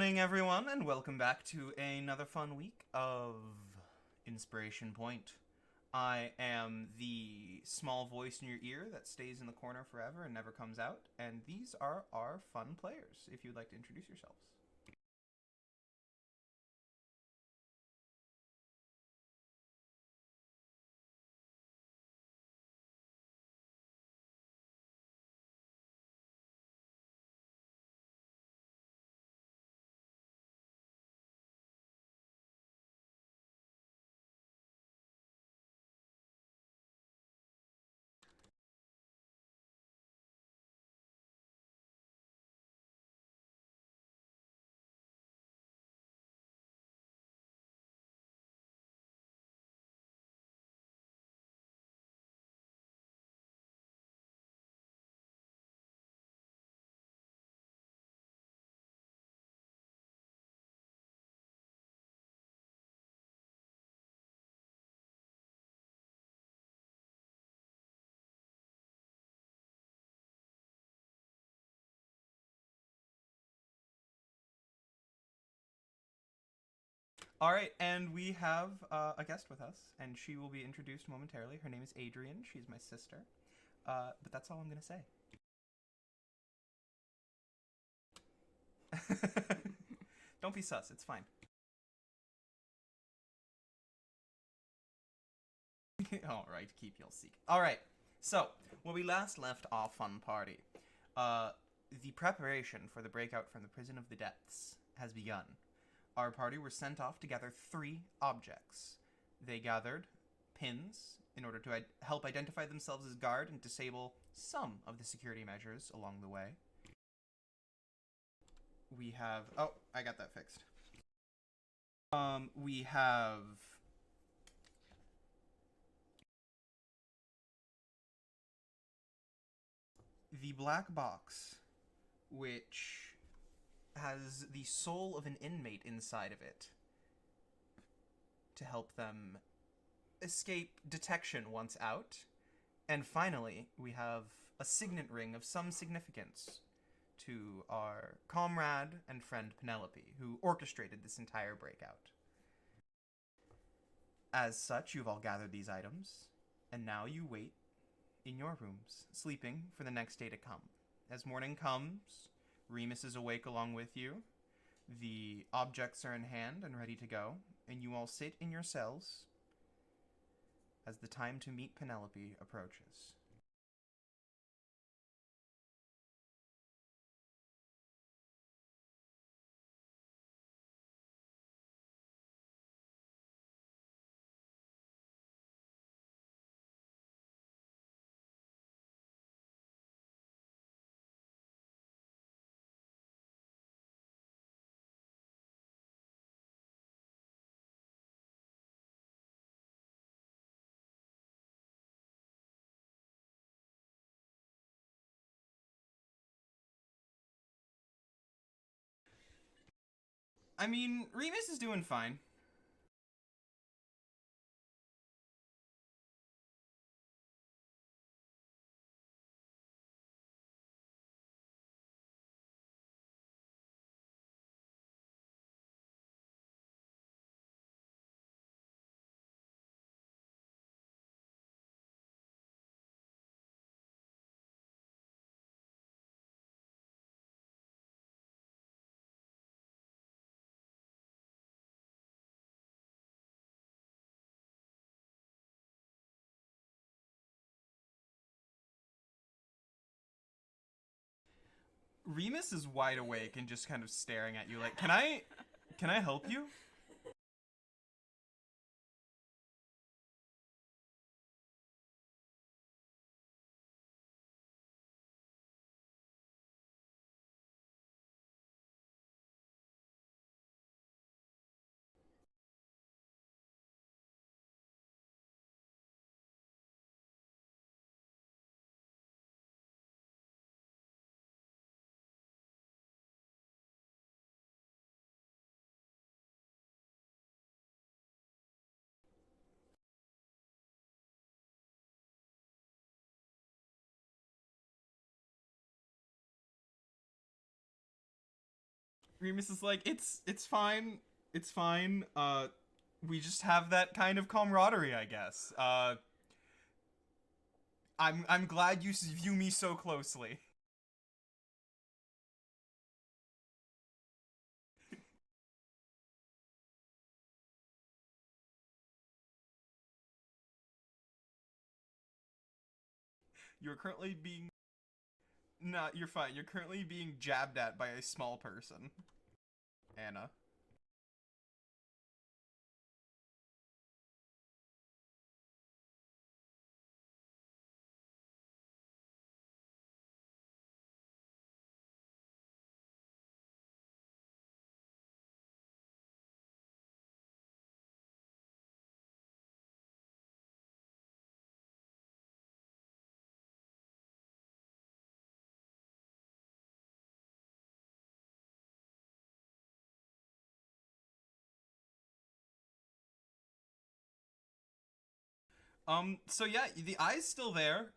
morning, everyone, and welcome back to another fun week of Inspiration Point. I am the small voice in your ear that stays in the corner forever and never comes out, and these are our fun players, if you'd like to introduce yourselves. All right, and we have a guest with us, and she will be introduced momentarily. Her name is Adrian. She's my sister. But that's all I'm going to say. Don't be sus, it's fine. All right, keep your secret. All right, so when we last left our fun party, uh, the preparation for the breakout from the prison of the depths has begun. Our party were sent off to gather three objects. They gathered pins in order to help identify themselves as guard and disable some of the security measures along the way. We have. Oh, I got that fixed. We have the black box, which has the soul of an inmate inside of it to help them escape detection once out. And finally, we have a signet ring of some significance to our comrade and friend Penelope, who orchestrated this entire breakout. As such, you've all gathered these items, and now you wait in your rooms, sleeping for the next day to come. As morning comes, Remus is awake along with you. The objects are in hand and ready to go, and you all sit in your cells as the time to meet Penelope approaches. I mean, Remus is doing fine. Remus is wide awake and just kind of staring at you like, can I help you? Remus is like, it's fine. It's fine. We just have that kind of camaraderie, I guess. I'm glad you view me so closely. You're currently being Nah, you're fine. You're currently being jabbed at by a small person. Anna. So yeah, the eye's still there.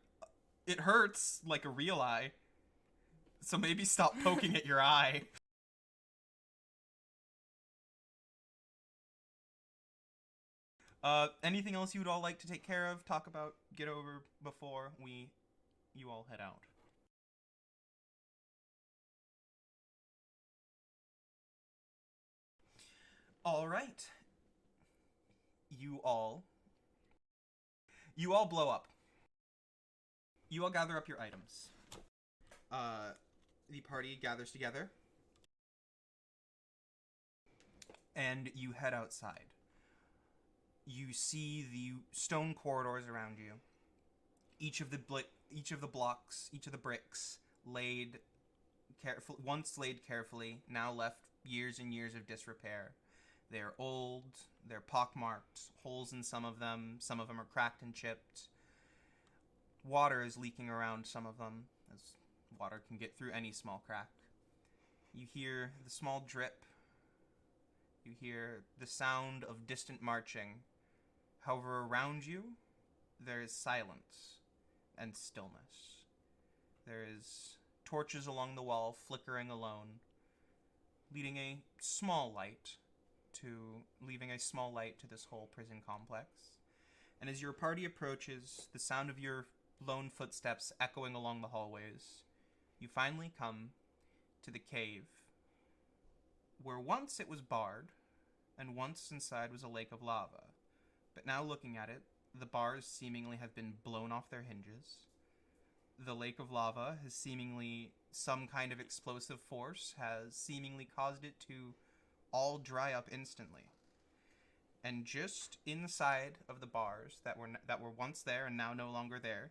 It hurts like a real eye. So maybe stop poking at your eye. Anything else you would all like to take care of, talk about, get over before you all head out? All right. You all you all blow up. You all gather up your items. Uh the party gathers together and you head outside. You see the stone corridors around you. Each of the blocks, each of the bricks laid once laid carefully, now left years and years of disrepair. They're old, they're pockmarked, holes in some of them are cracked and chipped. Water is leaking around some of them, as water can get through any small crack. You hear the small drip. You hear the sound of distant marching. However, around you, there is silence and stillness. There is torches along the wall flickering alone, leading a small light leaving a small light to this whole prison complex. And as your party approaches, the sound of your lone footsteps echoing along the hallways, you finally come to the cave where once it was barred and once inside was a lake of lava. But now looking at it, the bars seemingly have been blown off their hinges. The lake of lava has seemingly some kind of explosive force has seemingly caused it to all dry up instantly. And just inside of the bars that were once there and now no longer there,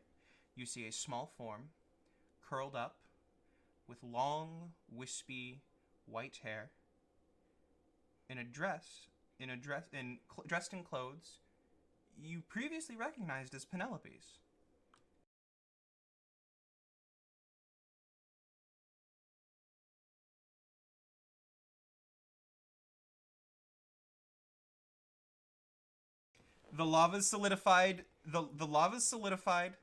you see a small form curled up with long, wispy white hair in a dress dressed in clothes you previously recognized as Penelope's. The lava's solidified. The lava's solidified.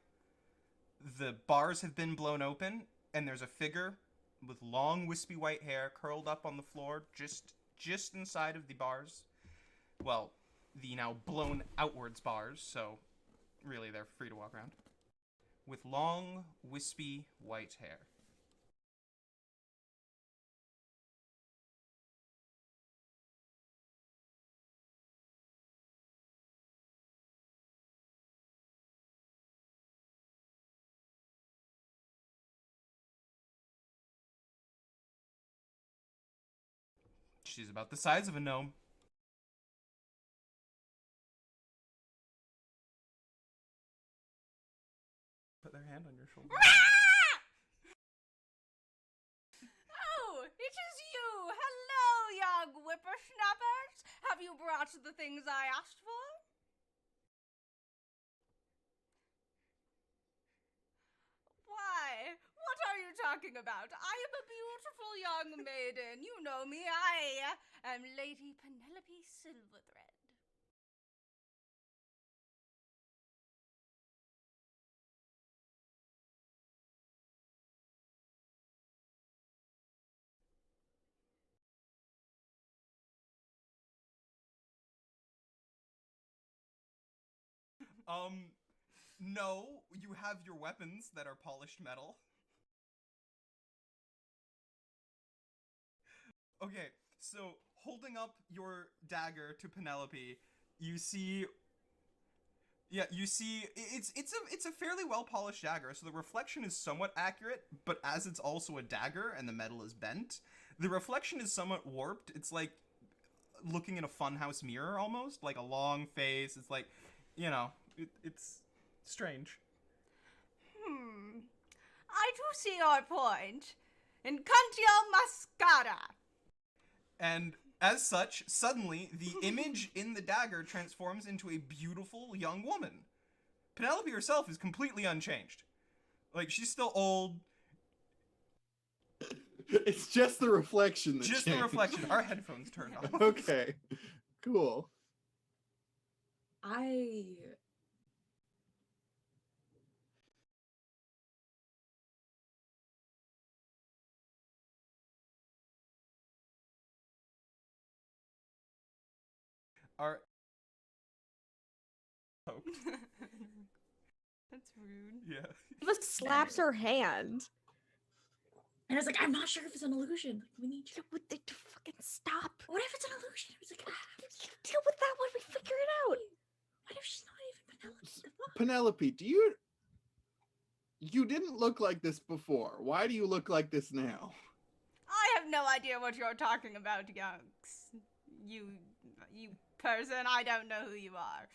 The bars have been blown open, and there's a figure with long, wispy white hair curled up on the floor, just inside of the bars. Well, the now blown outwards bars. So really, they're free to walk around with long, wispy white hair. She's about the size of a gnome. Put their hand on your shoulder. Oh, it is you! Hello, young whippersnappers! Have you brought the things I asked for? Why? What are you talking about? I am a beautiful young maiden. You know me. I am Lady Penelope Silverthread. No, you have your weapons that are polished metal. Okay, so holding up your dagger to Penelope, you see it's a fairly well polished dagger, so the reflection is somewhat accurate, but as it's also a dagger and the metal is bent, the reflection is somewhat warped. It's like looking in a funhouse mirror almost, like a long face. It's like, it's strange. I do see your point. Incantio Mascara. And as such, suddenly, the image in the dagger transforms into a beautiful young woman. Penelope herself is completely unchanged. Like, she's still old. It's just the reflection that Just changed. the reflection. Our headphones turned off. Okay, cool. Our That's rude. yeah. Eva slaps her hand. And I was like, I'm not sure if it's an illusion. Like, we need you. What the fucking stop? What if it's an illusion? I was like, Deal with that when we figure it out. what if she's not even Penelope? The fuck? Penelope, you didn't look like this before. Why do you look like this now? I have no idea what you're talking about, Yunks. You person, I don't know who you are.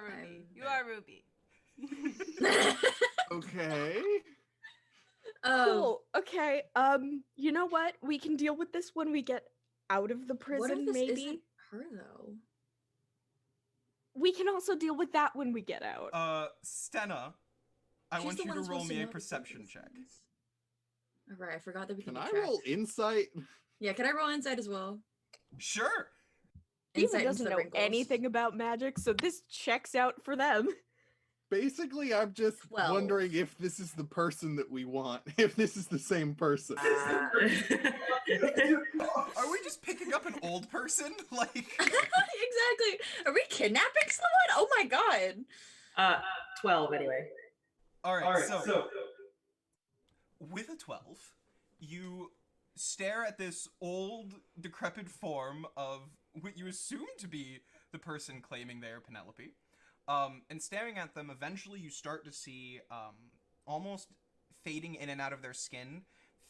Ruby. You are Ruby. Okay. Cool. Okay. You know what? We can deal with this when we get out of the What prison, if this maybe. isn't her though? We can also deal with that when we get out. Stenna, I She's want the you one to roll supposed me know a the perception things. check. Alright, I forgot that we Can can I track. roll insight? Yeah, can I roll insight as well? Sure. Eva Insight into doesn't the know wrinkles. anything about magic, so this checks out for them. Basically, I'm just 12. wondering if this is the person that we want. If this is the same person. Are we just picking up an old person? Like, Exactly. Are we kidnapping someone? Oh my god. 12 anyway. all right, so with a 12, you stare at this old, decrepit form of what you assume to be the person claiming they are Penelope. And staring at them, eventually you start to see, almost fading in and out of their skin,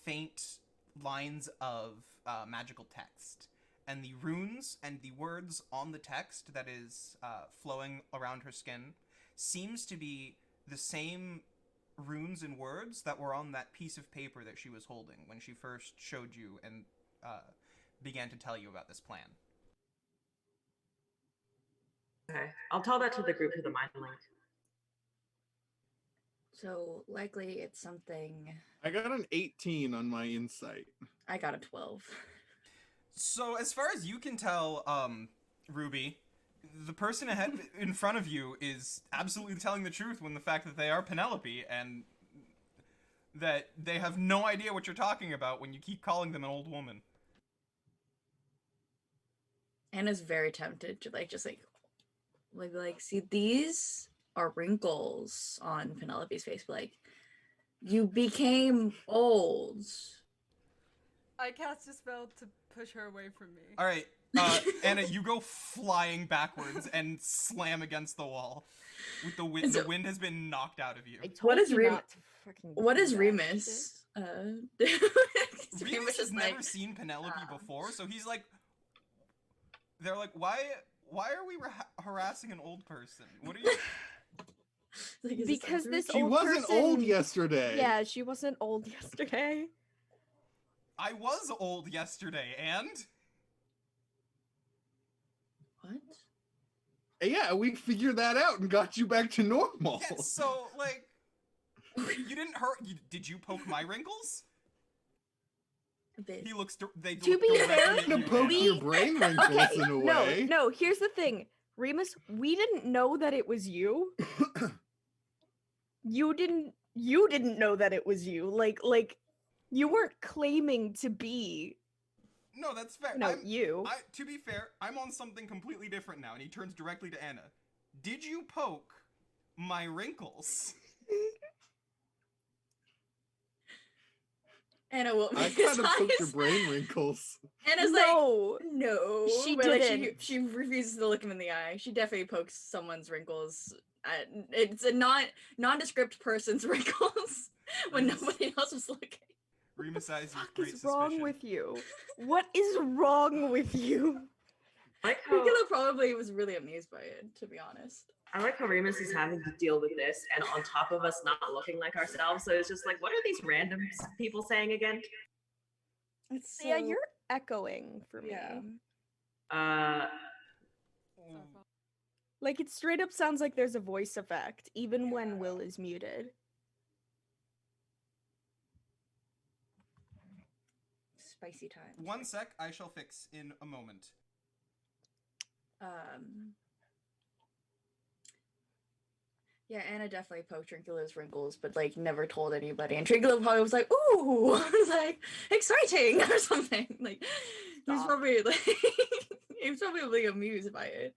faint lines of magical text. And the runes and the words on the text that is flowing around her skin seems to be the same runes and words that were on that piece of paper that she was holding when she first showed you and began to tell you about this plan. Okay. I'll tell that to the group with the mind link. So likely it's something. I got an 18 on my insight. I got a 12. So, as far as you can tell, Ruby, the person ahead in front of you is absolutely telling the truth when the fact that they are Penelope and that they have no idea what you're talking about when you keep calling them an old woman. Anna's very tempted to just see, these are wrinkles on Penelope's face. But like, you became old. I cast a spell to push her away from me. All right, Anna, you go flying backwards and slam against the wall. With the wind, the wind has been knocked out of you. I told What is you Rem- not to fucking What do is that Remus? Remus has is never like, seen Penelope before, so he's like, they're like, why are we harassing an old person? What are you? like, is Because over? this She old wasn't person... old yesterday. Yeah, she wasn't old yesterday. I was old yesterday, and What? Yeah, we figured that out and got you back to normal. yeah, so like, you didn't hurt. Did you poke my wrinkles? A bit. He looks. They To be directly fair, at To you, poke Anna. your brain wrinkles Okay, in a way. no, here's the thing. Remus, we didn't know that it was you. You didn't know that it was you. Like you weren't claiming to be No, that's fair. No, you. To be fair, I'm on something completely different now, and he turns directly to Anna. Did you poke my wrinkles? Anna will I make his kind of poked your eyes. brain wrinkles. Anna's No. like, no. She But, like, didn't. she refuses to look him in the eye. She definitely pokes someone's wrinkles. It's a nondescript person's wrinkles when Remus. nobody else was looking. Remus eyes with What great is wrong suspicion. with you? What is wrong with you? I like how, Dracula probably was really amused by it, to be honest. I like how Remus is having to deal with this, and on top of us not looking like ourselves, so it's just like, what are these random people saying again? It's Yeah, you're echoing for me. Yeah. Like, it straight up sounds like there's a voice effect, even when Will is muted. Spicy time. 1 sec, I shall fix in a moment. Yeah, Anna definitely poked Trincula's wrinkles, but like never told anybody. And Trincula probably was like, "Ooh," was like exciting or something. Like he was Stop. probably like he was probably like amused by it.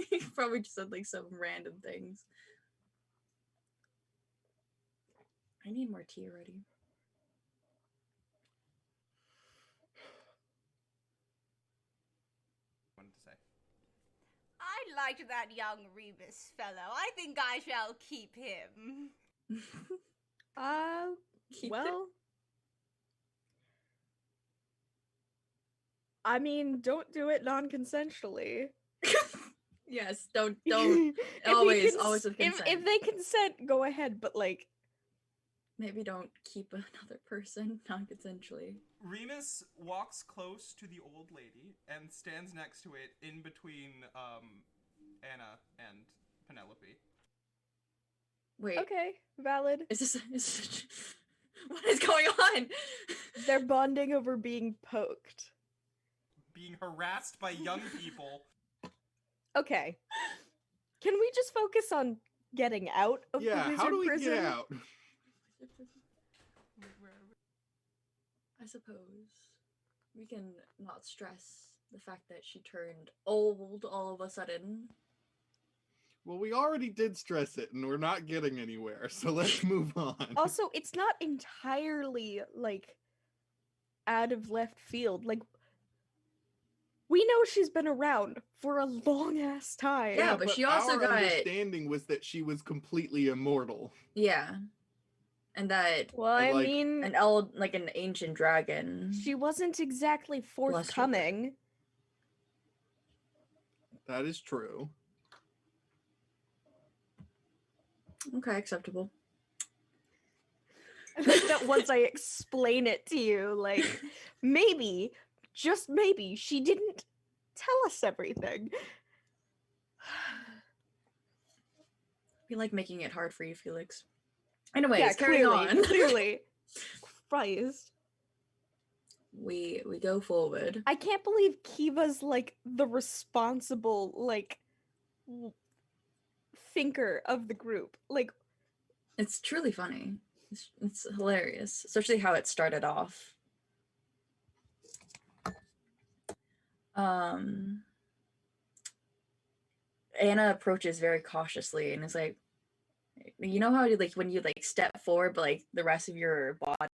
He probably just said like some random things. I need more tea already. Wanted to say. I liked that young Rebus fellow. I think I shall keep him. Keep it. Well, I mean, don't do it non-consensually. Yes, don't If he always cons- with if consent. they consent, go ahead, but like, Maybe don't keep another person non-consensually. Remus walks close to the old lady and stands next to it in between Anna and Penelope. Wait, okay, valid. is this what is going on? They're bonding over being poked. Being harassed by young people. Okay. Can we just focus on getting out of the Yeah, wizard how do we prison? get out? I suppose we can not stress the fact that she turned old all of a sudden. Well, we already did stress it, and we're not getting anywhere, so let's move on. Also, it's not entirely like out of left field. Like, we know she's been around for a long ass time. Yeah, but she also our got- understanding was that she was completely immortal. Yeah, and that Well, I like- mean, an ancient dragon. she wasn't exactly Bless her. forthcoming. That is true. Okay, acceptable. I think that once I explain it to you, like, maybe, just maybe, she didn't tell us everything. We like making it hard for you, Felix. Anyways, Yeah, carrying on. clearly. Christ. we go forward. I can't believe Kiva's like the responsible like thinker of the group. Like, It's truly funny. It's hilarious, especially how it started off. Anna approaches very cautiously and is like, you know how like when you like step forward, but like the rest of your body.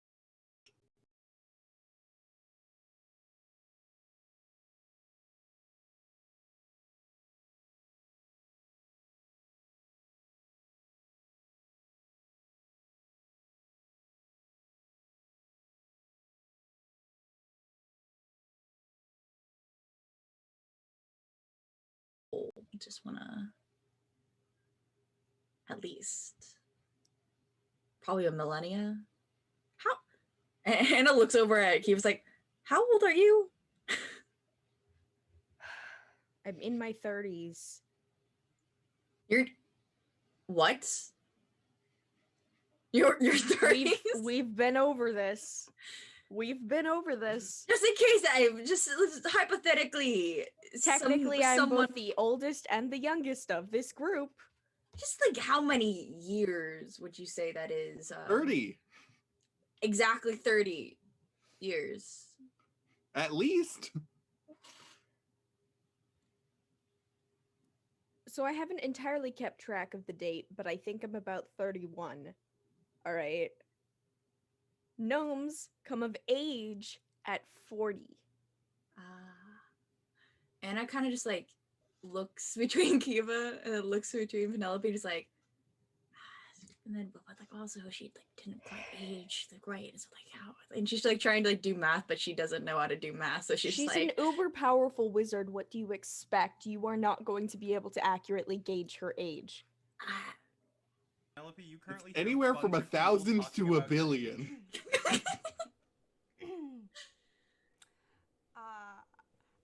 Just wanna at least probably a millennia. How? Anna looks over at Kiva's like, how old are you? I'm in my 30s. You're what? You're 30s? We've been over this. We've been over this. Just in case I just hypothetically Technically, I'm someone both the oldest and the youngest of this group. just like how many years would you say that is? 30. Exactly 30 years. At least. So I haven't entirely kept track of the date, but I think I'm about 31. All right. Gnomes come of age at 40. Anna kind of just like looks between Kiva and then looks between Penelope, just like, and then but like also she like didn't quite age like right. It's like how, and she's like trying to like do math, but she doesn't know how to do math, so she's She's like, an uber powerful wizard. What do you expect? You are not going to be able to accurately gauge her age. ah. Penelope, you It's currently hear anywhere from bunch of people 1,000 talking to a about- billion.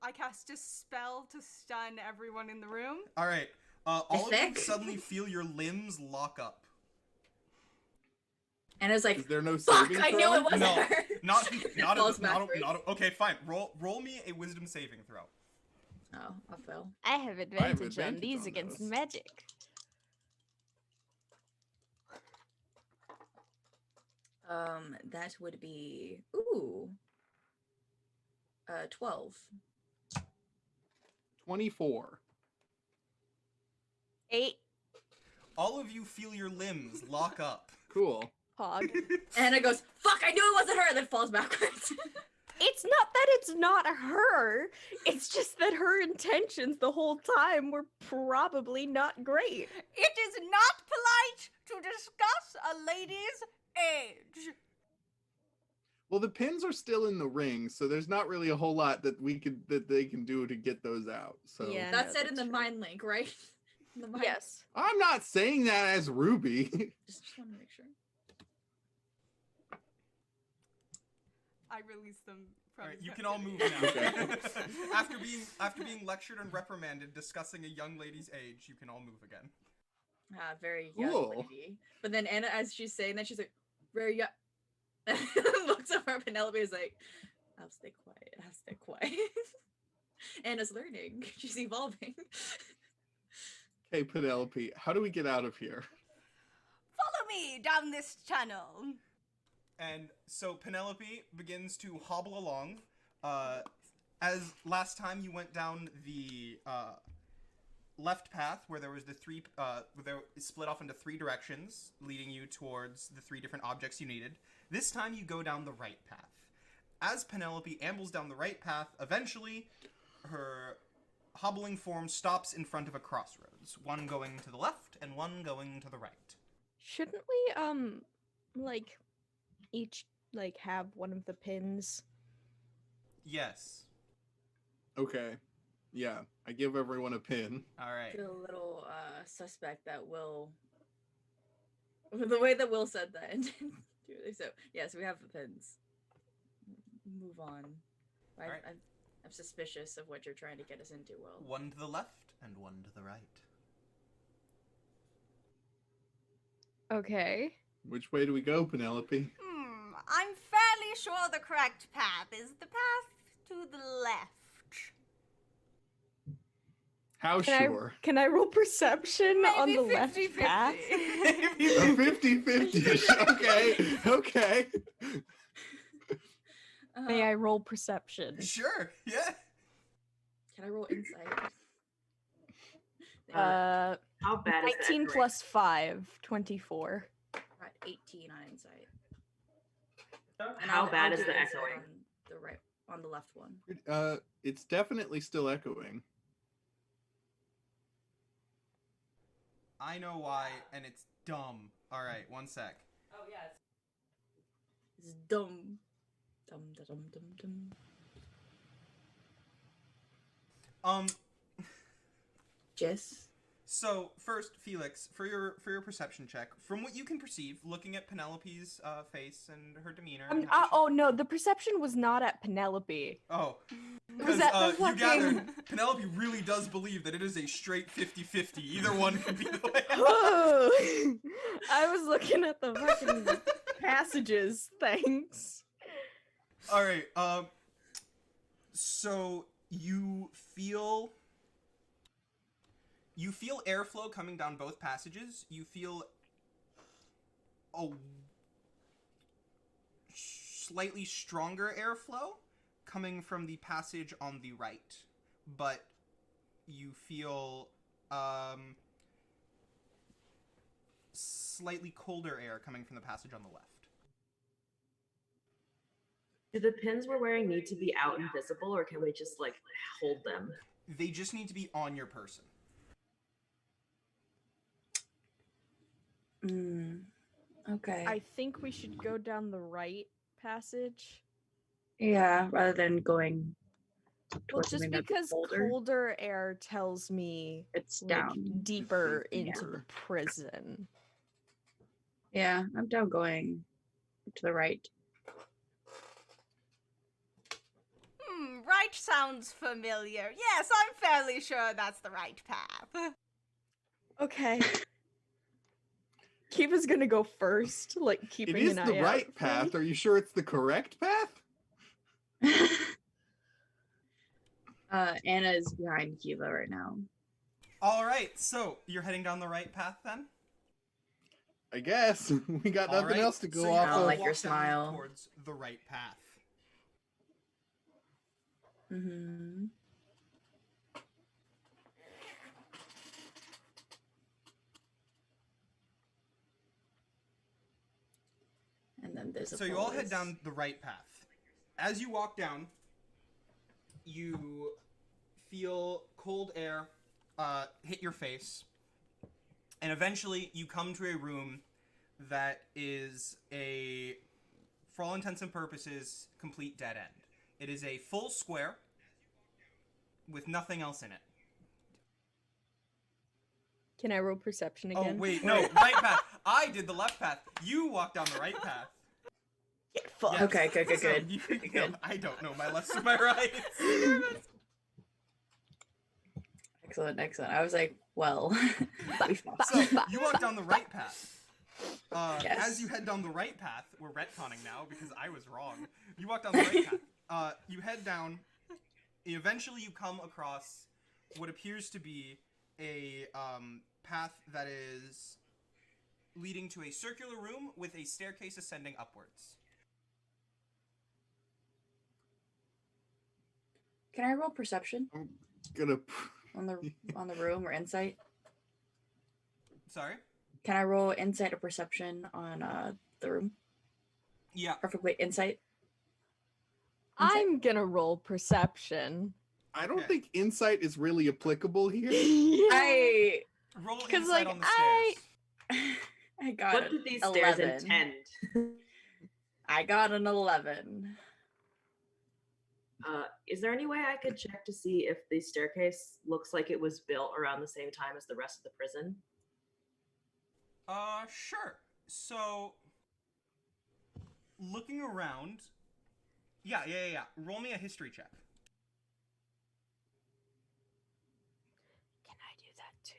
I cast a spell to stun everyone in the room. All right. All of you thick? suddenly feel your limbs lock up. And I was like, Is there no fuck, saving I knew throw? it wasn't No, her. not falls backwards. okay, fine. Roll me a wisdom saving throw. Oh, I fell. I have advantage on these against those. magic. That would be 12. 24. 8. All of you feel your limbs lock up. Cool. Hog. Anna goes, fuck, I knew it wasn't her, and then falls backwards. It's not that it's not her. It's just that her intentions the whole time were probably not great. It is not polite to discuss a lady's age. Well, the pins are still in the ring, so there's not really a whole lot that they can do to get those out. So Yeah. That's no, said in that's the true. mind link, right? In the mind- Yes. I'm not saying that as Ruby. Just want to make sure. I release them from. All right, his you can all move captivity. now. Okay. after being lectured and reprimanded discussing a young lady's age, you can all move again. Very young Cool. lady. But then Anna, as she's saying that, she's like, very young. Looks over at Penelope, is like, I'll stay quiet. I'll stay quiet. Anna's learning. She's evolving. Okay, Penelope, how do we get out of here? Follow me down this channel. And so Penelope begins to hobble along. As last time you went down the left path where there was the three, where there split off into 3 directions, leading you towards the 3 different objects you needed. This time you go down the right path. As Penelope ambles down the right path, eventually her hobbling form stops in front of a crossroads, one going to the left and one going to the right. Shouldn't we like each like have one of the pins? Yes. Okay. Yeah, I give everyone a pin. All right. Feel a little suspect that Will, the way that Will said that. So yes, we have the pins. Move on. Alright. I'm suspicious of what you're trying to get us into, Will. One to the left and one to the right. Okay. Which way do we go, Penelope? I'm fairly sure the correct path is the path to the left. How sure? Can I roll perception on Maybe the left 50-50. path? A 50-50. Okay. Okay. May I roll perception? Sure, yeah. Can I roll insight? Uh, How bad is 19 that? plus 5, 24. Got 18 on insight. And How I'll bad do is the insight echoing? On the right, on the left one. It's definitely still echoing. I know why, and it's dumb. All right, one sec. Oh yes. It's dumb. Dum da dum dum dum. Jess? So first, Felix, for your perception check, from what you can perceive, looking at Penelope's face and her demeanor. and how she- Oh no, the perception was not at Penelope. Oh, Was because that the you fucking- gather Penelope really does believe that it is a straight 50-50. Either one could be the way. Oh, I was looking at the fucking passages. Thanks. All right. So you feel airflow coming down both passages. You feel a slightly stronger airflow coming from the passage on the right, but you feel slightly colder air coming from the passage on the left. Do the pins we're wearing need to be out and visible, or can we just like hold them? They just need to be on your person. Okay. I think we should go down the right passage. Yeah, rather than going Well, towards just something that'd be because colder air tells me it's like, down. deeper Yeah. into the prison. Yeah, I'm down going to the right. Right sounds familiar. Yes, I'm fairly sure that's the right path. Okay. Kiva's gonna go first, like keeping It is an eye the right out. path. Are you sure it's the correct path? Anna is behind Kiva right now. All right, so you're heading down the right path then? I guess. We got All nothing right, else to go so you off don't of. like your walk down smile. towards the right path. Mm-hmm. And then there's a So you all head pause. down the right path. As you walk down, you feel cold air hit your face, and eventually you come to a room that is a, for all intents and purposes, complete dead end. It is a full square with nothing else in it. Can I roll perception again? Oh, wait, no, right path. I did the left path. You walked down the right path. Get fucked. Yes. Okay, good. So you, no, I don't know my lefts and my rights. Excellent. I was like, well, we fought. So you walk down the right path. Yes. As you head down the right path, we're retconning now because I was wrong. You walk down the right path. You head down. Eventually, you come across what appears to be a path that is leading to a circular room with a staircase ascending upwards. Can I roll perception I'm gonna. on the room or insight? Sorry? Can I roll insight or perception on the room? Yeah. Perfect. Wait, insight. I'm gonna roll perception. I don't Okay. think insight is really applicable here. I Roll 'Cause, insight like, on the I- stairs. I got What an do these stairs 11. intend? I got an 11. Is there any way I could check to see if the staircase looks like it was built around the same time as the rest of the prison? Sure. So, looking around, yeah. Roll me a history check. Can I do that too?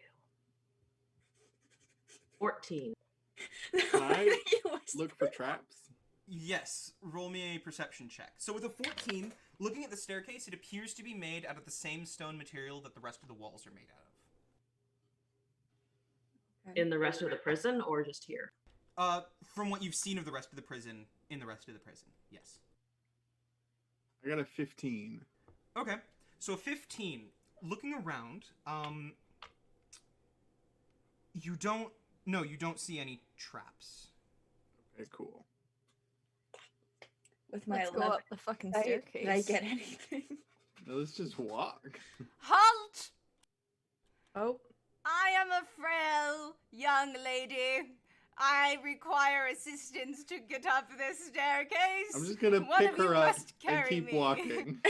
14. Can I look for traps? Yes, roll me a perception check. So with a 14, looking at the staircase, it appears to be made out of the same stone material that the rest of the walls are made out of. In the rest of the prison, or just here? From what you've seen of the rest of the prison, in the rest of the prison, yes. I got a 15. Okay, so 15. Looking around, you don't see any traps. Okay, cool. With my Let's go 11. up the fucking Did staircase. I get anything? Now let's just walk. Halt! Oh, I am a frail young lady. I require assistance to get up this staircase. I'm just gonna One pick of you her up must and carry keep me. walking.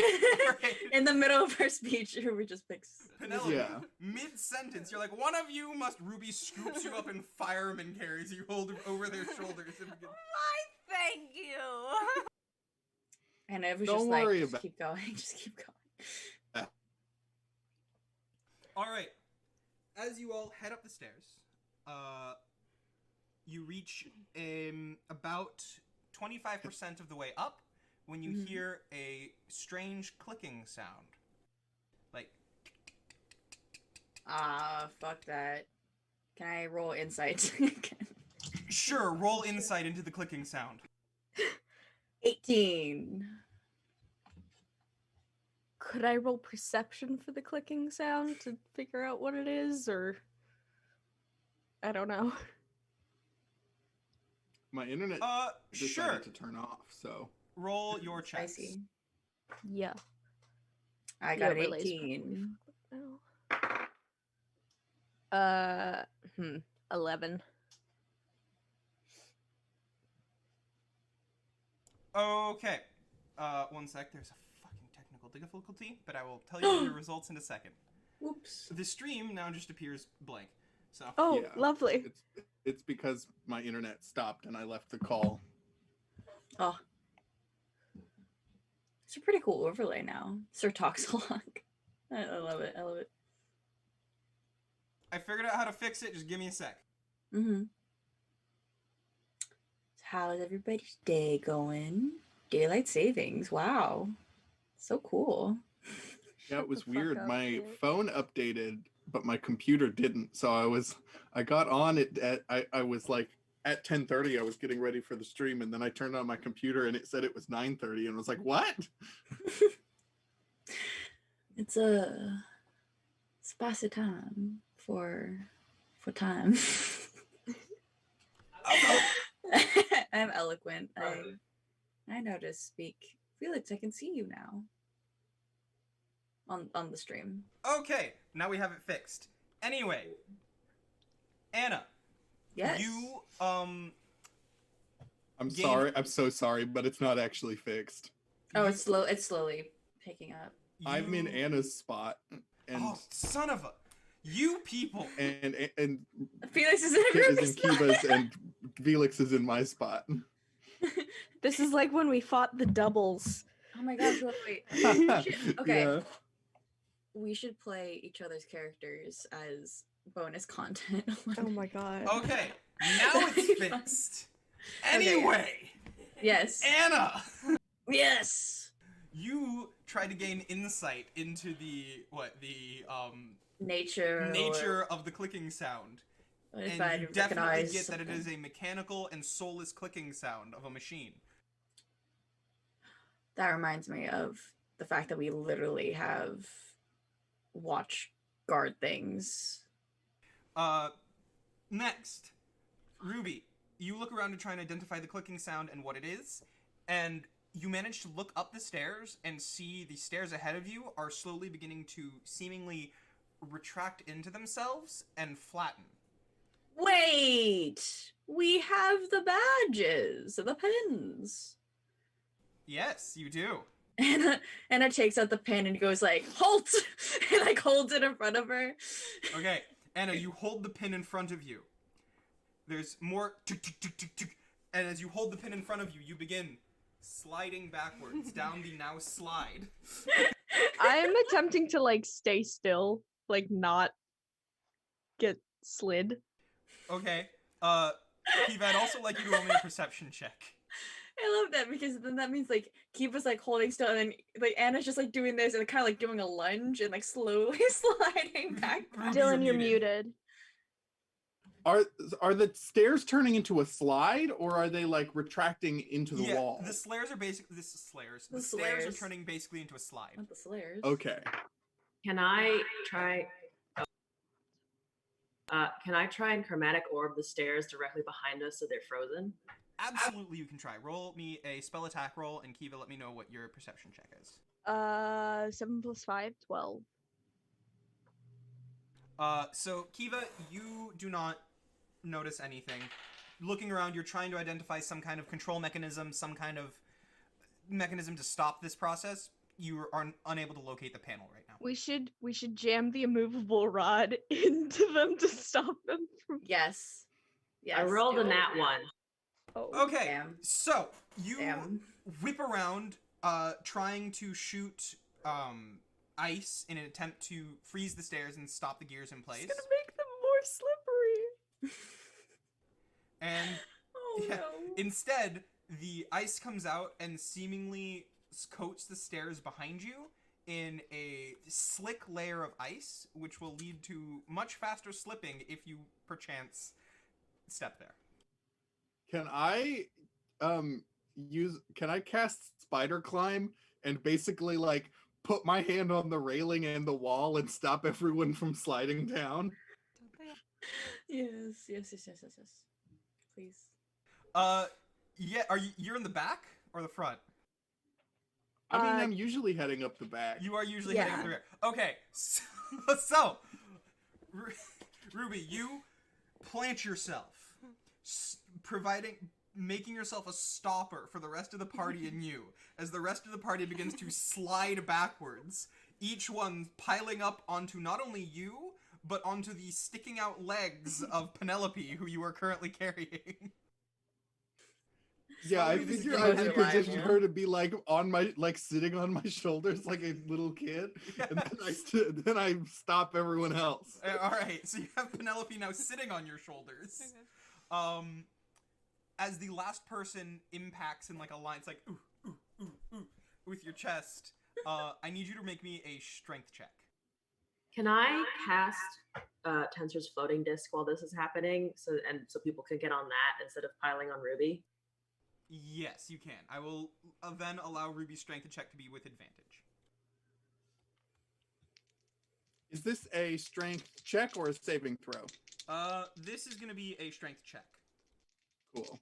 In the middle of her speech, we just picks. Penelope, Yeah. mid-sentence, you're like, one of you must, Ruby scoops you up and fireman carries you over their shoulders. And Why, thank you. And it was Don't just worry like, about- just keep going, just keep going. All right. As you all head up the stairs, you reach about 25% of the way up when you Mhm. hear a strange clicking sound. Like, Fuck that. Can I roll insight? sure, roll insight into the clicking sound. 18. could I roll perception for the clicking sound to figure out what it is, or I don't know. My internet decided Sure. to turn off, so Roll your checks. Spicy. Yeah. I The got an overlay's probably 18. Oh. 11. Okay. One sec. There's a fucking technical difficulty, but I will tell you your results in a second. Whoops. The stream now just appears blank. So. Oh, Yeah. lovely. it's because my internet stopped and I left the call. Oh. It's a pretty cool overlay now. Sir Toxalog. I love it. I love it. I figured out how to fix it. Just give me a sec. Mm-hmm. So how is everybody's day going? Daylight savings. Wow. So cool. Yeah, Shut it was the fuck weird. up, My dude. phone updated, but my computer didn't. So I got on it I was like at 10:30. I was getting ready for the stream, and then I turned on my computer and it said it was 9:30, and I was like, "What?" It's a pass of time for time. I'm eloquent. I know to speak. Felix, I can see you now. On the stream. Okay, now we have it fixed. Anyway, Anna, Yes. you I'm Gain- sorry. I'm so sorry, but it's not actually fixed. Oh, you- it's slow. It's slowly picking up. I'm in you- Anna's spot, and Oh, son of a! You people. and Felix is in Kit is everybody's in Kiva's, and Felix is in my spot. This is like when we fought the doubles. Oh my gosh! Wait. Okay. Yeah. We should play each other's characters as bonus content. Oh my god. Okay, now That'd be it's fun. fixed. Okay. Anyway, Yes. Anna, Yes. you tried to gain insight into the Nature. nature of the clicking sound, Or and if I you definitely recognize get that it is something. a mechanical and soulless clicking sound of a machine. That reminds me of the fact that we literally have watch guard things. Next, Ruby, you look around to try and identify the clicking sound and what it is, and you manage to look up the stairs and see the stairs ahead of you are slowly beginning to seemingly retract into themselves and flatten. Wait, we have the badges, the pins. Yes, you do. Anna takes out the pin and goes like, "Halt!" and like holds it in front of her. Okay, Anna, you hold the pin in front of you. There's more tick, tick, tick, tick, tick. And as you hold the pin in front of you, you begin sliding backwards down the now slide. I'm attempting to like stay still, like not get slid. Okay, Kiva, I'd also like you to roll me a perception check. I love that because then that means like Kiva's like holding still and then like Anna's just like doing this and kind of like doing a lunge and like slowly sliding back. Ruby, Dylan, you're muted. Are the stairs turning into a slide, or are they like retracting into the wall? The stairs are basically The stairs are Slayers. turning basically into a slide. Not the Slayers. Okay. Can I try? Can I try and chromatic orb the stairs directly behind us so they're frozen? Absolutely, you can try. Roll me a spell attack roll, and Kiva, let me know what your perception check is. 7 + 5, 12. So Kiva, you do not notice anything. Looking around, you're trying to identify some kind of control mechanism, some kind of mechanism to stop this process. You are unable to locate the panel right now. We should jam the immovable rod into them to stop them from. Yes. Yes. I rolled do a it. nat one. Oh. Okay, Damn. so you Damn. whip around, trying to shoot ice in an attempt to freeze the stairs and stop the gears in place. It's gonna make them more slippery. And Oh yeah, no. instead, the ice comes out and seemingly coats the stairs behind you in a slick layer of ice, which will lead to much faster slipping if you perchance step there. Can I can I cast spider climb and basically like put my hand on the railing and the wall and stop everyone from sliding down? Don't they? Yes. Please. Yeah. You're in the back or the front? I mean, Uh, I'm usually heading up the back. You are usually heading up Yeah. the rear. Okay, so Ruby, you plant yourself, making yourself a stopper for the rest of the party and you, as the rest of the party begins to slide backwards, each one piling up onto not only you, but onto the sticking out legs of Penelope, who you are currently carrying. Yeah, I Slowly this figure is I getting positioned reliable. her to be like on my, like sitting on my shoulders like a little kid, and then I stop everyone else. All right, so you have Penelope now sitting on your shoulders. As the last person impacts in like a line, it's like ooh, ooh, ooh, ooh, with your chest. I need you to make me a strength check. Can I cast Tensor's floating disc while this is happening, so people can get on that instead of piling on Ruby? Yes, you can. I will then allow Ruby's strength check to be with advantage. Is this a strength check or a saving throw? This is going to be a strength check. Cool.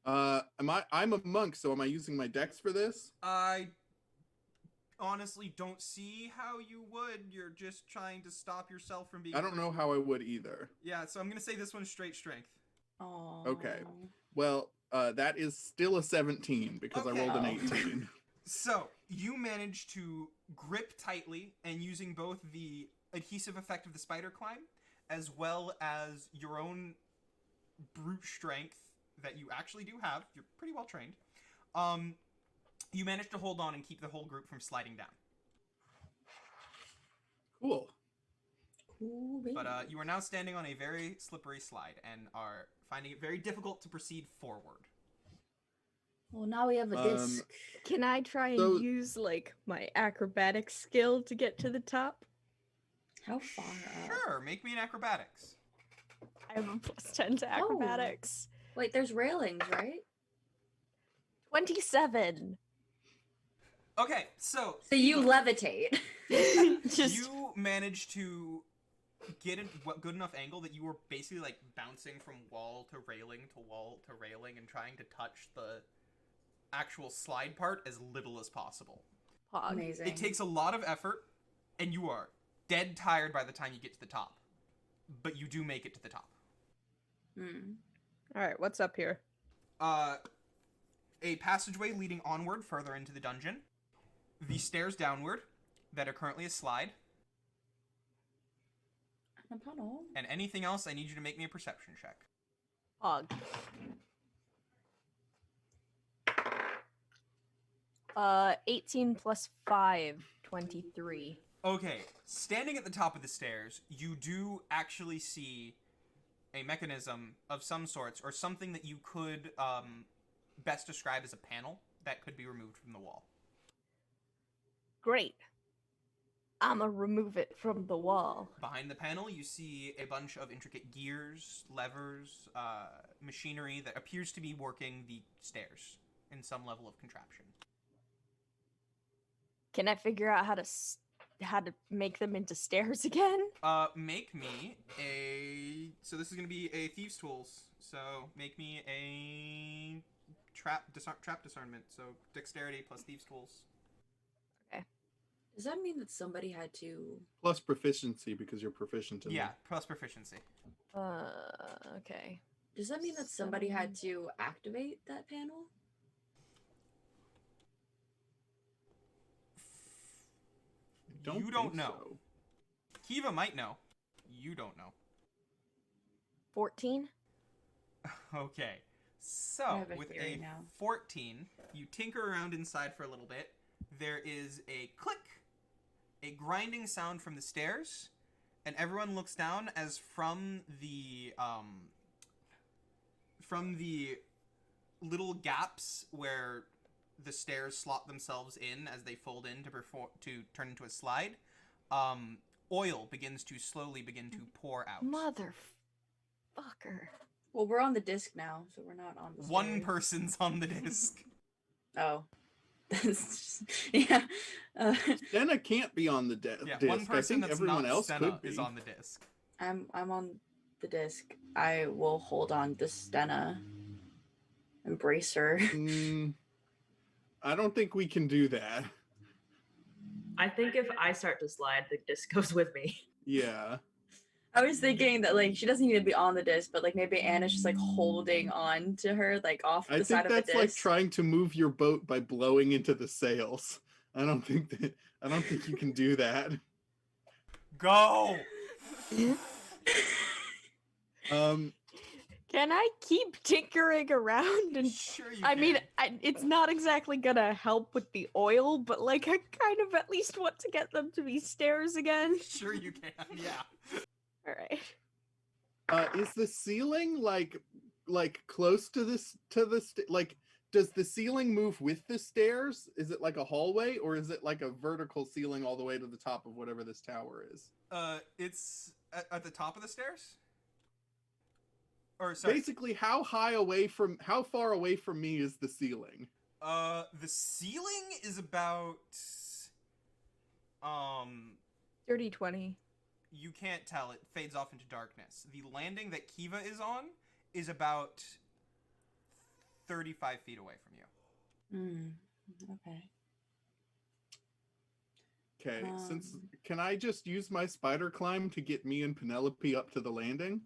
I'm a monk, so am I using my dex for this? I honestly don't see how you would. You're just trying to stop yourself from being. I don't know how I would either. Yeah, so I'm going to say this one's straight strength. Oh. Okay. Well, that is still a 17 because Okay. I rolled an Oh. 18. So, you manage to grip tightly and using both the adhesive effect of the spider climb as well as your own brute strength that you actually do have. You're pretty well trained. You manage to hold on and keep the whole group from sliding down. Cool. Cool. But you are now standing on a very slippery slide and are finding it very difficult to proceed forward. Well, now we have a disc. Can I try and So- use like my acrobatics skill to get to the top? How far up? Sure, make me an acrobatics. I have a +10 to acrobatics. Wait, there's railings, right? 27. Okay, so So you levitate. Just you managed to get a good enough angle that you were basically like bouncing from wall to railing to wall to railing and trying to touch the actual slide part as little as possible. pog. Amazing. It takes a lot of effort, and you are dead tired by the time you get to the top. But you do make it to the top. Hmm. All right, what's up here? A passageway leading onward further into the dungeon. The stairs downward that are currently a slide. And a tunnel. And anything else, I need you to make me a perception check. Pog. 18 plus 5, 23. Okay, standing at the top of the stairs, you do actually see a mechanism of some sorts, or something that you could best describe as a panel that could be removed from the wall. Great. I'ma remove it from the wall. Behind the panel, you see a bunch of intricate gears, levers, machinery that appears to be working the stairs in some level of contraption. Can I figure out how to make them into stairs again? Make me a... So this is going to be a Thieves' Tools. So make me a trap discernment. So dexterity plus Thieves' Tools. Does that mean that somebody had to? Plus proficiency because you're proficient in Yeah, them. plus proficiency. Okay. Does that mean that somebody had to activate that panel? You don't think know. so. Kiva might know. You don't know. 14? Okay. I So, have a with theory a now. 14, you tinker around inside for a little bit. There is a click, a grinding sound from the stairs, and everyone looks down as from the little gaps where the stairs slot themselves in as they fold in to turn into a slide, oil begins to slowly begin to pour out. Motherfucker. Well, we're on the disc now, so we're not on the One stairs. person's on the disc. Oh. Yeah. Stena can't be on the Yeah, disc. one person I think that's everyone not else Stena could be. is on the disc. I'm on the disc. I will hold on to Stena. Embrace her. I don't think we can do that. I think if I start to slide, the disc goes with me. Yeah. I was thinking that like she doesn't need to be on the disc, but like maybe Anna's just like holding on to her like off the I side think of the that's disc. like trying to move your boat by blowing into the sails. I don't think you can do that. Go! Can I keep tinkering around and Sure you I mean, can. it's not exactly gonna help with the oil, but like I kind of at least want to get them to be stairs again. Sure you can, yeah. All right. Is the ceiling like close to this like does the ceiling move with the stairs? Is it like a hallway or is it like a vertical ceiling all the way to the top of whatever this tower is? It's at the top of the stairs? Or sorry. Basically, how far away from me is the ceiling? The ceiling is about Dirty 20. you can't tell, it fades off into darkness. The landing that Kiva is on is about 35 feet away from you. Okay. Okay, can I just use my spider climb to get me and Penelope up to the landing?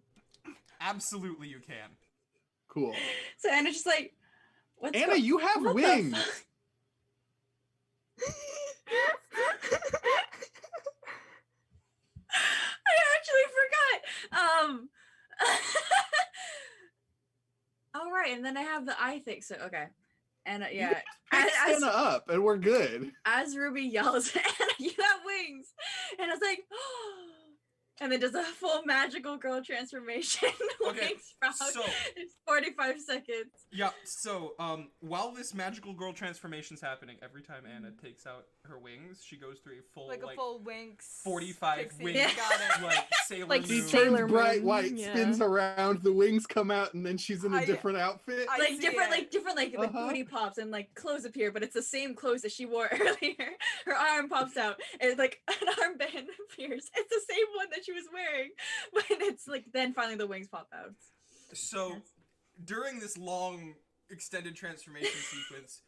Absolutely you can. Cool. So Anna's just like, Anna, you have what the wings. fuck? I actually forgot. All right, and then I have the eye thing. So okay, and yeah, Pick Stena up, and we're good. as Ruby yells, "Anna, you have wings!" and I was like, "Oh!" And then does a full magical girl transformation. Okay, Wings sprout. so- It's 45 seconds. Yeah, so while this magical girl transformation's happening, every time Anna takes out her wings, she goes through a full Like a full Winx. 45 pixie. wings, Yeah. Got it. like Sailor Like Moon. She Sailor turns bright Moon, white, yeah. spins around, the wings come out, and then she's in a I- different outfit. I Like see different, it. like Uh-huh. booty pops and like clothes appear, but it's the same clothes that she wore earlier. Her arm pops out, and like an armband appears. It's the same one that she was wearing, but it's like then finally the wings pop out. So, Yes. during this long, extended transformation sequence,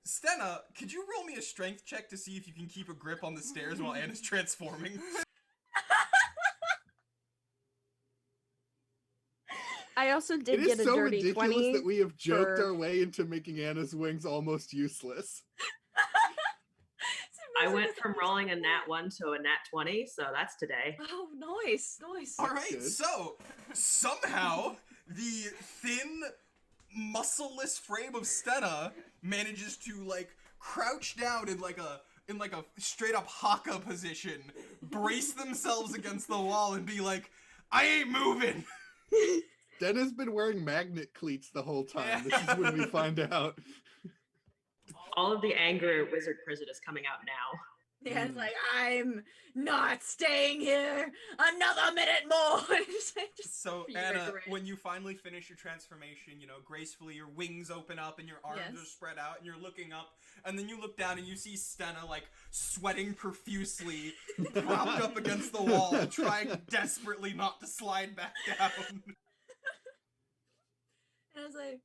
Stena, could you roll me a strength check to see if you can keep a grip on the stairs while Anna's transforming? I also It did is get a so dirty ridiculous 20. that we have joked for- our way into making Anna's wings almost useless. I went from rolling a nat 1 to a nat 20, so that's today. Oh, nice. Alright, good. so, somehow, the thin, muscleless frame of Stena manages to, like, crouch down in like a straight up haka position, brace themselves against the wall and be like, I ain't moving! Stena's been wearing magnet cleats the whole time. This is when we find out. All of the anger at Wizard Prison is coming out now. Yeah, it's like I'm not staying here another minute more. Just So, fever Anna, grit. when you finally finish your transformation, you know, gracefully your wings open up and your arms Yes. are spread out and you're looking up, and then you look down and you see Stena, like, sweating profusely, propped up against the wall, trying desperately not to slide back down. And I was like,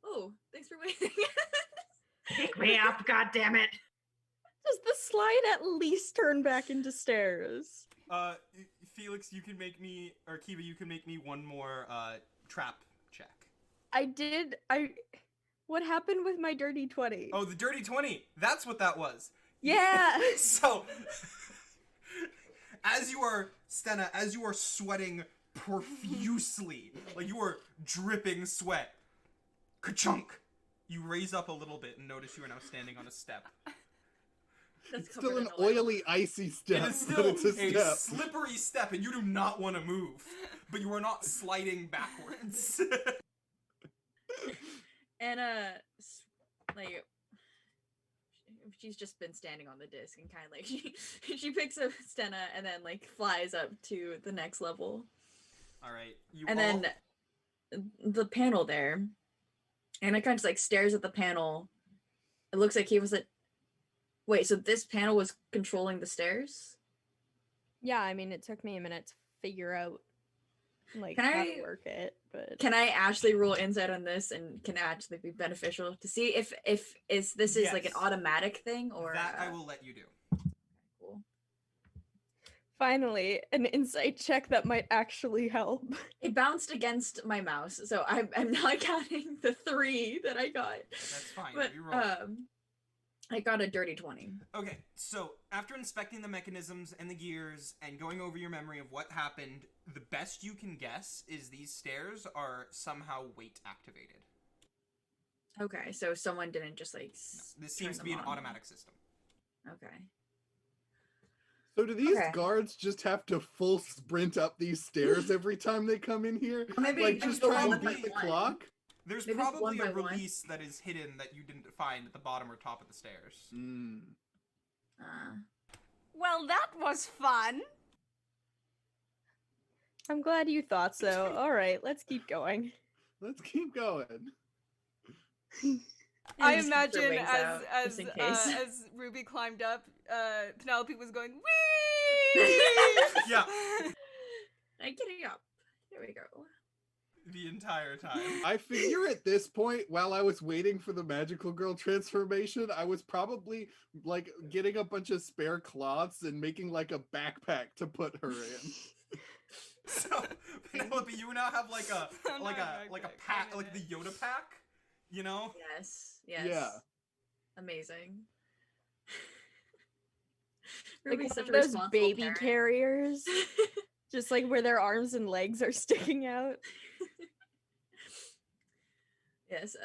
oh, thanks for waiting. Pick me up, goddammit! Does the slide at least turn back into stairs? Felix, you can make me, or Kiva, you can make me one more, trap check. What happened with my dirty 20? Oh, the dirty 20! That's what that was! Yeah! So, as you are, Stena, as you are sweating profusely, like you are dripping sweat, ka-chunk, you raise up a little bit and notice you are now standing on a step. That's It's still covered an in oil. oily, icy step, It is but still it's a a step. slippery step, and you do not want to move, but you are not sliding backwards. And like she's just been standing on the disc and kind of like she picks up Stena and then like flies up to the next level. All right, you And all... then the panel there, and I kind of just like stares at the panel it looks like he was at. Wait, so this panel was controlling the stairs? Yeah, I mean, it took me a minute to figure out like Can how I- to work it, but Can I actually roll insight on this, and can it actually be beneficial to see if this is like an Yes. automatic thing or That I will let you do. cool. finally an insight check that might actually help. It bounced against my mouse, so I'm not counting the 3 that I got. That's fine. But Reroll. I got a dirty 20. Okay, so after inspecting the mechanisms and the gears and going over your memory of what happened, the best you can guess is these stairs are somehow weight activated. Okay, so someone didn't just like. No, this seems to be an automatic system. Okay. So do these Okay. guards just have to full sprint up these stairs every time they come in here? Maybe Like it's just the try and one by beat the one. clock? There's Maybe it's one probably a by one. release that is hidden that you didn't find at the bottom or top of the stairs. Mm. Well, that was fun. I'm glad you thought so. All right, let's keep going. Let's keep going. I And just keep their imagine wings out, just in case. as Ruby climbed up, Penelope was going wee. Yeah. I'm getting up. There we go. The entire time. I figure at this point, while I was waiting for the magical girl transformation, I was probably like getting a bunch of spare cloths and making like a backpack to put her in. So Penelope, you now have like a I'm like not a like a backpack, pack, I'm like the in it. Yoda pack, you know? Yes. Yes. Yeah. Amazing. Like Ruby's one such of a those responsible baby parent. carriers, just like where their arms and legs are sticking out. Yes.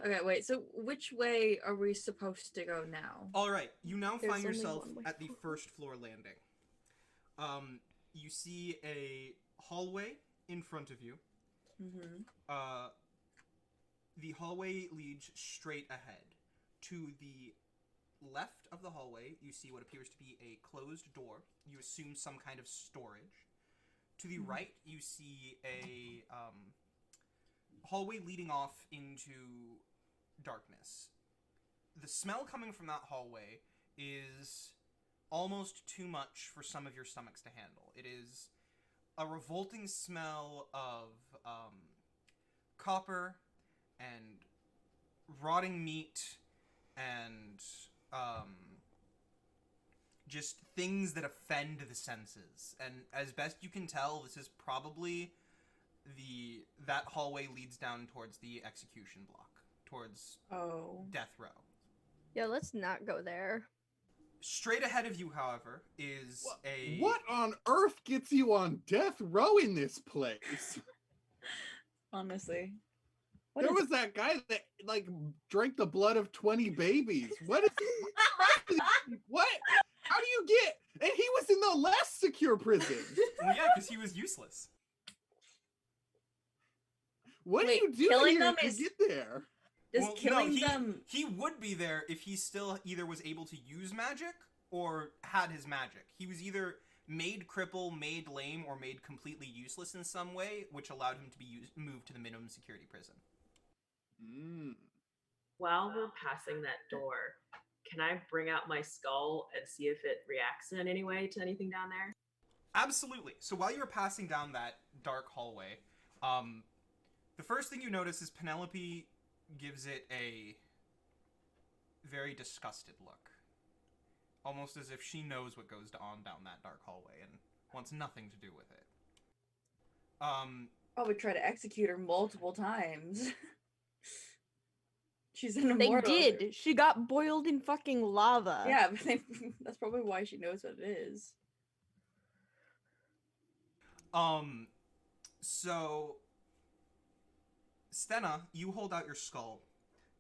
Okay, wait. So which way are we supposed to go now? All right, you now There's find only yourself one way at the forward. first floor landing. You see a hallway in front of you. Mm-hmm. The hallway leads straight ahead. To the left of the hallway, you see what appears to be a closed door. You assume some kind of storage. To the right, you see a hallway leading off into darkness. The smell coming from that hallway is almost too much for some of your stomachs to handle. It is a revolting smell of copper and rotting meat and just things that offend the senses. And as best you can tell, this is probably that hallway leads down towards the execution block, towards Oh. death row. Yeah, let's not go there. Straight ahead of you, however, is a What on earth gets you on death row in this place? Honestly. There was that guy that like drank the blood of 20 babies. What is what? How do you get? And he was in the less secure prison. Well, yeah, because he was useless. What Wait, do you do killing here them to is- get there? Does Well, killing no, them he would be there if he still either was able to use magic or had his magic. He was either made cripple, made lame, or made completely useless in some way, which allowed him to be moved to the minimum security prison. Mm. While we're passing that door, can I bring out my skull and see if it reacts in any way to anything down there? Absolutely. So while you're passing down that dark hallway, the first thing you notice is Penelope gives it a very disgusted look. Almost as if she knows what goes on down that dark hallway and wants nothing to do with it. probably try to execute her multiple times? She's an They immortal. did. She got boiled in fucking lava. Yeah, but that's probably why she knows what it is. So Stenna, you hold out your skull,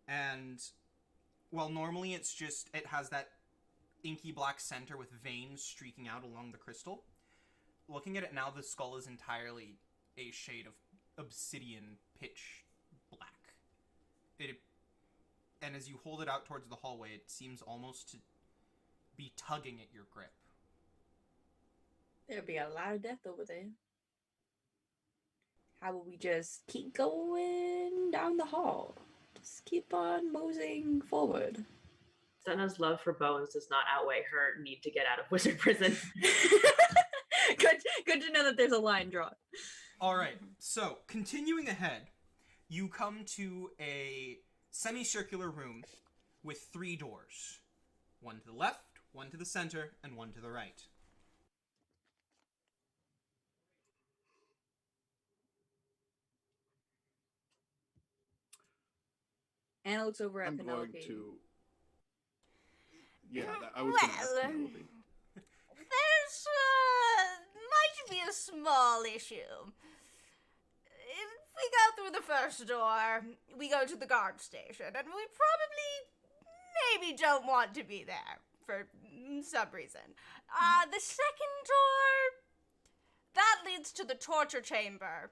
and while normally it has that inky black center with veins streaking out along the crystal, looking at it now, the skull is entirely a shade of obsidian pitch black. And as you hold it out towards the hallway, it seems almost to be tugging at your grip. There'd be a lot of death over there. How will we just keep going down the hall? Just keep on moseying forward. Senna's love for bones does not outweigh her need to get out of wizard prison. Good to know that there's a line drawn. All right. So, continuing ahead, you come to a semicircular room with 3 doors. One to the left, one to the center, and one to the right. Anna looks over at I'm Penelope. going to. Yeah, I was going to ask Well, Penelope. There's might be a small issue. If we go through the first door, we go to the guard station, and we probably maybe don't want to be there for some reason. The second door, that leads to the torture chamber.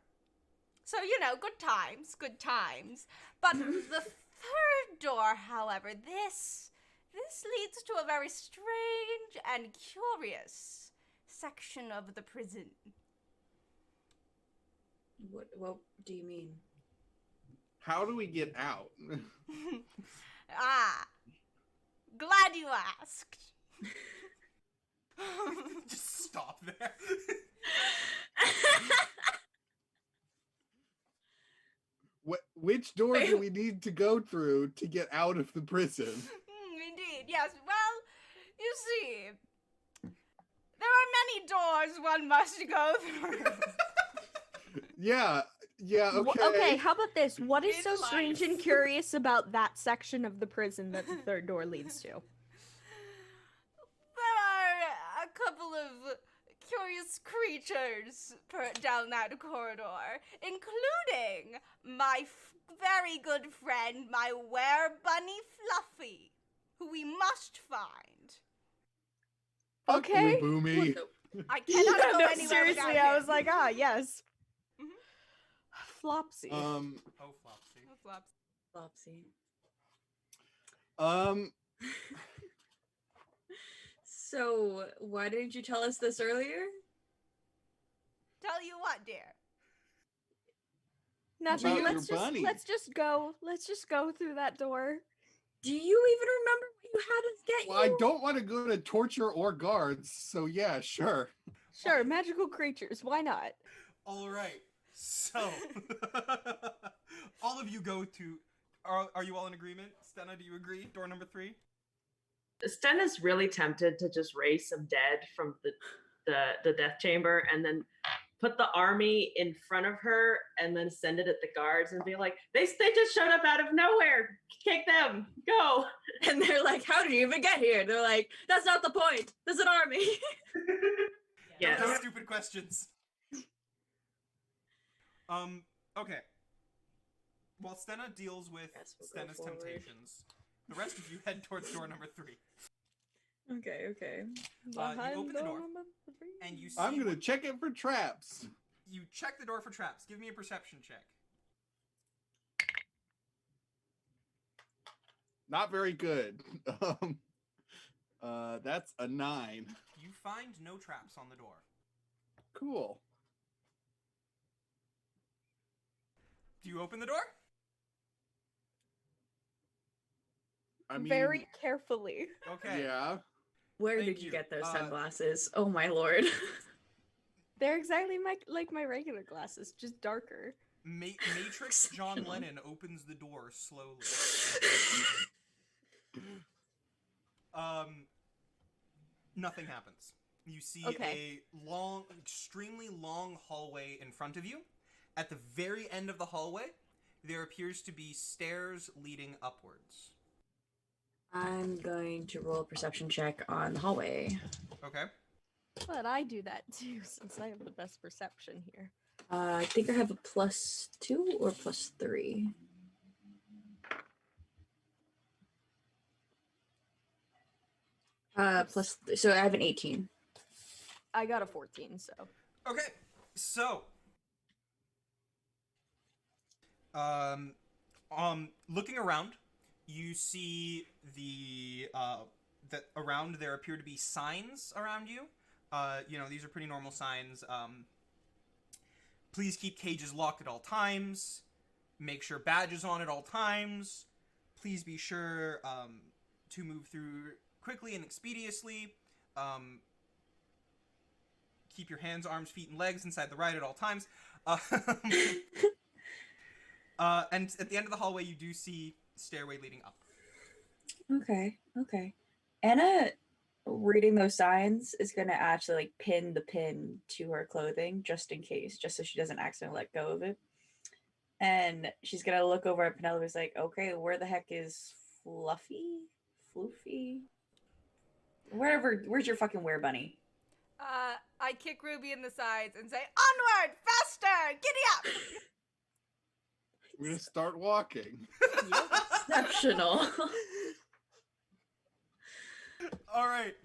So, good times, good times. But the third door, however, this leads to a very strange and curious section of the prison. What do you mean? How do we get out? Glad you asked. Just stop there. Which door do we need to go through to get out of the prison? Indeed, yes. Well, you see, there are many doors one must go through. Yeah, okay. Okay, how about this? What is In so strange life. and curious about that section of the prison that the third door leads to? There are a couple of curious creatures down that corridor, including my very good friend, my were-bunny Fluffy, who we must find. Fuck you, Okay. Boomy. I cannot go No, anywhere seriously, without I him. was like, yes. Flopsy. Oh, Flopsy. Oh, Flops. Flopsy. So, why didn't you tell us this earlier? Tell you what, dear. Naturally, About your let's just bunny. let's just go through that door. Do you even remember what you had us get Well, I you? don't want to go to torture or guards, so yeah, sure. Sure, magical creatures, why not? All right. So, all of you go to. Are you all in agreement? Stenna, do you agree? Door number 3. Stenna's really tempted to just raise some dead from the death chamber and then put the army in front of her and then send it at the guards and be like, they just showed up out of nowhere. Take them. Go. And they're like, how did you even get here? They're like, that's not the point. There's an army. Yeah. Don't ask stupid questions. Okay. While Stenna deals with Guess we'll go Stenna's forward. temptations, the rest of you head towards door number 3. Okay. You open the door, and you see. I'm gonna check it for traps. You check the door for traps. Give me a perception check. Not very good. That's a 9. You find no traps on the door. Cool. Do you open the door? I mean, Very carefully. Okay. yeah. Where Thank did you you. get those Uh, sunglasses? Oh my lord. They're exactly like my regular glasses, just darker. Matrix John Exceptional. Lennon opens the door slowly. Nothing happens. You see Okay. a long, extremely long hallway in front of you. At the very end of the hallway, there appears to be stairs leading upwards. I'm going to roll a perception check on the hallway. Okay. But I do that too, since I have the best perception here. I think I have a +2 or +3. So I have an 18. I got a 14, so. Okay. So, looking around, you see that around there appear to be signs around you. These are pretty normal signs. Please keep cages locked at all times. Make sure badges on at all times. Please be sure to move through quickly and expeditiously. Keep your hands, arms, feet, and legs inside the ride at all times. And at the end of the hallway, you do see stairway leading up. Okay. Anna, reading those signs, is gonna actually like pin the pin to her clothing just in case, just so she doesn't accidentally let go of it. And she's gonna look over at Penelope's like, okay, where the heck is Floofy? Where's your fucking were bunny? I kick Ruby in the sides and say, onward, faster, giddy up! We're gonna start walking. Exceptional. All right.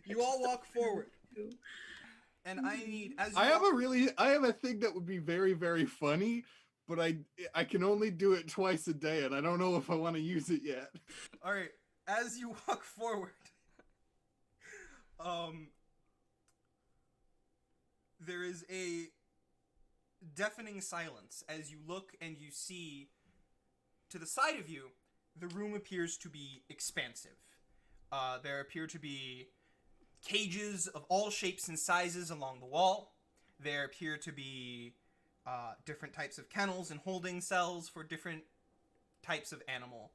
You all walk forward. And I need, as you I have walk- I have a thing that would be very, very funny, but I can only do it twice a day, and I don't know if I want to use it yet. All right, as you walk forward, there is a deafening silence as you look and you see to the side of you, the room appears to be expansive. There appear to be cages of all shapes and sizes along the wall. There appear to be different types of kennels and holding cells for different types of animal,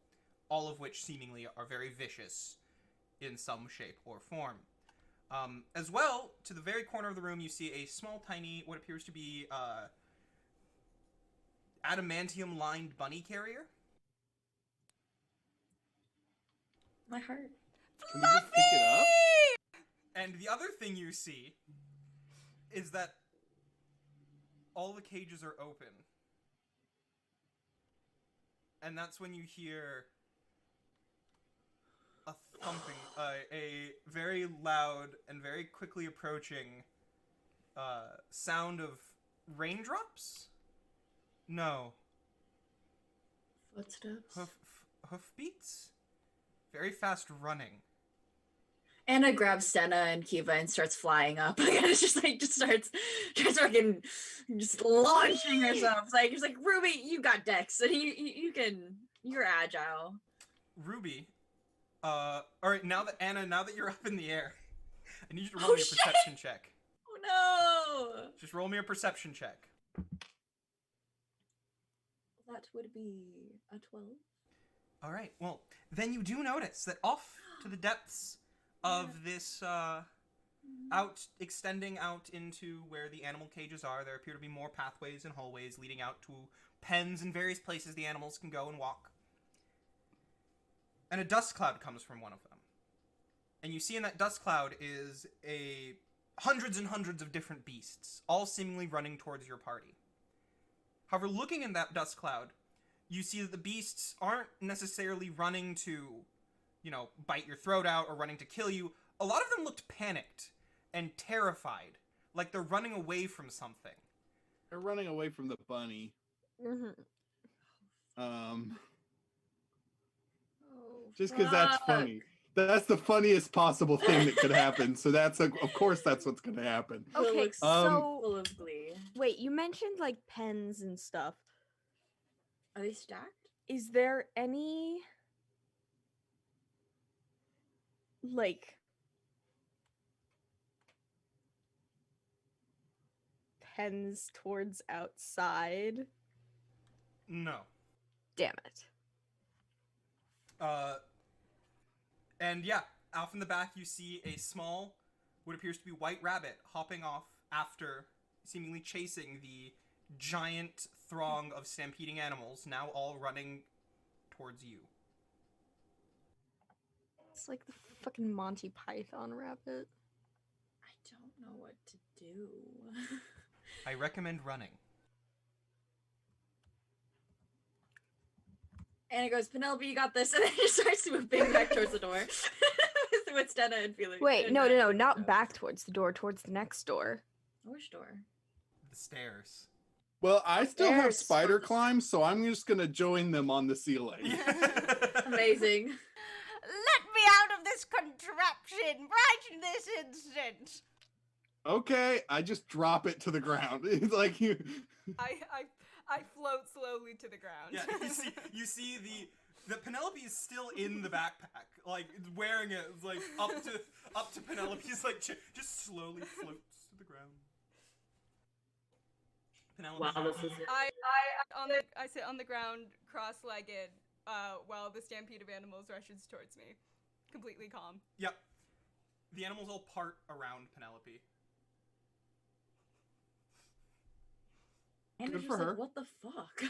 all of which seemingly are very vicious in some shape or form. As well, to the very corner of the room, you see a small, tiny, what appears to be adamantium-lined bunny carrier. My heart. Can we just pick it up? And the other thing you see is that all the cages are open. And that's when you hear a thumping, a very loud and very quickly approaching sound of raindrops? No. Footsteps. Hoofbeats? Very fast running. Anna grabs Senna and Kiva and starts flying up. And it's just starts fucking just launching herself. It's like Ruby, you got Dex, and you're agile. Ruby, all right, now that you're up in the air, I need you to roll me a perception check. Oh no! Just roll me a perception check. That would be a 12. All right, well, then you do notice that off to the depths of this, extending out into where the animal cages are, there appear to be more pathways and hallways leading out to pens and various places the animals can go and walk. And a dust cloud comes from one of them. And you see in that dust cloud is hundreds and hundreds of different beasts, all seemingly running towards your party. However, looking in that dust cloud, you see that the beasts aren't necessarily running to, bite your throat out or running to kill you. A lot of them looked panicked and terrified, like they're running away from something. They're running away from the bunny. Just because that's funny. That's the funniest possible thing that could happen. So of course that's what's going to happen. Okay, so Full of glee. wait, you mentioned like pens and stuff. Are they stacked? Is there any like pens towards outside? No. Damn it. And yeah, off in the back you see a small, what appears to be white rabbit hopping off after seemingly chasing the giant throng of stampeding animals, now all running towards you. It's like the fucking Monty Python rabbit. I don't know what to do. I recommend running. Anna goes, Penelope, you got this, and then she starts moving back towards the door with Stena and Felix. Wait, and no, Max. not back towards the door, towards the next door. Which door? The stairs. Well, I still have There's- spider climb, so I'm just going to join them on the ceiling. Amazing. Let me out of this contraption right this instant! Okay, I just drop it to the ground. It's like you. I float slowly to the ground. Yeah, you see that Penelope is still in the backpack, like wearing it, like up to Penelope's, like just slowly floats to the ground. Penelope. Wow, this is I sit on the ground, cross-legged, while the stampede of animals rushes towards me, completely calm. Yep. The animals all part around Penelope. And Good it's for just like, her. what the fuck?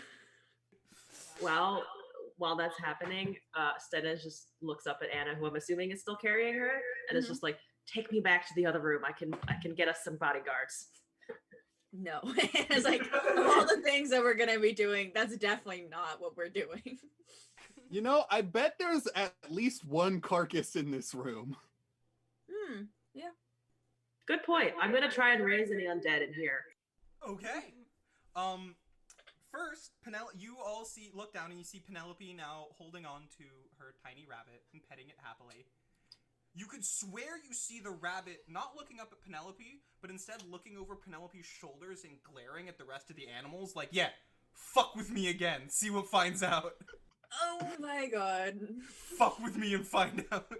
well. While that's happening, Stena just looks up at Anna, who I'm assuming is still carrying her, and it's just like, "Take me back to the other room. I can get us some bodyguards." No. It's like, of all the things that we're gonna be doing, that's definitely not what we're doing. You know, I bet there's at least one carcass in this room. Good point. I'm gonna try and raise any undead in here. Okay. First, you all look down and you see Penelope now holding on to her tiny rabbit and petting it happily. You could swear you see the rabbit not looking up at Penelope, but instead looking over Penelope's shoulders and glaring at the rest of the animals like, yeah, fuck with me again, see what finds out. Oh my god. Fuck with me and find out.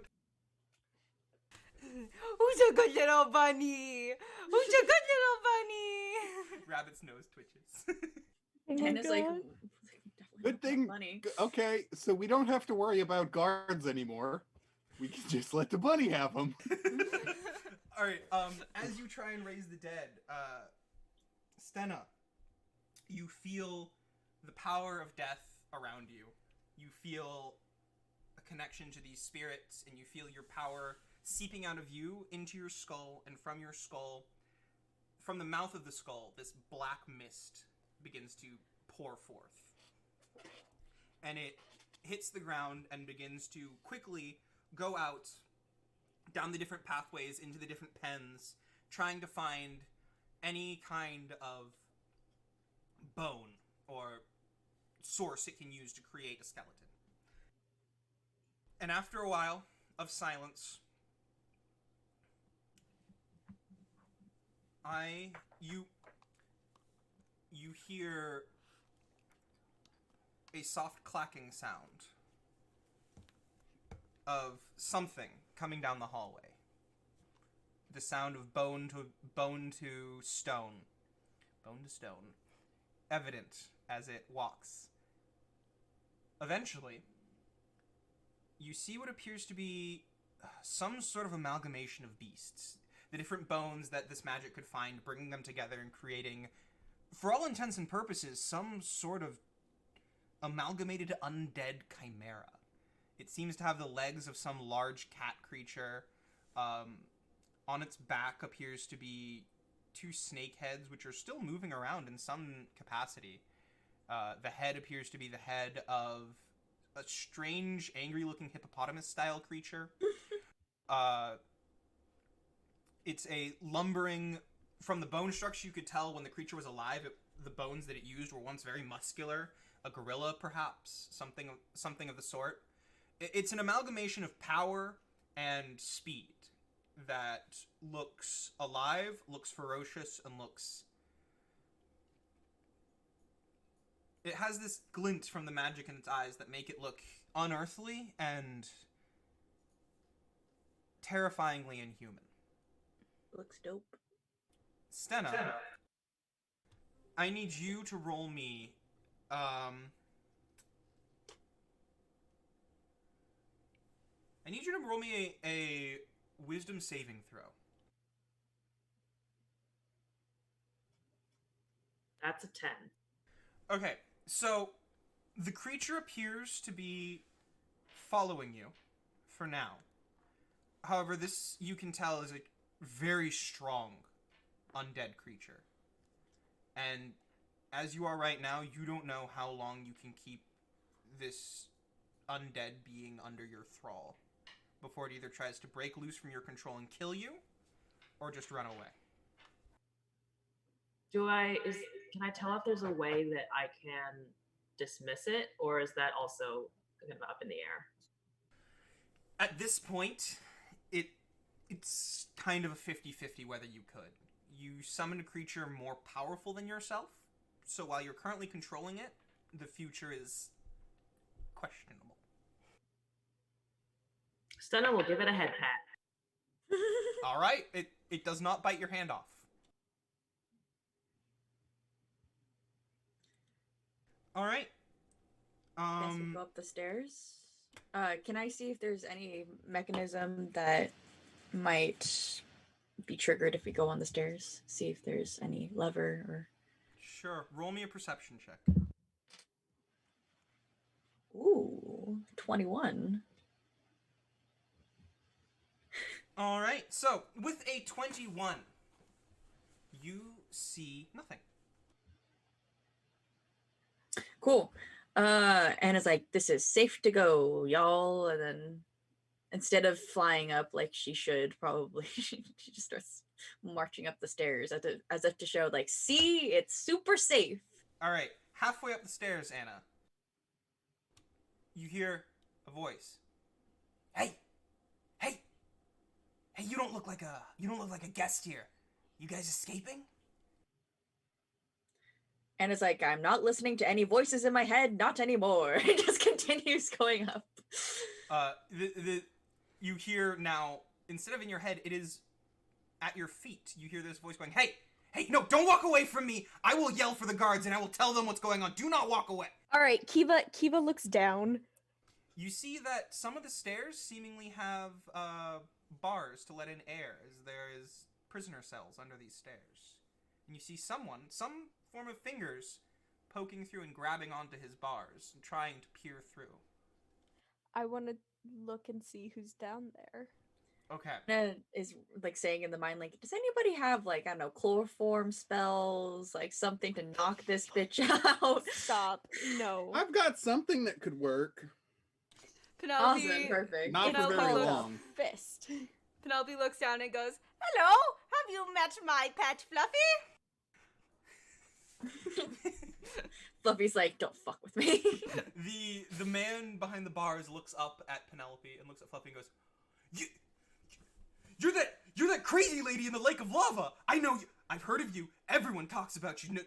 Who's a good little bunny? Who's a good little bunny? Rabbit's nose twitches. Oh my And it's like, God. definitely Good not thing. funny. Okay, so we don't have to worry about guards anymore. We can just let the bunny have them. All right. As you try and raise the dead, Stena, you feel the power of death around you. You feel a connection to these spirits, and you feel your power seeping out of you into your skull, and from your skull, from the mouth of the skull, this black mist begins to pour forth. And it hits the ground and begins to quickly go out down the different pathways into the different pens, trying to find any kind of bone or source it can use to create a skeleton. And after a while of silence, you hear a soft clacking sound of something coming down the hallway. The sound of bone to stone, evident as it walks. Eventually, you see what appears to be some sort of amalgamation of beasts. The different bones that this magic could find, bringing them together and creating, for all intents and purposes, some sort of amalgamated undead chimera. It seems to have the legs of some large cat creature. On its back appears to be two snake heads, which are still moving around in some capacity. The head appears to be the head of a strange, angry-looking hippopotamus-style creature. It's a lumbering... From the bone structure, you could tell when the creature was alive, the bones that it used were once very muscular. A gorilla, perhaps, something of the sort. It's an amalgamation of power and speed that looks alive, looks ferocious, and looks... It has this glint from the magic in its eyes that make it look unearthly and terrifyingly inhuman. Looks dope. Stena, I need you to roll me, I need you to roll me a wisdom saving throw. That's a 10. Okay, so the creature appears to be following you for now. However, this, you can tell, is a very strong undead creature. And as you are right now, you don't know how long you can keep this undead being under your thrall before it either tries to break loose from your control and kill you, or just run away. Can I tell if there's a way that I can dismiss it, or is that also kind of up in the air? At this point, it's kind of a 50-50 whether you could. You summon a creature more powerful than yourself, so while you're currently controlling it, the future is questionable. Stunna will give it a head pat. All right, it does not bite your hand off. All right. Guess we'll go up the stairs. Can I see if there's any mechanism that might be triggered if we go on the stairs? See if there's any lever or. Sure. Roll me a perception check. Ooh, 21. All right. So with a 21, you see nothing. Cool. Anna's like, this is safe to go, y'all. And then instead of flying up like she should, probably, she just starts marching up the stairs as if to show, like, see, it's super safe. All right. Halfway up the stairs, Anna, you hear a voice. Hey, hey, hey! You don't look like a guest here. You guys escaping? And it's like, I'm not listening to any voices in my head, not anymore. It just continues going up. You hear now, instead of in your head, it is at your feet. You hear this voice going, hey, hey, no, don't walk away from me. I will yell for the guards and I will tell them what's going on. Do not walk away. All right, Kiva looks down. You see that some of the stairs seemingly have bars to let in air, as there is prisoner cells under these stairs. And you see some form of fingers poking through and grabbing onto his bars and trying to peer through. I want to look and see who's down there. Okay. Anna is like saying in the mind, like, does anybody have, like, I don't know, chloroform spells, like something to knock this bitch out? Stop. No. I've got something that could work. Penelope, Awesome, perfect. Not for Penelope very looks- long. Fist. Penelope looks down and goes, Hello, have you met my pet Fluffy? Fluffy's like, don't fuck with me. The man behind the bars looks up at Penelope and looks at Fluffy and goes, You're that crazy lady in the lake of lava. I know you. I've heard of you. Everyone talks about you.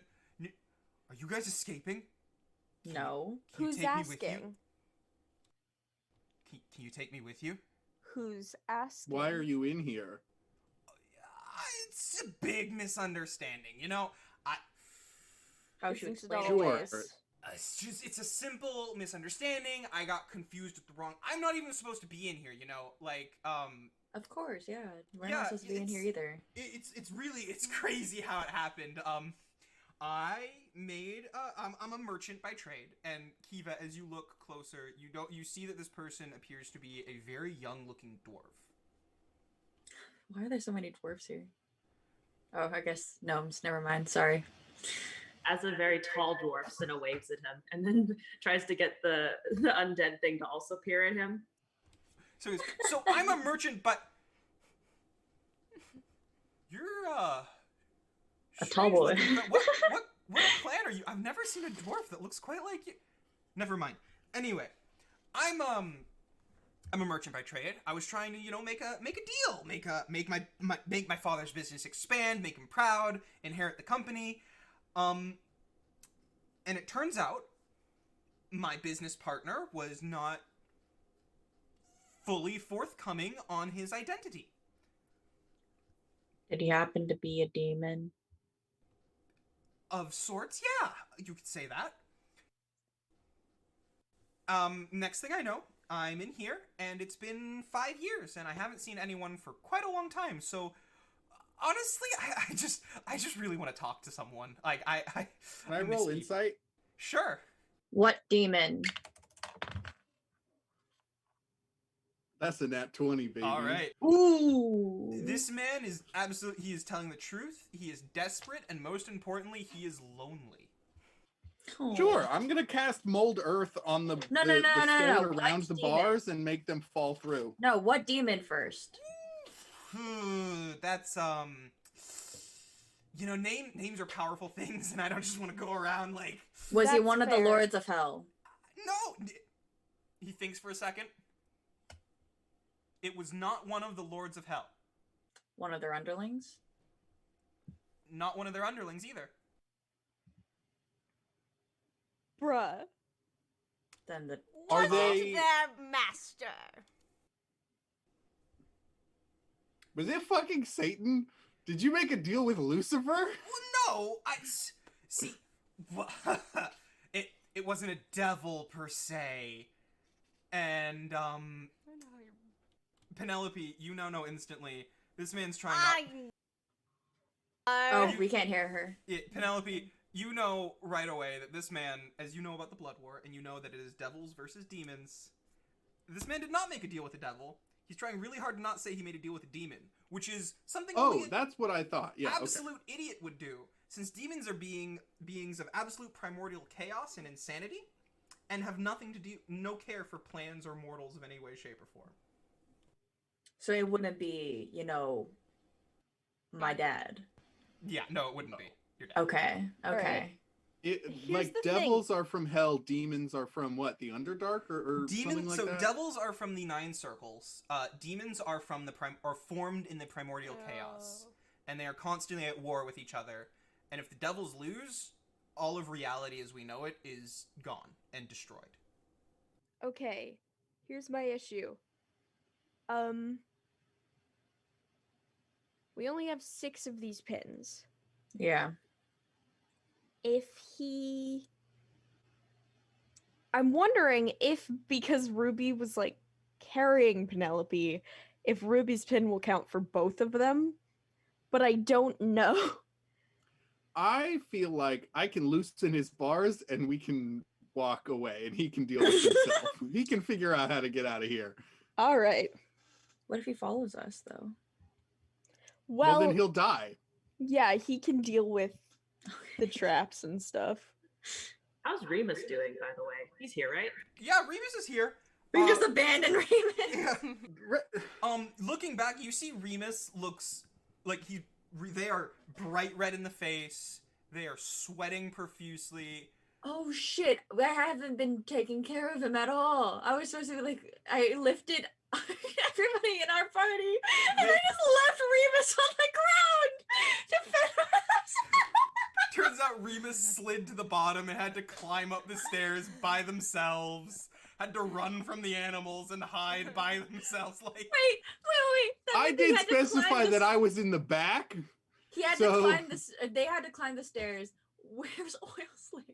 Are you guys escaping? No. Can you Who's take me with you? asking? Can you take me with you? Who's asking? Why are you in here? It's a big misunderstanding, you know. How should we Isn't it explain it? Sure. always? It's a simple misunderstanding. I got confused with the wrong. I'm not even supposed to be in here, you know. Like, Of course, yeah. We're Yeah, not supposed to be in here it's- either. it's crazy how it happened. I'm a merchant by trade, and Kiva, as you look closer, you see that this person appears to be a very young-looking dwarf. Why are there so many dwarves here? Oh, I guess gnomes. Never mind. Sorry. As a very tall dwarf, Cinna waves at him and then tries to get the undead thing to also peer at him. So I'm a merchant, but you're A tall strange boy. looking, but what clan are you? I've never seen a dwarf that looks quite like you. Never mind. Anyway, I'm a merchant by trade. I was trying to, make a deal, make my father's business expand, make him proud, inherit the company. And it turns out my business partner was not fully forthcoming on his identity. Did he happen to be a demon? Of sorts, yeah, you could say that. Next thing I know, I'm in here, and it's been 5 years, and I haven't seen anyone for quite a long time, so honestly, I just really want to talk to someone. Like, Can I miss roll people. insight? Sure. What demon? That's a nat 20, baby. All right. Ooh. This man is he is telling the truth, he is desperate, and most importantly, he is lonely. Oh. Sure, I'm gonna cast Mold Earth on the No, the no. stone around What the demon? bars and make them fall through. No, what demon first? That's names are powerful things, and I don't just want to go around like. Was he That's one of the fair. lords of hell? No. He thinks for a second. It was not one of the lords of hell. One of their underlings? Not one of their underlings either. Bruh. Then the Are Was they- it their master? Was it fucking Satan? Did you make a deal with Lucifer? Well, no, see. It wasn't a devil per se, and I know how you're. Penelope, you now know instantly this man's trying. Oh, we can't hear her. Penelope, you know right away that this man, as you know about the Blood War, and you know that it is devils versus demons. This man did not make a deal with the devil. He's trying really hard to not say he made a deal with a demon, which is something only an That's what I thought. Yeah. absolute idiot would do, since demons are beings of absolute primordial chaos and insanity, and have nothing to do, no care for plans or mortals of any way, shape, or form. So it wouldn't be, you know, my dad. Yeah, no, it wouldn't be. Your dad. Okay. Alright. It, Here's like the thing. devils are from hell, demons are from what? The Underdark or something Demons. like So that? devils are from the Nine Circles. Demons are from the are formed in the primordial chaos, Oh. and they are constantly at war with each other. And if the devils lose, all of reality as we know it is gone and destroyed. Okay, here's my issue. We only have 6 of these pins. Yeah. I'm wondering if, because Ruby was like carrying Penelope, if Ruby's pin will count for both of them, but I don't know. I feel like I can loosen his bars and we can walk away and he can deal with himself. He can figure out how to get out of here. All right. What if he follows us, though? Well, Well, then he'll die. yeah, he can deal with the traps and stuff. How's Remus doing, by the way? He's here, right? Yeah, Remus is here. We just abandoned Raymond. Yeah. Re- Looking back, you see Remus looks like they are bright red in the face. They are sweating profusely. Oh shit! I haven't been taking care of him at all. I was supposed to I lifted everybody in our party, and I just left Remus on the ground to fend us. Turns out Remus slid to the bottom and had to climb up the stairs by themselves. Had to run from the animals and hide by themselves. Like, Wait. That I meant they did had to climb specify the that I was in the back. He had So- to climb this. They had to climb the stairs. Where's oil slicked?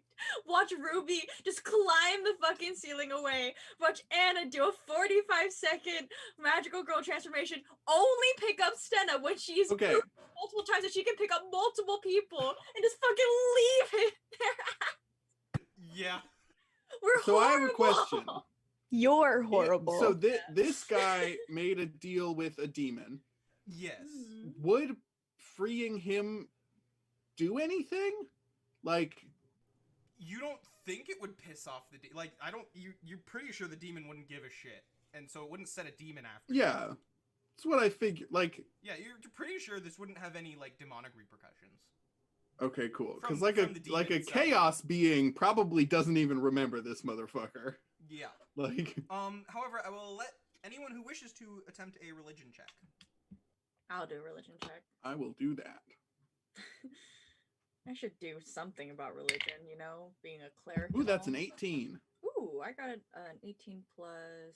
Watch Ruby just climb the fucking ceiling away. Watch Anna do a 45-second magical girl transformation. Only pick up Stenna when she's Okay. moved multiple times, so she can pick up multiple people and just fucking leave it there. yeah. We're So I have a horrible. question. You're horrible. So this guy made a deal with a demon. Yes. Would freeing him do anything? Like, You don't think it would piss off the like? I don't. You're pretty sure the demon wouldn't give a shit, and so it wouldn't set a demon after. yeah. That's what I figured. Like, Yeah, you're pretty sure this wouldn't have any like demonic repercussions. okay, cool. Because From the demon like a itself. chaos being probably doesn't even remember this motherfucker. Yeah. Like, However, I will let anyone who wishes to attempt a religion check. I'll do a religion check. I will do that. I should do something about religion, you know, being a cleric. Ooh, and that's all. an 18. Ooh, I got an 18 plus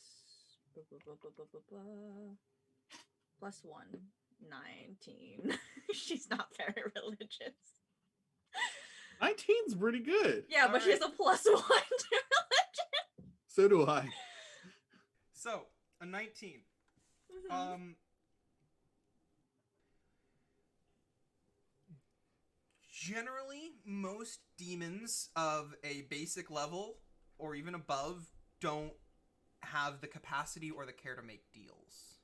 blah, blah, blah, blah, blah, blah, blah, plus 1, 19. She's not very religious. 19's pretty good. Yeah, but she has a plus 1 to religion. So do I. So a 19. Mhm. Generally, most demons of a basic level or even above don't have the capacity or the care to make deals.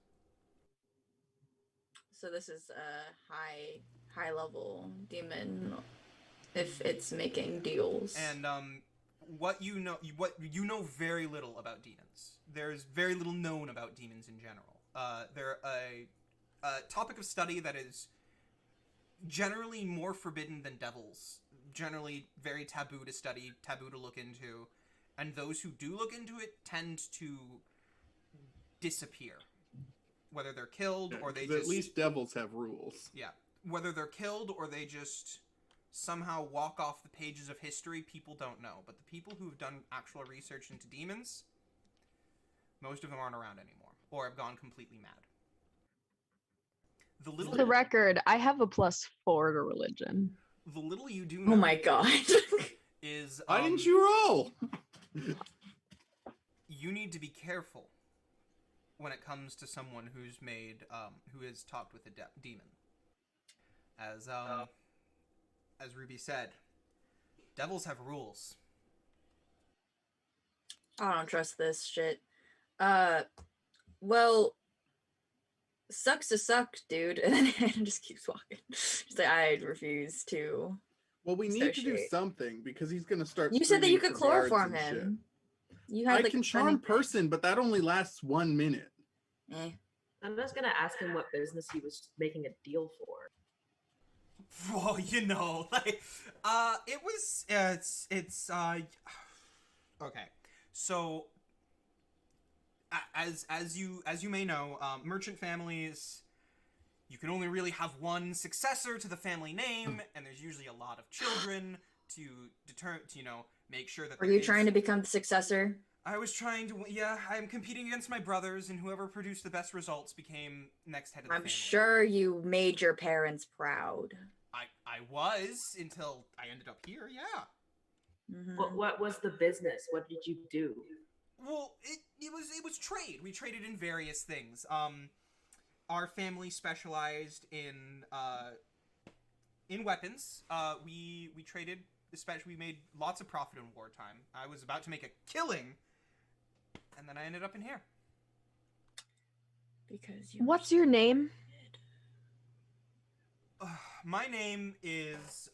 So this is a high level demon if it's making deals. And what you know very little about demons. There's very little known about demons in general. They're a topic of study that is generally more forbidden than devils. Generally very taboo to study, taboo to look into, and those who do look into it tend to disappear. Whether they're killed Yeah, or they 'cause just at least devils have rules. yeah, whether they're killed or they just somehow walk off the pages of history, people don't know. But the people who've done actual research into demons, most of them aren't around anymore or have gone completely mad. The little For the record, I have a +4 to religion. the little you do know Oh my god. is Why didn't you roll? you need to be careful when it comes to someone who's made who has talked with a demon. As Ruby said, devils have rules. I don't trust this shit. Well, sucks to suck, dude. And then Hannah just keeps walking. She's like, I refuse to. Well, we need to do Associate. something because he's gonna start. You said that you screaming could for guards chloroform and shit. him. You I had like can a charm cunning- person, but that only lasts 1 minute. Eh. I'm just gonna ask him what business he was making a deal for. Well, you know, like, it was, okay. So, as you may know, merchant families, you can only really have one successor to the family name, and there's usually a lot of children to make sure that. Were you trying to become the successor? I was trying to, yeah, I'm competing against my brothers, and whoever produced the best results became next head of the I'm family. sure you made your parents proud. I was, until I ended up here, yeah. Mhm. What was the business? What did you do? Well, it was trade. We traded in various things. Our family specialized in weapons. We traded, especially we made lots of profit in wartime. I was about to make a killing, and then I ended up in here. Because you. What's your name? My name is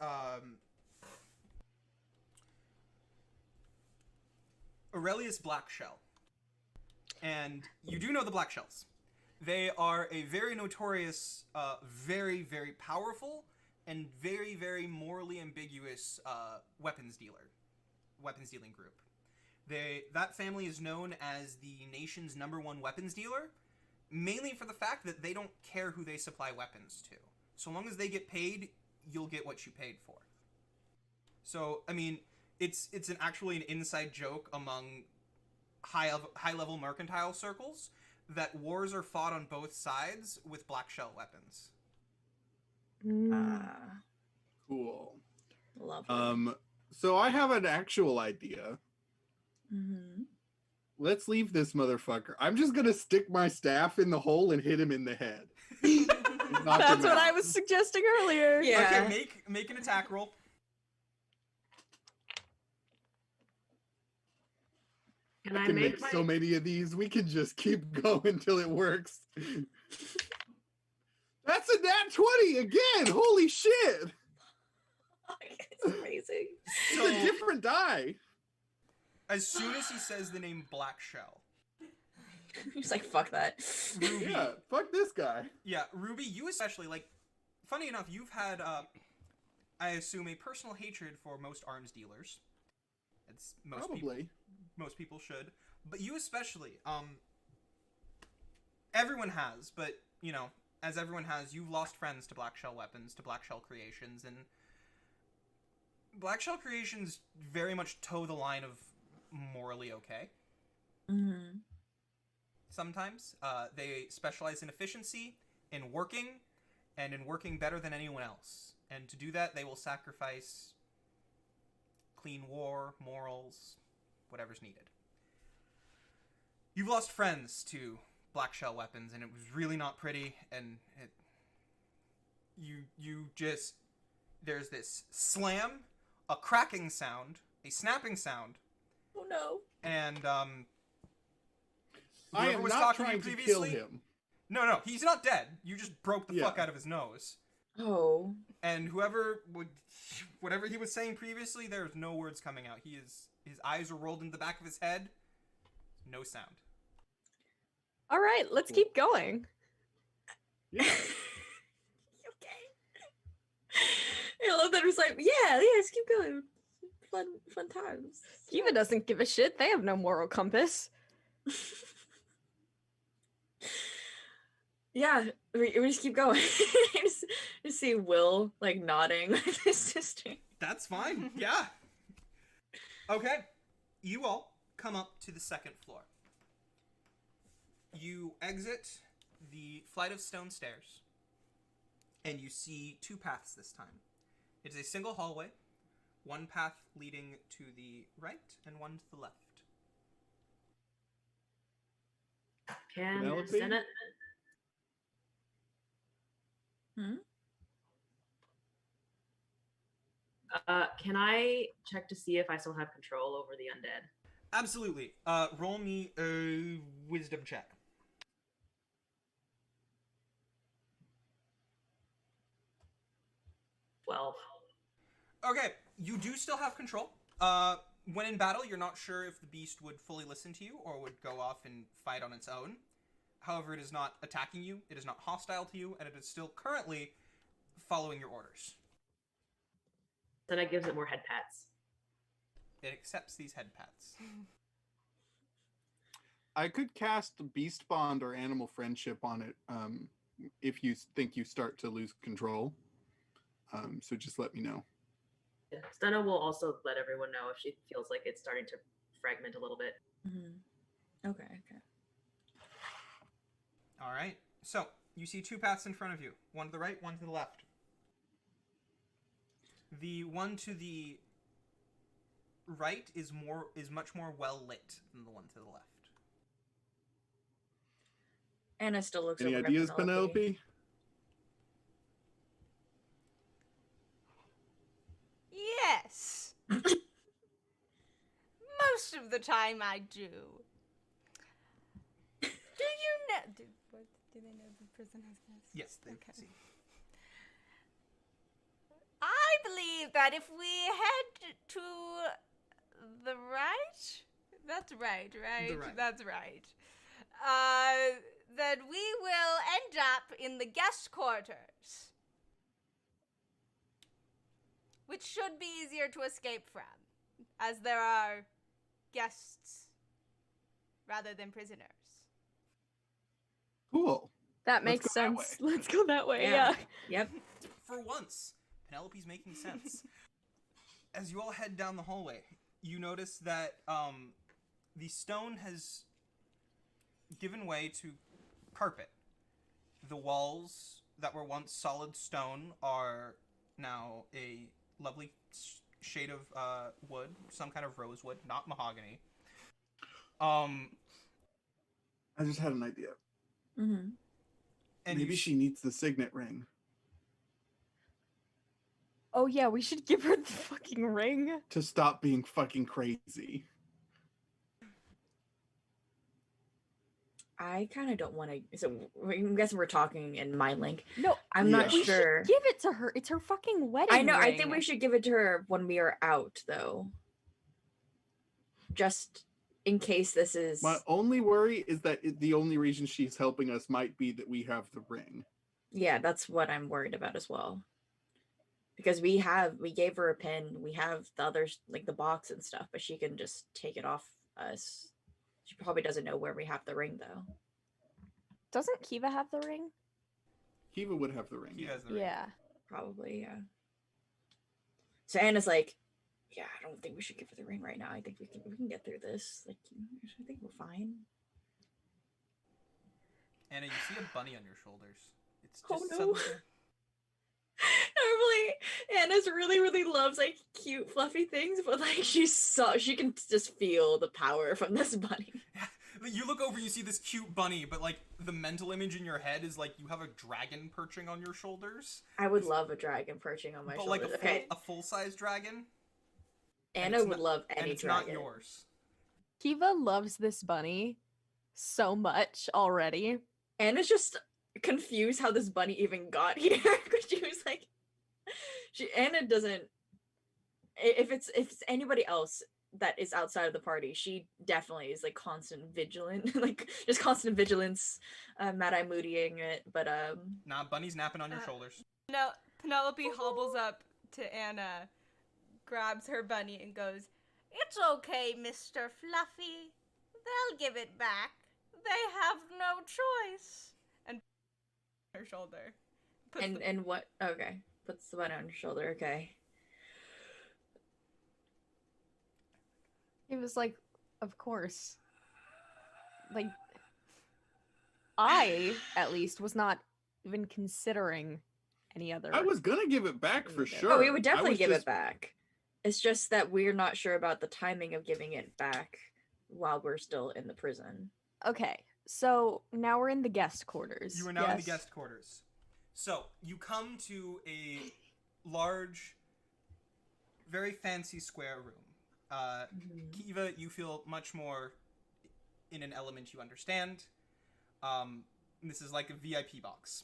Aurelius Blackshell. And you do know the Blackshells. They are a very notorious, very, very powerful, and very, very morally ambiguous weapons dealing group. That family is known as the nation's #1 weapons dealer, mainly for the fact that they don't care who they supply weapons to. So long as they get paid, you'll get what you paid for. So, I mean, it's actually an inside joke among high-level mercantile circles that wars are fought on both sides with black shell weapons. Cool. Lovely. So I have an actual idea. Mm-hmm. Let's leave this motherfucker. I'm just gonna stick my staff in the hole and hit him in the head. Knock That's him what I out. was suggesting earlier. Yeah. Okay, make an attack roll. Can I I can make make my so many of these. We can just keep going till it works. That's a nat 20 again. Holy shit. It's amazing. It's So, a different die. as soon as he says the name Black Shell, He's like, fuck that. Ruby, Yeah, fuck this guy. yeah, Ruby, you especially, like, funny enough, you've had, I assume, a personal hatred for most arms dealers. It's Probably. most people should, but you especially, everyone has, but, you know, as everyone has, you've lost friends to Black Shell weapons, to Black Shell creations, and Black Shell creations very much toe the line of morally okay. Mm-hmm. Sometimes. They specialize in efficiency, in working, and in working better than anyone else. And to do that, they will sacrifice clean war, morals, whatever's needed. You've lost friends to black shell weapons, and it was really not pretty, and you just, there's this slam, a cracking sound, a snapping sound, Oh no. and I whoever am was not talking to trying you to previously, kill him. No, he's not dead. You just broke the Yeah. fuck out of his nose. Oh. And whatever he was saying previously, there's no words coming out. His eyes are rolled into the back of his head. No sound. All right, let's keep going. Yeah. Okay. I love that it was like, yeah, let's keep going. Fun times. Kiva doesn't give a shit. They have no moral compass. Yeah, we just keep going. just see Will like nodding with his sister. That's fine. Yeah. Okay. You all come up to the second floor. You exit the flight of stone stairs, and you see two paths this time. It is a single hallway, one path leading to the right and one to the left. Can Penelope? Senate? Can I check to see if I still have control over the undead? Absolutely. Roll me a wisdom check. 12. Okay, you do still have control. When in battle, you're not sure if the beast would fully listen to you or would go off and fight on its own. However, it is not attacking you, it is not hostile to you, and it is still currently following your orders. Senate gives it more head pats. It accepts these head pats. I could cast Beast Bond or Animal Friendship on it if you think you start to lose control. So just let me know. Yeah. Stena will also let everyone know if she feels like it's starting to fragment a little bit. Okay. All right. So you see two paths in front of you, one to the right, one to the left. The one to the right is much more well lit than the one to the left. Anna still looks Any over at ideas, Penelope? Yes. Most of the time I do. Do you know? Do they know the prison has guests? Yes, they Okay. see. I believe that if we head to the right, that's right, right? The right. That's right. Then we will end up in the guest quarters, which should be easier to escape from, as there are guests rather than prisoners. Cool. That Let's makes go that sense. Let's go that way. Yeah. Yep. For once, Penelope's making sense. As you all head down the hallway, you notice that the stone has given way to carpet. The walls that were once solid stone are now a lovely shade of wood, some kind of rosewood, not mahogany. I just had an idea. And Maybe you she needs the signet ring. Oh yeah, we should give her the fucking ring. To stop being fucking crazy. I kind of don't want to. So I'm guessing we're talking in mind link. No, I'm Yeah. not we sure. should give it to her. It's her fucking wedding I know. I think ring. we should give it to her when we are out, though. Just in case this is. My only worry is that the only reason she's helping us might be that we have the ring. Yeah, that's what I'm worried about as well. Because we gave her a pin. We have the others, like the box and stuff, but she can just take it off us. She probably doesn't know where we have the ring, though. Doesn't Kiva have the ring? Kiva would have the ring. He Yeah. has the ring. Yeah. Probably, yeah. So Anna's like, yeah, I don't think we should give her the ring right now. I think we can get through this. Like, I think we're fine. Anna, you see a bunny on your shoulders. It's Oh, just no. suddenly- Normally, Anna's really loves like cute fluffy things, but like she can just feel the power from this bunny. You look over, you see this cute bunny, but like the mental image in your head is like you have a dragon perching on your shoulders, I would love a dragon perching on my but shoulders. like Okay, a full-size dragon, and Anna it's would not- love and any it's dragon. not yours. Kiva loves this bunny so much already. Anna's just confused how this bunny even got here because she was like, Anna doesn't. If it's anybody else that is outside of the party, she definitely is like constant vigilant, like just constant vigilance, Mad-Eye Moodying it. But Nah, bunny's napping on your shoulders. No, Penelope hobbles up to Anna, grabs her bunny, and goes, It's okay, Mr. Fluffy. They'll give it back. They have no choice. her shoulder. Puts the- and what? Okay, puts the bunny on your shoulder. Okay. He was like, of course. Like, I, at least, was not even considering any other. I was gonna give it back for Yeah. sure. Oh, we would I definitely was give just- it back. It's just that we're not sure about the timing of giving it back while we're still in the prison. Okay, so now we're in the guest quarters. You are now in the yes? guest quarters. So you come to a large, very fancy square room. Kiva, you feel much more in an element you understand. This is like a VIP box.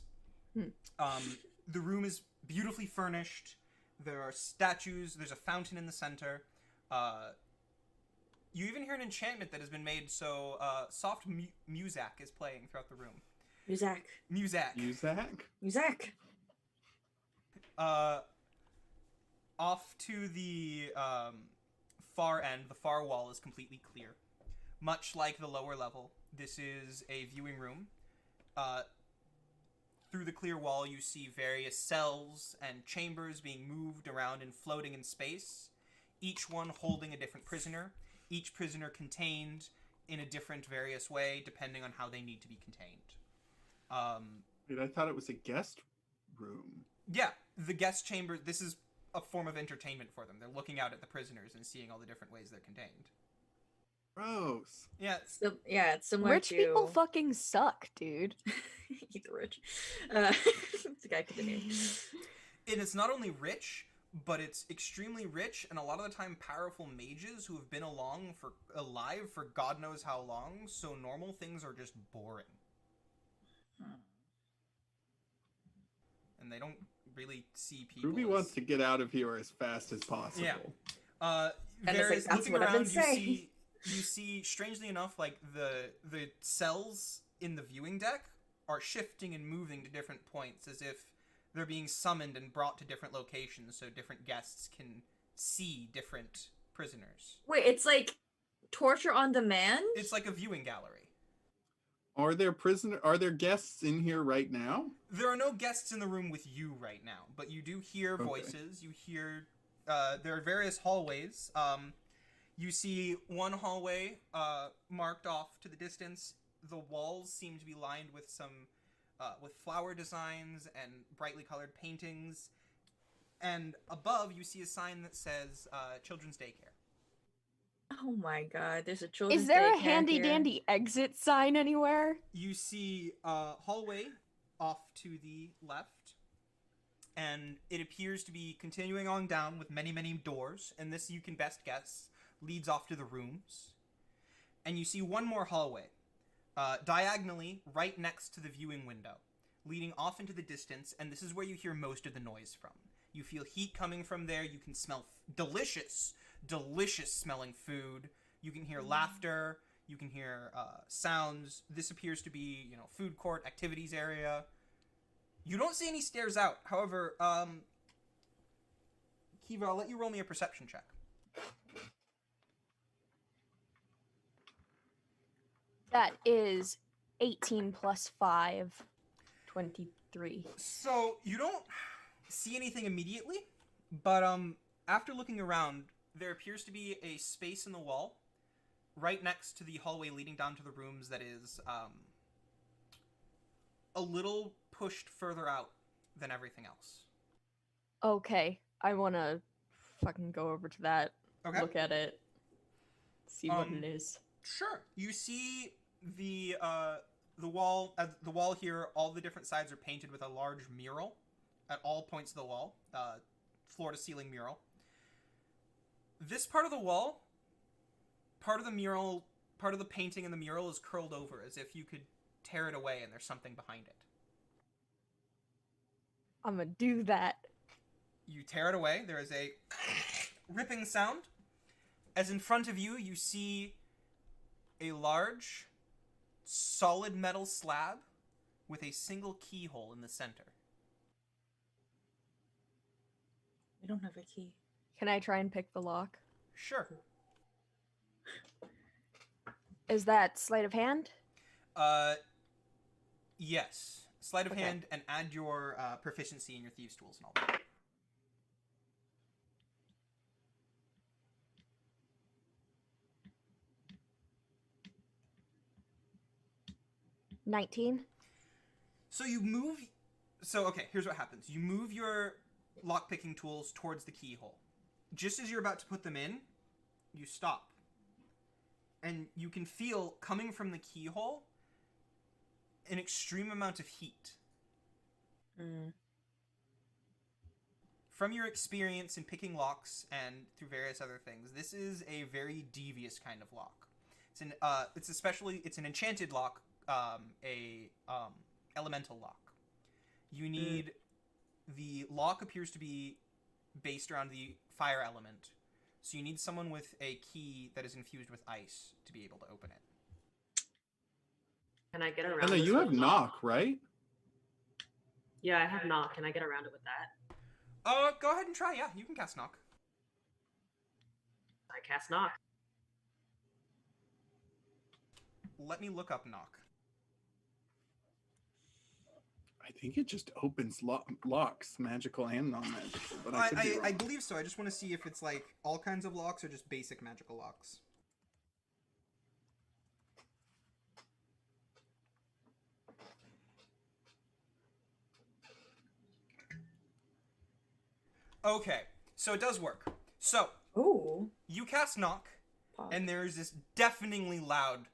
The room is beautifully furnished. There are statues. There's a fountain in the center. You even hear an enchantment that has been made so soft muzak is playing throughout the room. Muzak. Muzak. Off to the far end, the far wall is completely clear. Much like the lower level, this is a viewing room. Through the clear wall, you see various cells and chambers being moved around and floating in space, each one holding a different prisoner, each prisoner contained in a different various way, depending on how they need to be contained. Dude, I thought it was a guest room. Yeah, the guest chamber, this is a form of entertainment for them. They're looking out at the prisoners and seeing all the different ways they're contained. Gross. Yeah, So, yeah, it's similar Rich to people fucking suck, dude. He's rich. The guy continued. and it's not only rich, but it's extremely rich, and a lot of the time powerful mages who have been alive for God knows how long, so normal things are just boring. And they don't really see people. Ruby as- wants to get out of here as fast as possible. Yeah. And it's like, Varys, that's looking what I've been around, saying. you see, strangely enough, like the cells in the viewing deck are shifting and moving to different points, as if they're being summoned and brought to different locations, so different guests can see different prisoners. Wait, it's like torture on demand? It's like a viewing gallery. Are there guests in here right now? There are no guests in the room with you right now, but you do hear Okay. voices. You hear there are various hallways. You see one hallway marked off to the distance. The walls seem to be lined with some with flower designs and brightly colored paintings. And above, you see a sign that says "Children's Daycare." Oh my god, there's a children's Is there a daycare handy here. dandy exit sign anywhere? You see a hallway off to the left, and it appears to be continuing on down with many, many doors, and this, you can best guess, leads off to the rooms. And you see one more hallway, diagonally, right next to the viewing window, leading off into the distance, and this is where you hear most of the noise from. You feel heat coming from there, you can smell delicious smelling food, you can hear laughter, you can hear sounds. This appears to be, food court, activities area. You don't see any stairs out. However, Kiva, I'll let you roll me a perception check. That is 18 plus 5, 23. So you don't see anything immediately, but after looking around, there appears to be a space in the wall right next to the hallway leading down to the rooms that is a little pushed further out than everything else. Okay, I want to fucking go over to that, Okay. look at it, see what Um, it is. Sure. You see the wall here. All the different sides are painted with a large mural at all points of the wall, floor to ceiling mural. This part of the wall, part of the mural, part of the painting in the mural is curled over as if you could tear it away and there's something behind it. I'm gonna do that. You tear it away. There is a ripping sound. As in front of you, you see a large, solid metal slab with a single keyhole in the center. We don't have a key. Can I try and pick the lock? Sure. Is that sleight of hand? Yes. Sleight of Okay. hand and add your proficiency in your thieves' tools and all that. 19. So you move So, okay, here's what happens. You move your lockpicking tools towards the keyhole. Just as you're about to put them in, you stop. And you can feel, coming from the keyhole, an extreme amount of heat. Mm. From your experience in picking locks and through various other things, this is a very devious kind of lock. It's an enchanted lock, elemental lock. You need the lock appears to be based around the fire element, so you need someone with a key that is infused with ice to be able to open it. Can I get around? Ella, this you have with knock, right? Yeah, I have knock. Can I get around it with that? Go ahead and try. Yeah, you can cast knock. I cast knock. Let me look up knock. I think it just opens locks, magical and non-magical. But I could be I wrong. believe so. I just want to see if it's like all kinds of locks or just basic magical locks. Okay, so it does work. So Oh. you cast knock, Pog. and there is this deafeningly loud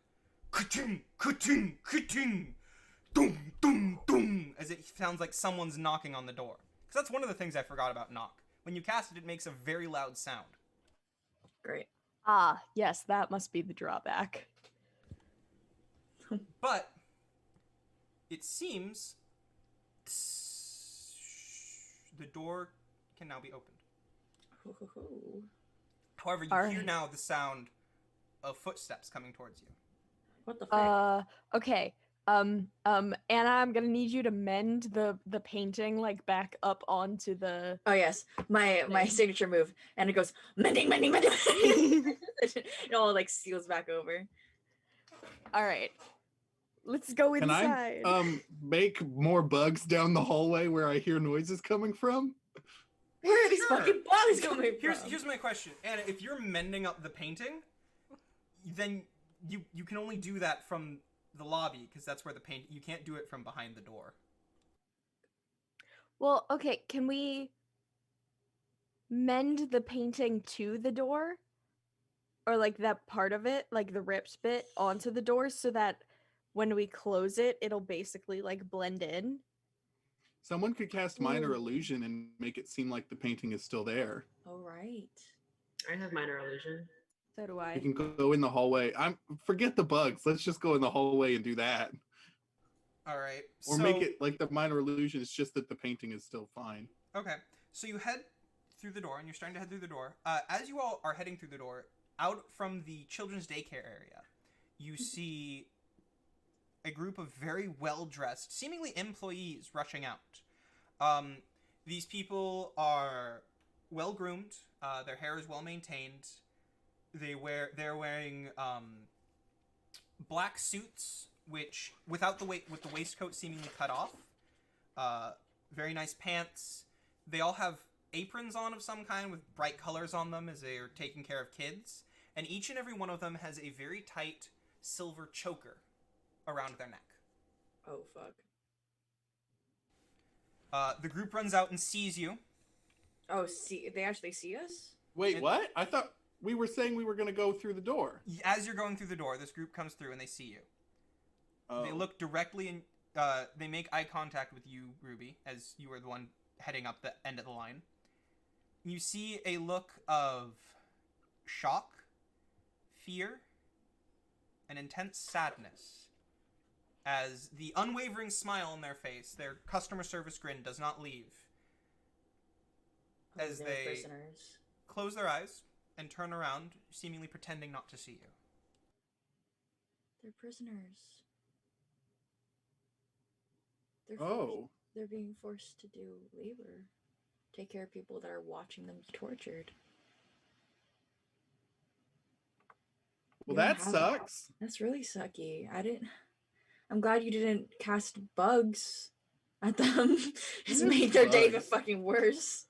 ka-ting, ka-ting, ka-ting, dum, dum, dum, as it sounds like someone's knocking on the door. Because that's one of the things I forgot about knock. When you cast it, it makes a very loud sound. Great. Ah, yes, that must be the drawback. But it seems the door can now be opened. Ooh. However, you All hear right. now the sound of footsteps coming towards you. What the fuck? Okay. Anna, I'm gonna need you to mend the painting like back up onto the. Oh yes, my Thing. signature move, and it goes mending. It all like seals back over. All right. Let's go Can inside. I make more bugs down the hallway where I hear noises coming from? Where are these Sure. fucking bugs coming from? Here's my question, Anna. If you're mending up the painting, then you can only do that from the lobby because that's where the paint. You can't do it from behind the door. Well, okay, can we mend the painting to the door? Or like that part of it, like the rips bit onto the door so that when we close it, it'll basically like blend in. Someone could cast minor Ooh. illusion and make it seem like the painting is still there. All right. I have minor illusion. So do You I. can go in the hallway. Forget the bugs. Let's just go in the hallway and do that. All right. Or make it like the minor illusion. It's just that the painting is still fine. Okay. So you head through the door, and you're starting to head through the door. As you all are heading through the door, out from the children's daycare area, you see a group of very well-dressed, seemingly employees rushing out. These people are well-groomed. Their hair is well-maintained. They're wearing black suits, which with the waistcoat seemingly cut off. Very nice pants. They all have aprons on of some kind with bright colors on them as they are taking care of kids. And each and every one of them has a very tight silver choker around their neck. Oh fuck. The group runs out and sees you. Oh, see, they actually see us? Wait, And- what? I thought we were saying we were going to go through the door. As you're going through the door, this group comes through and they see you. Oh. They look directly in. They make eye contact with you, Ruby, as you are the one heading up the end of the line. You see a look of shock, fear, and intense sadness as the unwavering smile on their face, their customer service grin, does not leave. Oh, As they're they prisoners. close their eyes and turn around, seemingly pretending not to see you. They're prisoners. They're Oh. They're being forced to do labor. Take care of people that are watching them be tortured. Well, Yeah, that how- sucks. That's really sucky. I'm glad you didn't cast bugs at them. Just Yeah, make their day even bugs. fucking worse.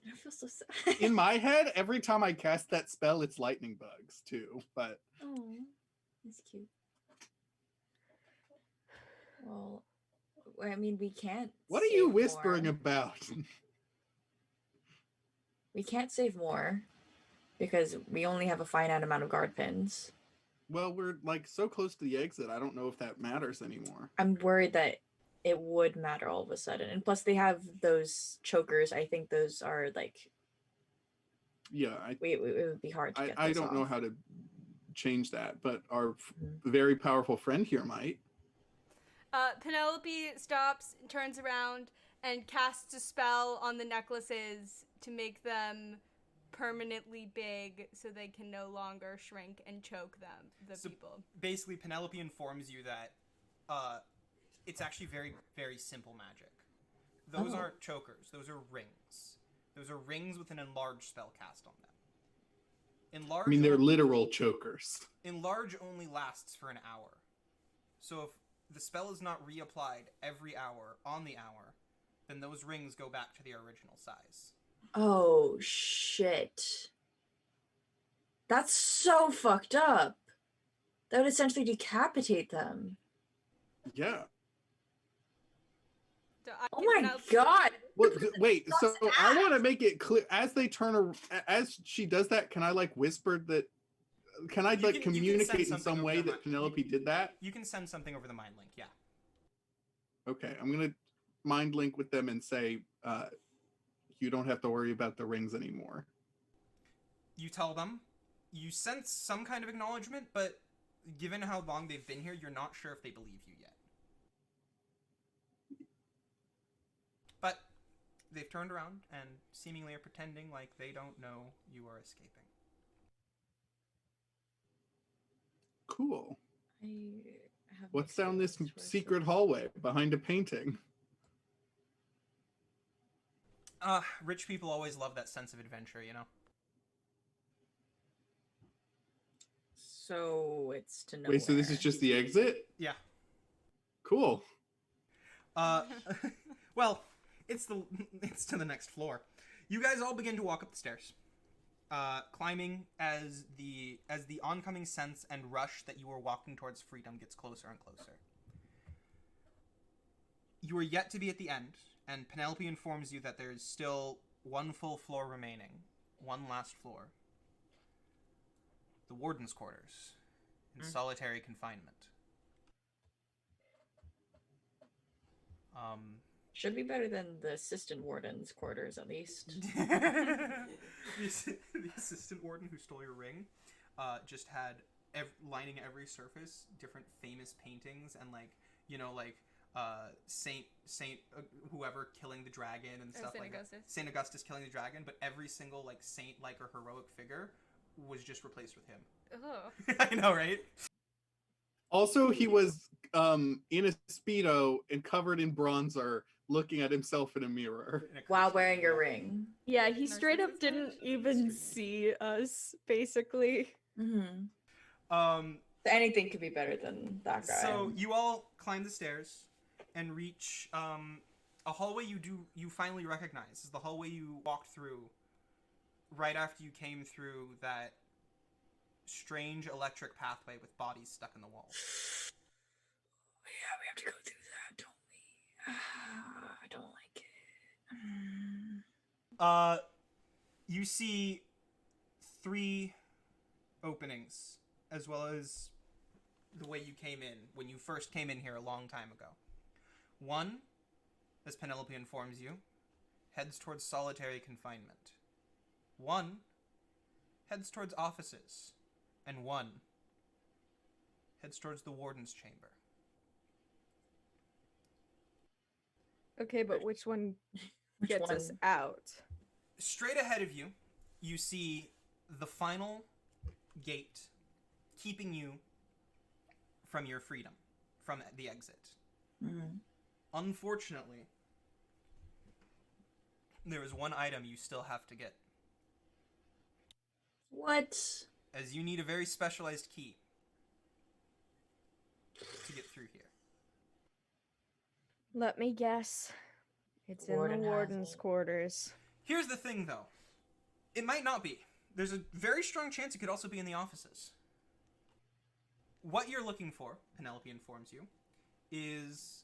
I feel so sad. In my head, every time I cast that spell, it's lightning bugs too. But Oh, that's cute. Well, I mean, we can't. What are you save whispering more. about? We can't save more because we only have a finite amount of guard pins. Well, we're like so close to the exit. I don't know if that matters anymore. I'm worried that it would matter all of a sudden. And plus, they have those chokers. I think those are like Yeah, it would be hard to get. I those don't know off. how to change that, but our Mhm. very powerful friend here might. Penelope stops, turns around, and casts a spell on the necklaces to make them permanently big so they can no longer shrink and choke them, the So- people. Basically, Penelope informs you that it's actually very, very simple magic. Those Oh. aren't chokers. Those are rings. Those are rings with an enlarge spell cast on them. Enlarge, I mean, they're literal chokers. enlarge only lasts for an hour. So if the spell is not reapplied every hour on the hour, then those rings go back to their original size. Oh shit! That's so fucked up. That would essentially decapitate them. Yeah. So I Oh can- my Penelope- god! Well, wait. So That's I want to make it clear as they as she does that. Can I like whisper that? Can I You like can send communicate in something some over way the that mi- Penelope did that? You can send something over the mind link, yeah. Okay, I'm gonna mind link with them and say, you don't have to worry about the rings anymore. You tell them. You sense some kind of acknowledgement, but given how long they've been here, you're not sure if they believe you yet. But they've turned around and seemingly are pretending like they don't know you are escaping. Cool. I have What's mixed down this feelings towards secret them. hallway behind a painting? Rich people always love that sense of adventure, you know? So it's to nowhere. Wait, so this is just the exit? Yeah. Cool. Well, it's to the next floor. You guys all begin to walk up the stairs, climbing as the oncoming sense and rush that you are walking towards freedom gets closer and closer. You are yet to be at the end, and Penelope informs you that there is still one full floor remaining, one last floor. The warden's quarters, in solitary confinement. Should be better than the assistant warden's quarters, at least. the assistant warden who stole your ring just had lining every surface different famous paintings and Saint whoever killing the dragon and stuff Saint like that. Augustus. Saint Augustus killing the dragon, but every single saint or heroic figure was just replaced with him. Ugh. I know, right? Also, he was in a Speedo and covered in bronzer, looking at himself in a mirror. In a While curse wearing your ring. ring. Yeah, he straight up Narcissist didn't touch? even see us, basically. Mm-hmm. Anything could be better than that guy. So you all climb the stairs and reach a hallway you finally recognize. This is the hallway you walked through right after you came through that strange electric pathway with bodies stuck in the wall. Yeah, we have to go through that, don't we? I don't like it. You see 3 openings as well as the way you came in when you first came in here a long time ago. One, as Penelope informs you, heads towards solitary confinement. One heads towards offices, and one heads towards the warden's chamber. Okay, but which one Which gets one? us out? Straight ahead of you, you see the final gate keeping you from your freedom, from the exit. Mhm. Unfortunately, there is one item you still have to get, What? as you need a very specialized key to get through here. Let me guess. It's in Warden the has warden's it. quarters. Here's the thing, though. It might not be. There's a very strong chance it could also be in the offices. What you're looking for, Penelope informs you, is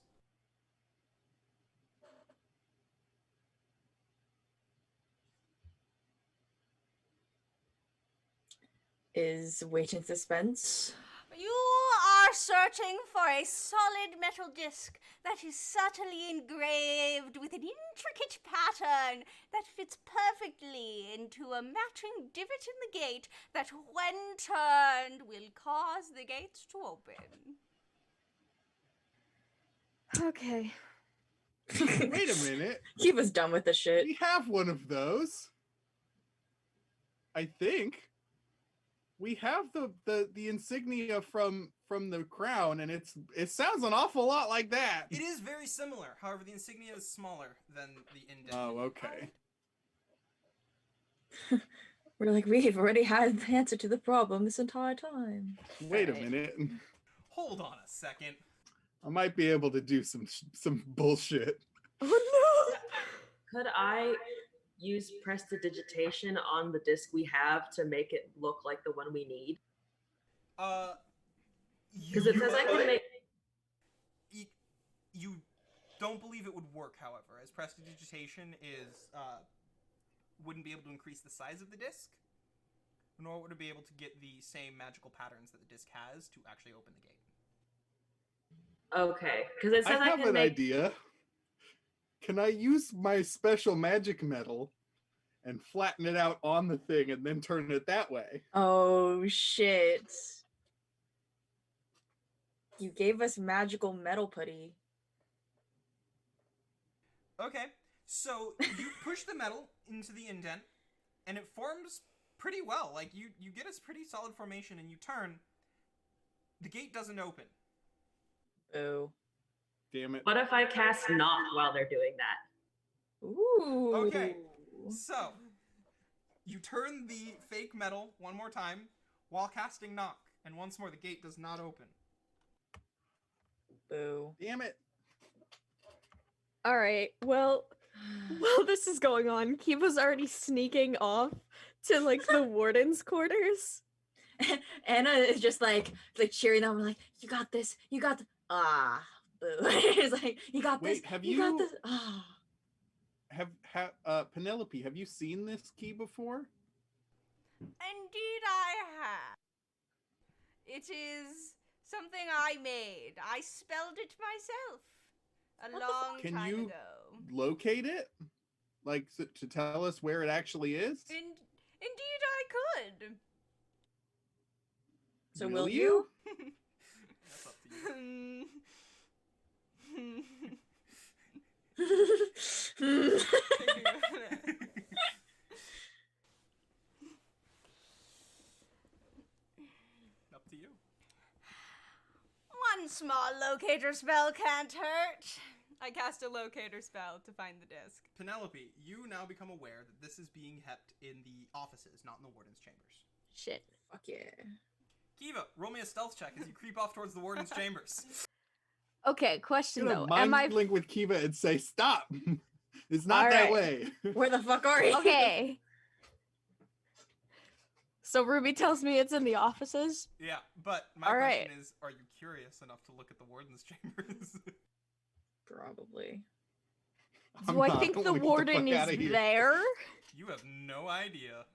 Is wait in suspense. You are searching for a solid metal disc that is subtly engraved with an intricate pattern that fits perfectly into a matching divot in the gate that, when turned, will cause the gates to open. Okay. Wait a minute. He was done with the shit. We have one of those. I think. We have the insignia from the crown, and it sounds an awful lot like that. it is very similar. However, the insignia is smaller than the indent. Oh, okay. We're like, we've already had the answer to the problem this entire time. Wait a Right. minute. Hold on a second. I might be able to do some bullshit. Oh Could I use prestidigitation on the disc we have to make it look like the one we need? Because it says I can make. You don't believe it would work, however, as prestidigitation is wouldn't be able to increase the size of the disc, nor would it be able to get the same magical patterns that the disc has to actually open the gate. Okay, because it says I I have can an make. idea. Can I use my special magic metal and flatten it out on the thing and then turn it that way? Oh shit. You gave us magical metal putty. Okay, so you push the metal into the indent, and it forms pretty well. Like, you get a pretty solid formation, and you turn. The gate doesn't open. Boo. Damn it. What if I cast knock while they're doing that? Ooh. Okay. So, you turn the fake metal one more time while casting knock, and once more the gate does not open. Boo. Damn it. All right. Well, while this is going on, Kiva's already sneaking off to like the warden's quarters. Anna is just like cheering them, like, you got this, you got this. Ah, boo. It's like, you got this, Wait, have you got you- this. Ah. Have Penelope, have you seen this key before? Indeed, I have. It is something I made. I spelled it myself a What the long Can time you- ago. Locate it? Like to tell us where it actually is? Indeed, I could. So will you? That's up to you. Up to you. One small locator spell can't hurt. I cast a locator spell to find the disc. Penelope, you now become aware that this is being kept in the offices, not in the warden's chambers. Shit. Fuck yeah. Kiva, roll me a stealth check as you creep off towards the warden's chambers. Okay, question I'm though. gonna Am mind I link with Kiva and say, stop! It's not All that right. way. Where the fuck are you? okay? So Ruby tells me it's in the offices. Yeah, but my All question right. is, are you curious enough to look at the warden's chambers? Probably. I'm Do I not. think wanna the get fuck warden is outta here. there? You have no idea.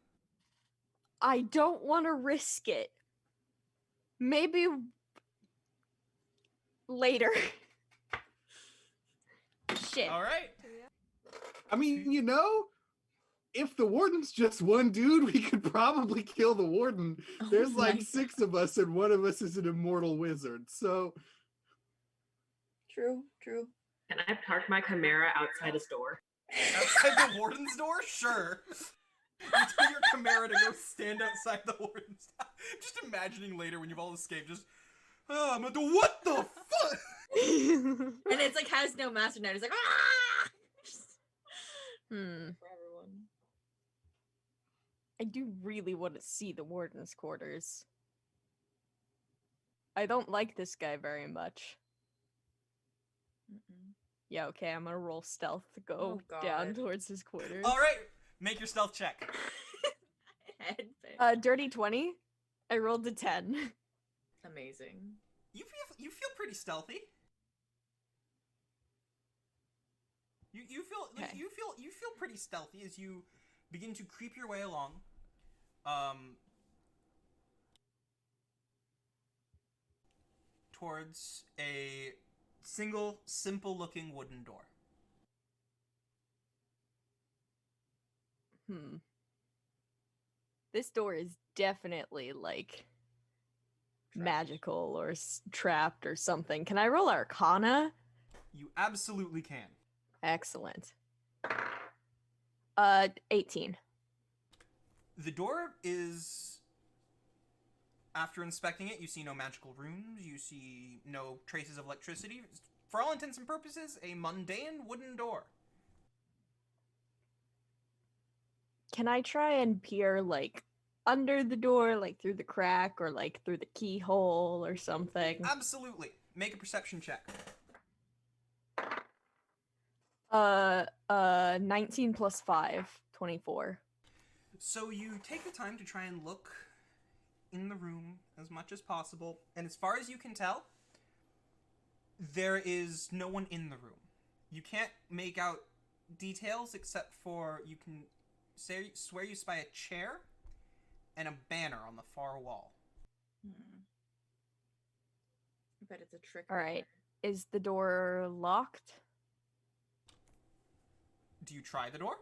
I don't want to risk it. Maybe later. Shit. All right. I mean, you know, if the warden's just one dude, we could probably kill the warden. Oh There's my like 6 of us, and one of us is an immortal wizard. So True, true. Can I park my Chimera outside his door? Outside the warden's door? Sure. You tell your Chimera to go stand outside the warden's door. Just imagining later when you've all escaped, just, oh, I'm gonna do what the fuck? And it's like has no master net. It's like ah. Hmm. For everyone. I do really want to see the warden's quarters. I don't like this guy very much. Mm-mm. Yeah, okay, I'm gonna roll stealth to go Oh, down God. towards his quarters. All right, make your stealth check. Headbang. Dirty 20. I rolled a 10. Amazing. You feel pretty stealthy. You feel like, Okay. you feel pretty stealthy as you begin to creep your way along. Towards a single, simple-looking wooden door. This door is definitely like magical or trapped or something. Can I roll Arcana? You absolutely can. Excellent. 18. The door is, after inspecting it, you see no magical runes, you see no traces of electricity. For all intents and purposes, a mundane wooden door. Can I try and peer like under the door, like through the crack or like through the keyhole or something? Absolutely. Make a perception check. 19 plus 5, 24. So you take the time to try and look in the room as much as possible, and as far as you can tell, there is no one in the room. You can't make out details except for you can swear you spy a chair and a banner on the far wall. I bet it's a trick. All right. Is the door locked? Do you try the door?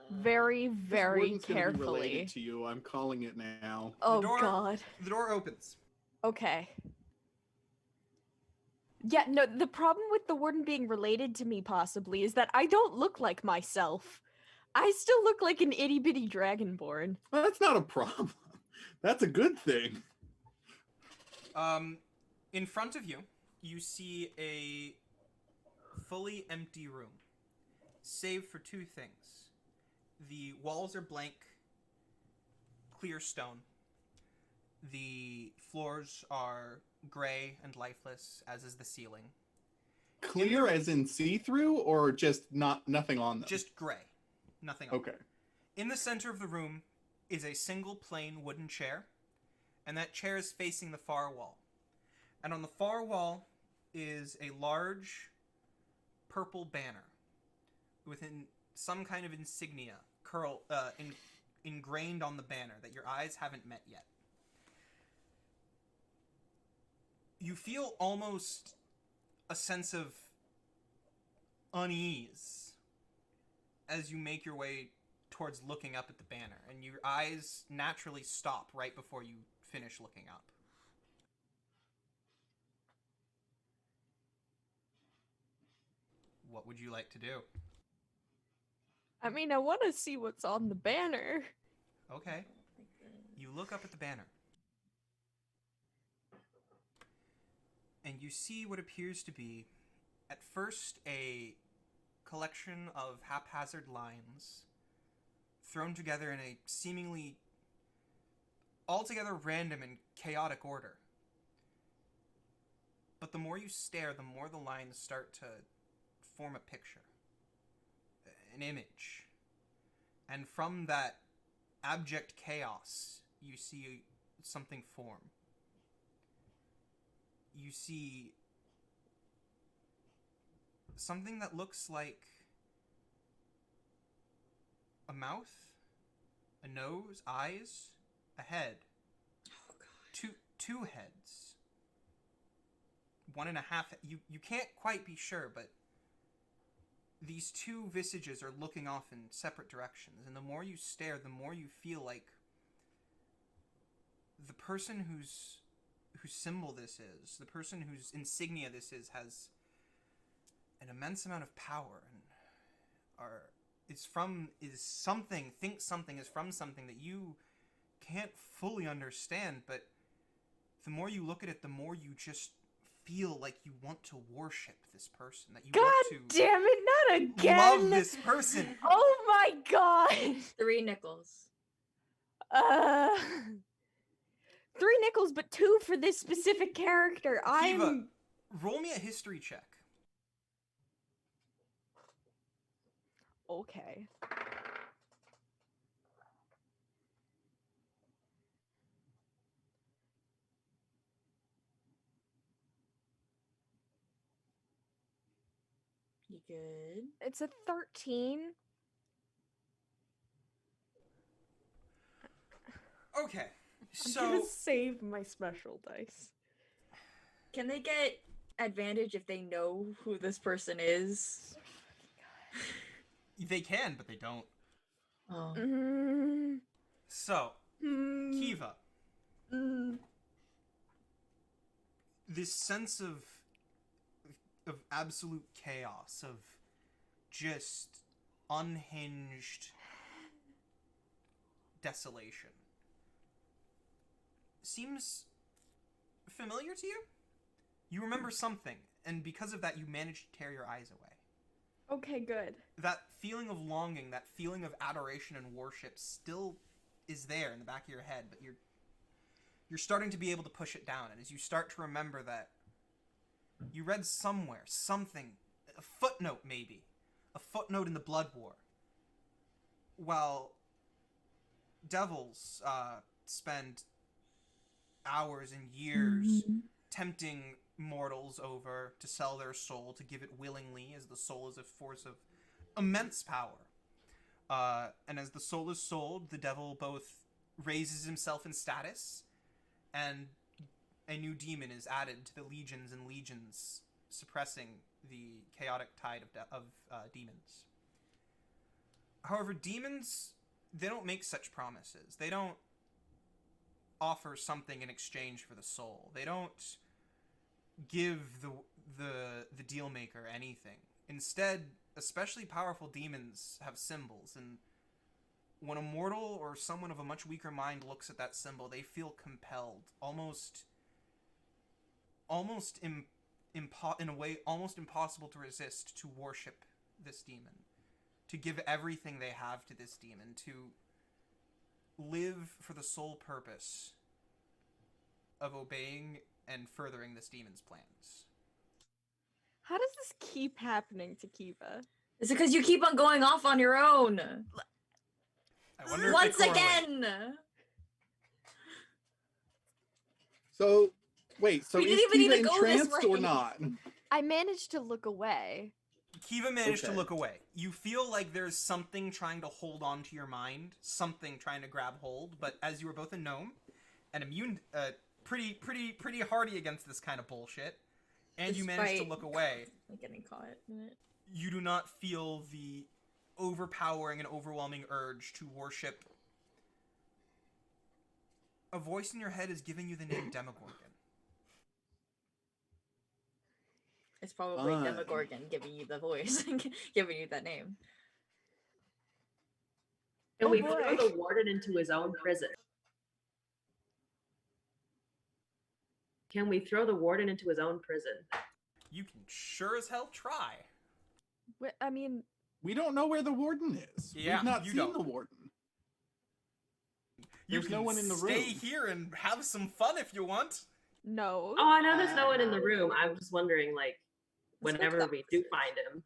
Very, This very wooden's gonna be carefully. related to you. I'm calling it now. Oh door- god. The door opens. Okay. Yeah, no, the problem with the warden being related to me possibly is that I don't look like myself. I still look like an itty bitty dragonborn. Well, that's not a problem. That's a good thing. In front of you, you see a fully empty room, save for two things. The walls are blank, clear stone. The floors are gray and lifeless, as is the ceiling. Clear as in see-through, or just nothing on them? Just gray. Nothing on. Okay. In the center of the room is a single plain wooden chair, and that chair is facing the far wall. And on the far wall is a large purple banner within some kind of insignia ingrained on the banner that your eyes haven't met yet. You feel almost a sense of unease as you make your way towards looking up at the banner, and your eyes naturally stop right before you finish looking up. What would you like to do? I mean, I want to see what's on the banner. Okay. You look up at the banner. And you see what appears to be, at first, a collection of haphazard lines thrown together in a seemingly altogether random and chaotic order. But the more you stare, the more the lines start to form a picture, an image. And from that abject chaos, you see something form. You see something that looks like a mouth, a nose, eyes, a head. Oh god. Two heads. One and a half. You can't quite be sure, but these two visages are looking off in separate directions, and the more you stare, the more you feel like the person whose symbol this is, the person whose insignia this is, has an immense amount of power, and thinks something is from something that you can't fully understand, but the more you look at it, the more you just feel like you want to worship this person, that you God want to damn it, not again! love this person. Oh my god! 3 nickels. 3 nickels, but 2 for this specific character. Kiva, roll me a history check. Okay. You good? It's a 13. Okay, I'm so gonna save my special dice. Can they get advantage if they know who this person is? they can, but they don't. Oh. Mm, So, mm, Kiva, mm. this sense of absolute chaos, of just unhinged desolation, seems familiar to you? You remember something, and because of that, you managed to tear your eyes away. Okay, good. That feeling of longing, that feeling of adoration and worship still is there in the back of your head, but you're starting to be able to push it down. And as you start to remember that you read somewhere, something, a footnote maybe, a footnote in the Blood War, while devils spend hours and years tempting mortals over to sell their soul, to give it willingly, as the soul is a force of immense power. And as the soul is sold, the devil both raises himself in status, and a new demon is added to the legions and legions, suppressing the chaotic tide of demons. However, demons, they don't make such promises. They don't offer something in exchange for the soul. They don't give the deal maker anything. Instead, especially powerful demons have symbols, and when a mortal or someone of a much weaker mind looks at that symbol, they feel compelled, in a way almost impossible to resist, to worship this demon, to give everything they have to this demon, to live for the sole purpose of obeying and furthering this demon's plans. How does this keep happening to Kiva? Is it because you keep on going off on your own? I wonder if Once they correlate. again! So wait, so We is didn't even Kiva need to go this entranced or way. not? I managed to look away. Kiva managed to Okay. look away. You feel like there's something trying to hold on to your mind, something trying to grab hold, but as you are both a gnome and immune, pretty hardy against this kind of bullshit, and you managed to Despite- look away, Like getting caught in it. you do not feel the overpowering and overwhelming urge to worship. A voice in your head is giving you the name Demogorgon. It's probably Fine. Demogorgon giving you the voice, giving you that name. And Oh we boy. throw the warden into his own prison. Can we throw the warden into his own prison? You can sure as hell try. I mean, We don't know where the warden is. Yeah, We've not you seen don't. the warden. You There's can no one in the stay room. here and have some fun if you want. no. Oh, I know there's no one in the room. I'm just wondering, like, Let's go whenever to the we do find him.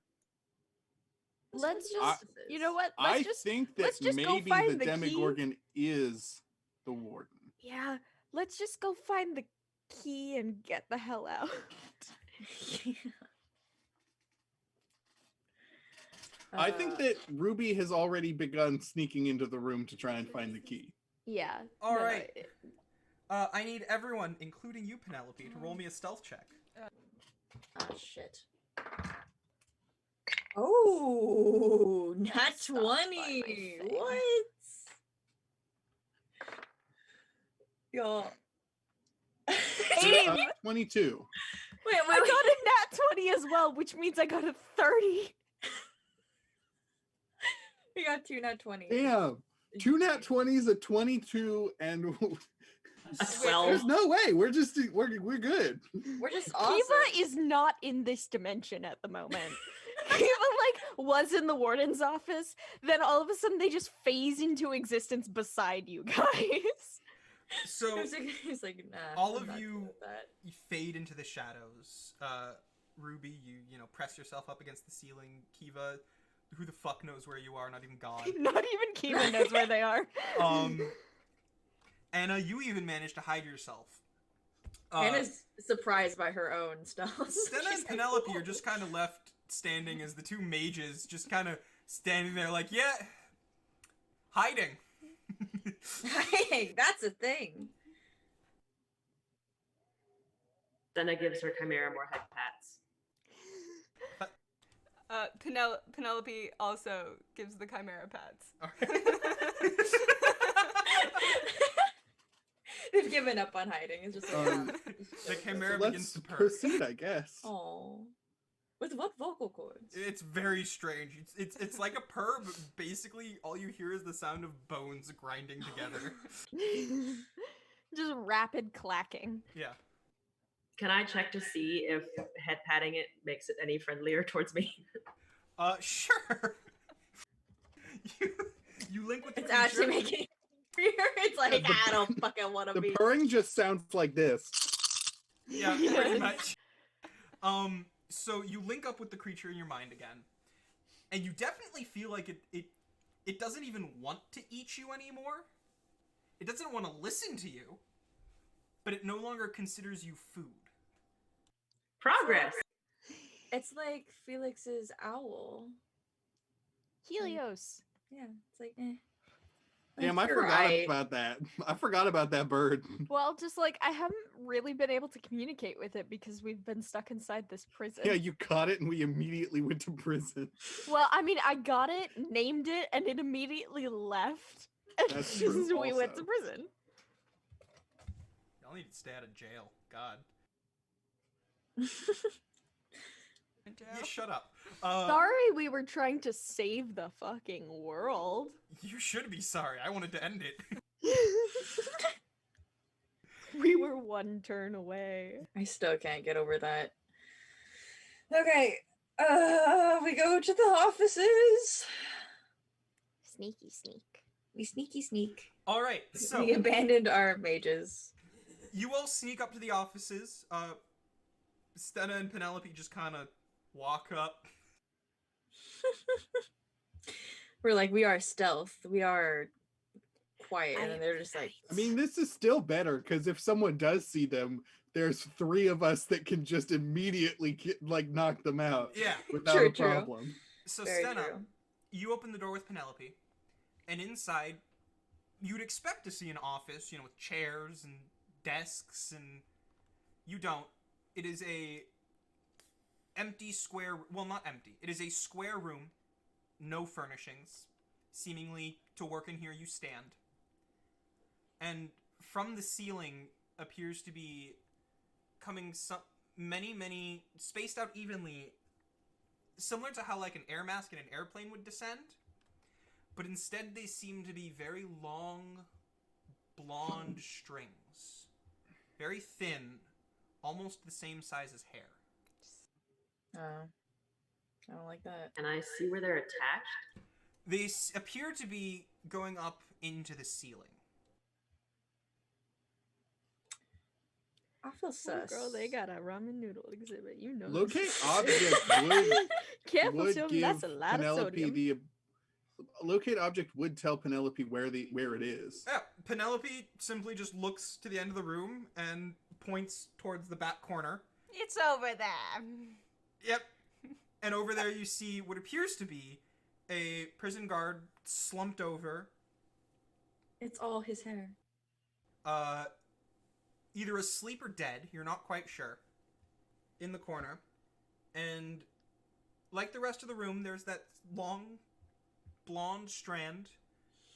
Let's go to the just, offices. you know what? I Let's just, think that let's just go maybe find the the key. Demogorgon is the warden. yeah, let's just go find the key and get the hell out. I think that Ruby has already begun sneaking into the room to try and find the key. Yeah. All no, no, right. it- I need everyone, including you, Penelope, to roll me a stealth check. Oh shit. Oh, not Stop by my 20. thing. What? Yo. Aim! 22. Wait, I got a nat 20 as well, which means I got a 30. We got 2 nat 20. Damn. 2 nat 20s, a 22, and A 12. there's no way. We're good. We're just awesome. Kiva is not in this dimension at the moment. Kiva was in the warden's office, then all of a sudden they just phase into existence beside you guys. So He's like, nah. all I'm of not you- doing that. you fade into the shadows. Ruby, you know, press yourself up against the ceiling. Kiva, who the fuck knows where you are? Not even God. Not even Kiva knows where they are. Anna, you even managed to hide yourself. Anna's surprised by her own stuff. Stena She's and like, Penelope "Whoa." are just kind of left standing as the two mages just kind of standing there like, yeah, hiding. Hey, that's a thing. Stena gives her chimera more head pats. Penelope also gives the chimera pats. They've given up on hiding. It's just like, The chimera Let's begins to purr. proceed, I guess. oh, with what vocal cords? It's very strange. It's like a purr, but basically all you hear is the sound of bones grinding together. Just rapid clacking. Yeah. Can I check to see if head patting it makes it any friendlier towards me? Sure. you link with the It's actually creature. making. It's like I don't fucking want to The be. purring just sounds like this. Yeah, pretty much. So you link up with the creature in your mind again, and you definitely feel like it doesn't even want to eat you anymore. It doesn't want to listen to you, but it no longer considers you food. Progress. It's like Felix's owl. Helios. Yeah, it's like. Eh. Damn, I You're forgot right. about that. I forgot about that bird. Well, just like I haven't really been able to communicate with it because we've been stuck inside this prison. Yeah, you caught it and we immediately went to prison. Well, I mean, I got it, named it, and it immediately left. And That's true we went to also. prison. Y'all need to stay out of jail. God. Yeah, shut up. Sorry, we were trying to save the fucking world. You should be sorry. I wanted to end it. We were one turn away. I still can't get over that. Okay, we go to the offices. Sneaky sneak. We sneaky sneak. All right, so We abandoned our mages. you all sneak up to the offices. Stena and Penelope just kind of walk up. We're like, we are stealth. We are quiet, and then they're just like, I mean, this is still better because if someone does see them, there's three of us that can just immediately knock them out Yeah. without True, a true. problem. So Very Stena, true. you open the door with Penelope, and inside, you'd expect to see an office, with chairs and desks, and you don't. It is a empty square. Well, not empty. It is a square room, no furnishings. Seemingly, to work in here, you stand. And from the ceiling appears to be coming many, spaced out evenly, similar to how like an air mask in an airplane would descend. But instead, they seem to be very long, blonde strings. Very thin, almost the same size as hair. oh, I don't like that. And I see where they're attached. They appear to be going up into the ceiling. I feel sus. Girl, they got a ramen noodle exhibit. You know. Locate this. object would Careful, would Tim. give That's a lot of Penelope sodium. the locate object would tell Penelope where it is. Yeah, Penelope simply just looks to the end of the room and points towards the back corner. It's over there. Yep. And over there you see what appears to be a prison guard slumped over, It's all his hair. either asleep or dead, you're not quite sure, in the corner. And like the rest of the room, there's that long blonde strand,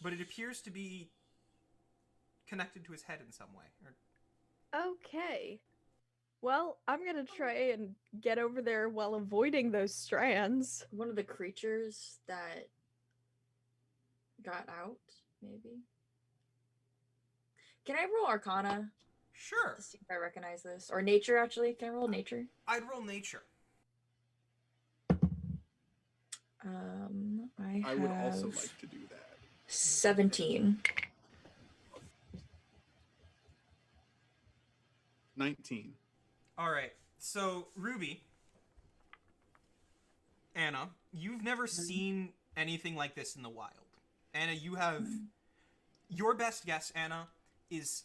but it appears to be connected to his head in some way. Okay. Well, I'm gonna try and get over there while avoiding those strands. One of the creatures that got out, maybe. Can I roll Arcana Sure. to see if I recognize this? Or Nature, actually? Can I roll Nature? I'd roll nature. I would also have like to do that. 17. 19. All right. So, Ruby, Anna, you've never seen anything like this in the wild. Anna, you have your best guess, Anna, is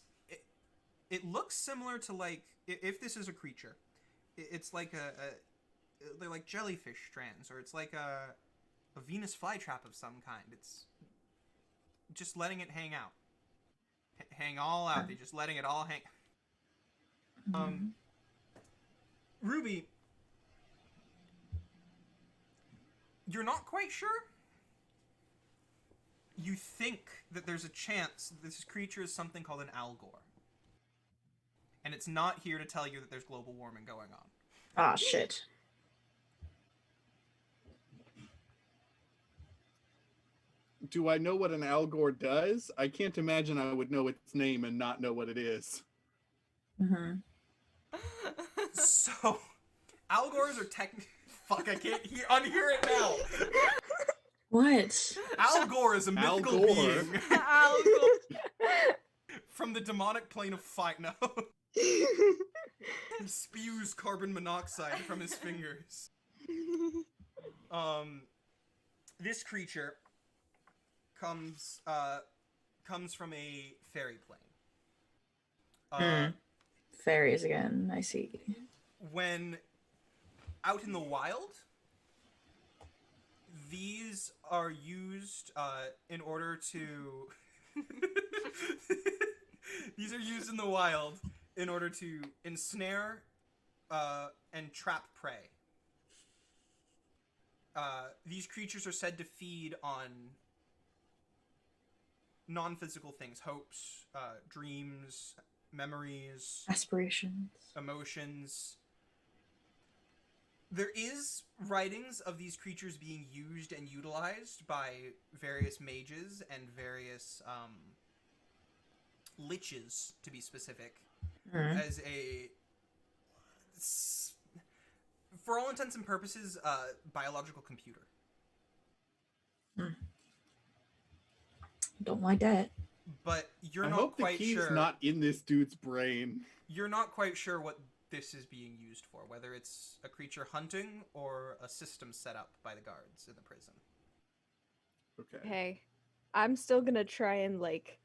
it looks similar to like if this is a creature. It's like they're like jellyfish strands, or it's like a Venus flytrap of some kind. It's just letting it hang out. Hang all out. They're just letting it all hang. Ruby, you're not quite sure? You think that there's a chance that this creature is something called an Algor. And it's not here to tell you that there's global warming going on. Ah, shit. Do I know what an Algor does? I can't imagine I would know its name and not know what it is. Mm-hmm. So, Algors are Fuck, I can't unhear it now. What? Algor is a Al mythical Gore. being Algor. from the demonic plane of fight. No. He spews carbon monoxide from his fingers. This creature comes from a fairy plane. Fairies again, I see. When out in the wild, these are used in order to these are used in the wild in order to ensnare and trap prey. These creatures are said to feed on non-physical things, hopes, dreams, memories, Aspirations. emotions. There is writings of these creatures being used and utilized by various mages and various liches, to be specific, as a, for all intents and purposes, biological computer. Don't like that. But you're I not hope the quite key's sure. not in this dude's brain. You're not quite sure what this is being used for, whether it's a creature hunting or a system set up by the guards in the prison. Okay. Hey, I'm still gonna try and like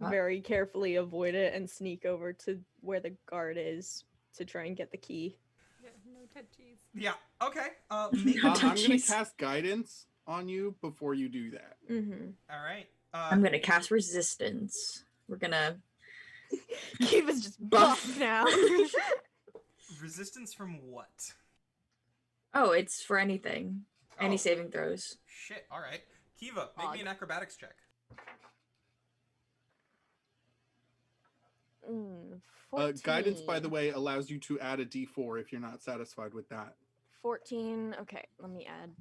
Huh? very carefully avoid it and sneak over to where the guard is to try and get the key. Yeah, no touchies. Yeah, okay. Make No I'm gonna touchies. cast guidance on you before you do that. Mm-hmm. All right. I'm gonna cast resistance. We're gonna Kiva's just Buff. buff now. Resistance from what? Oh, it's for anything. Any Oh. saving throws. Shit, alright. Kiva, make me an acrobatics check. Guidance, by the 14. way, allows you to add a d4 if you're not satisfied with that. 14. Okay, let me add.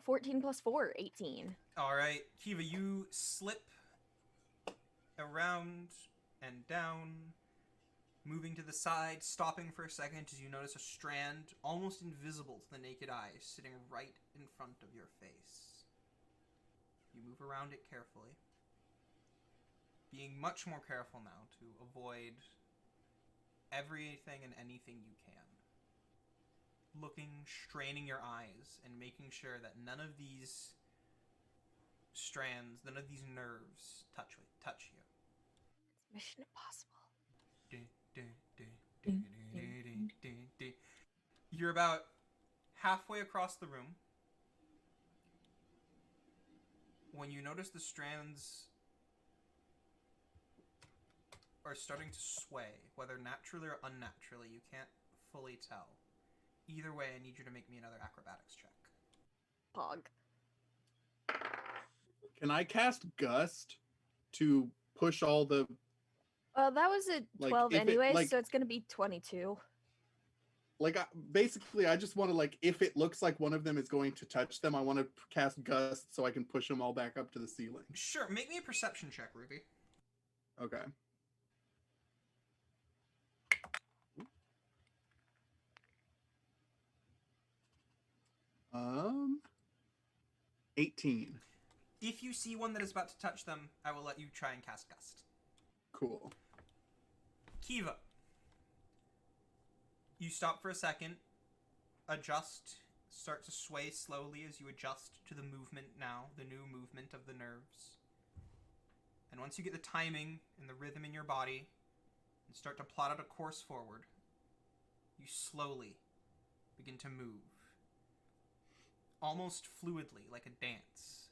14 plus 4, 18. Alright, Kiva, you slip around and down, moving to the side, stopping for a second as you notice a strand, almost invisible to the naked eye, sitting right in front of your face. You move around it carefully, being much more careful now to avoid everything and anything you can. Looking, straining your eyes, and making sure that none of these strands, none of these nerves touch you. It's Mission Impossible. You're about halfway across the room when you notice the strands are starting to sway, whether naturally or unnaturally. You can't fully tell. Either way, I need you to make me another acrobatics check. Pog. Can I cast Gust to push all the... That was at Like, 12 if it, anyways, like- so it's gonna be 22. Like, basically, I just want to, like, if it looks like one of them is going to touch them, I want to cast Gust so I can push them all back up to the ceiling. Sure, make me a perception check, Ruby. Okay. Um, 18. If you see one that is about to touch them, I will let you try and cast Gust. Cool. Kiva. You stop for a second, adjust, start to sway slowly as you adjust to the movement now, the new movement of the nerves. And once you get the timing and the rhythm in your body, and start to plot out a course forward, you slowly begin to move. Almost fluidly, like a dance.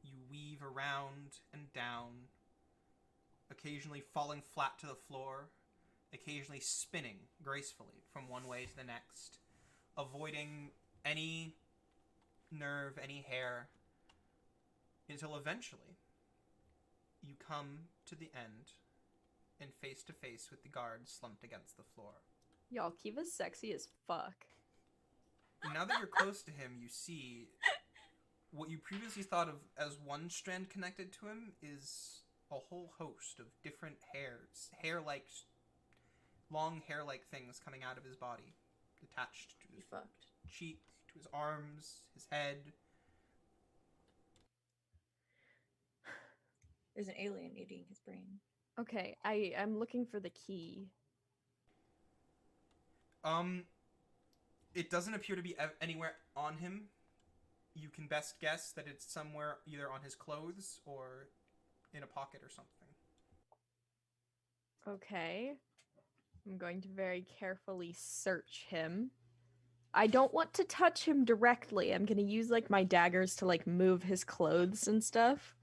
You weave around and down, occasionally falling flat to the floor, occasionally spinning gracefully from one way to the next, avoiding any nerve, any hair, until eventually you come to the end and face to face with the guard slumped against the floor. Y'all, Kiva's sexy as fuck. Now that you're close to him, you see what you previously thought of as one strand connected to him is a whole host of different hair-like, long hair-like things coming out of his body, attached to his cheek, to his arms, his head. There's an alien eating his brain. Okay, I'm looking for the key. It doesn't appear to be anywhere on him. You can best guess that it's somewhere either on his clothes or in a pocket or something. Okay. I'm going to very carefully search him. I don't want to touch him directly. I'm going to use like my daggers to like move his clothes and stuff.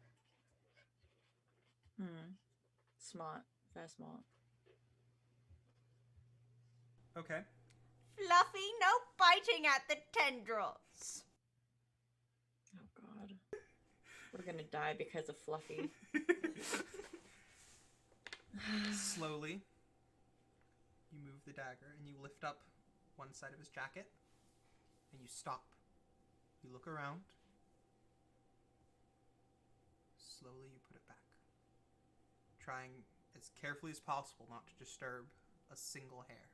Smart. Very smart. Okay. Fluffy, no biting at the tendrils. Oh god. We're gonna die because of Fluffy. Slowly, you move the dagger and you lift up one side of his jacket and you stop. You look around. Slowly, you put it back. Trying as carefully as possible not to disturb a single hair.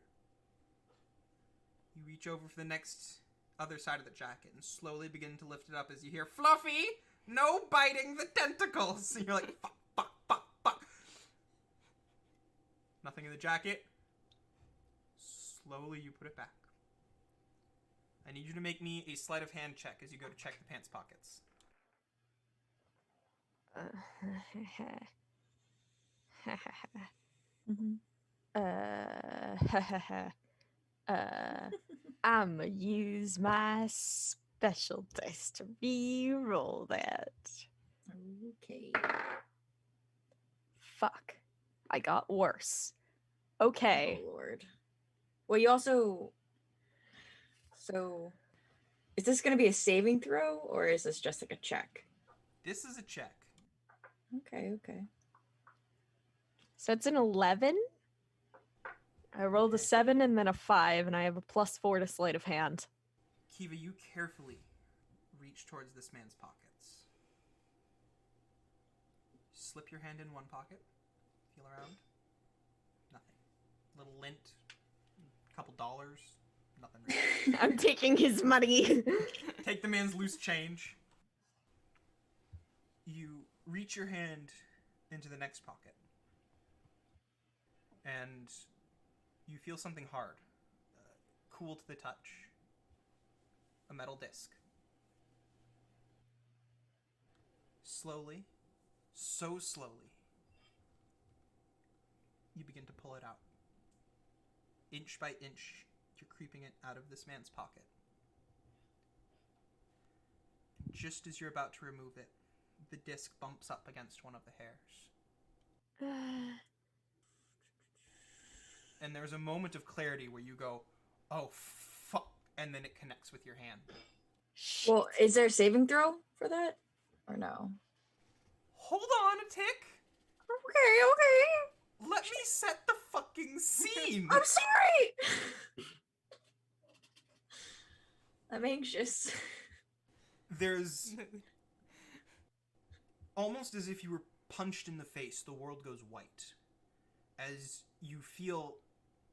You reach over for the next other side of the jacket and slowly begin to lift it up as you hear, Fluffy, no biting the tentacles! And you're like, fuck, fuck, fuck, fuck. Nothing in the jacket. Slowly you put it back. I need you to make me a sleight of hand check as you go to check the pants pockets. I'ma use my special dice to re-roll that. Okay. Fuck. I got worse. Okay. Oh lord. Well, you also. So, is this going to be a saving throw, or is this just like a check? This is a check. Okay, okay. So it's an 11. I rolled a 7 and then a 5, and I have a +4 to sleight of hand. Kiva, you carefully reach towards this man's pockets. Slip your hand in one pocket. Feel around. Nothing. Little lint. A couple dollars. Nothing really. I'm taking his money. Take the man's loose change. You reach your hand into the next pocket. And you feel something hard. Cool to the touch. A metal disc. Slowly, so slowly, you begin to pull it out. Inch by inch, you're creeping it out of this man's pocket. Just as you're about to remove it, the disc bumps up against one of the hairs. And there's a moment of clarity where you go, oh, fuck, and then it connects with your hand. Well, is there a saving throw for that? Or no? Hold on a tick! Okay, okay. Let me set the fucking scene! I'm sorry! I'm anxious. There's almost as if you were punched in the face, the world goes white. As you feel,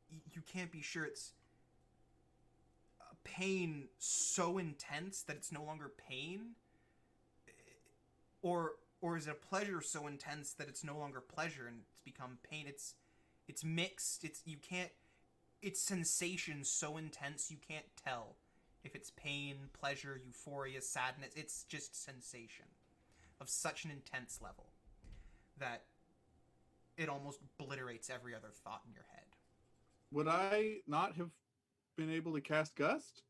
you can't be sure it's a pain so intense that it's no longer pain, or is it a pleasure so intense that it's no longer pleasure and it's become pain. It's mixed. It's sensation so intense you can't tell if it's pain, pleasure, euphoria, sadness. It's just sensation of such an intense level that it almost obliterates every other thought in your head. Would I not have been able to cast Gust?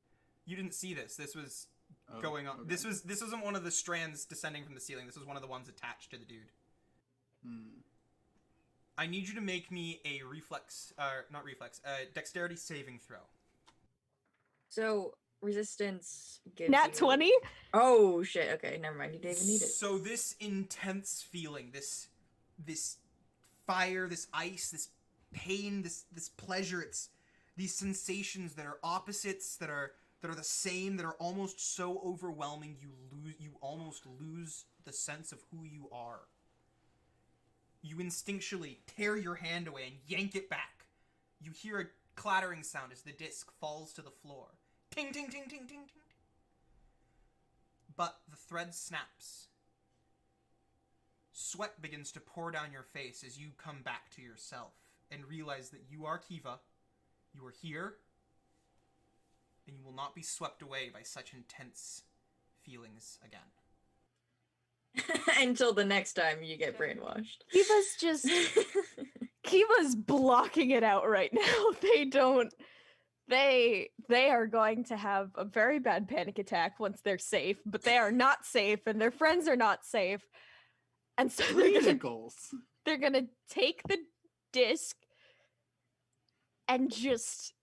You didn't see this. This was Oh, going on. okay. This wasn't one of the strands descending from the ceiling. This was one of the ones attached to the dude. I need you to make me a dexterity saving throw. So resistance gives Nat you- 20? Oh shit! Okay, never mind. You didn't even need it. So this intense feeling, this fire, this ice, this pain, this pleasure, it's these sensations that are opposites, that are the same, that are almost so overwhelming you almost lose the sense of who you are. You instinctually tear your hand away and yank it back. You hear a clattering sound as the disc falls to the floor. Ting, ting, ting, ting, ting, ting. But the thread snaps. Sweat begins to pour down your face as you come back to yourself and realize that you are Kiva. You are here, and you will not be swept away by such intense feelings again. Until the next time you get brainwashed. Kiva's just Kiva's blocking it out right now. They are going to have a very bad panic attack once they're safe, but they are not safe and their friends are not safe. And so Vehicles. they're gonna take the disc and just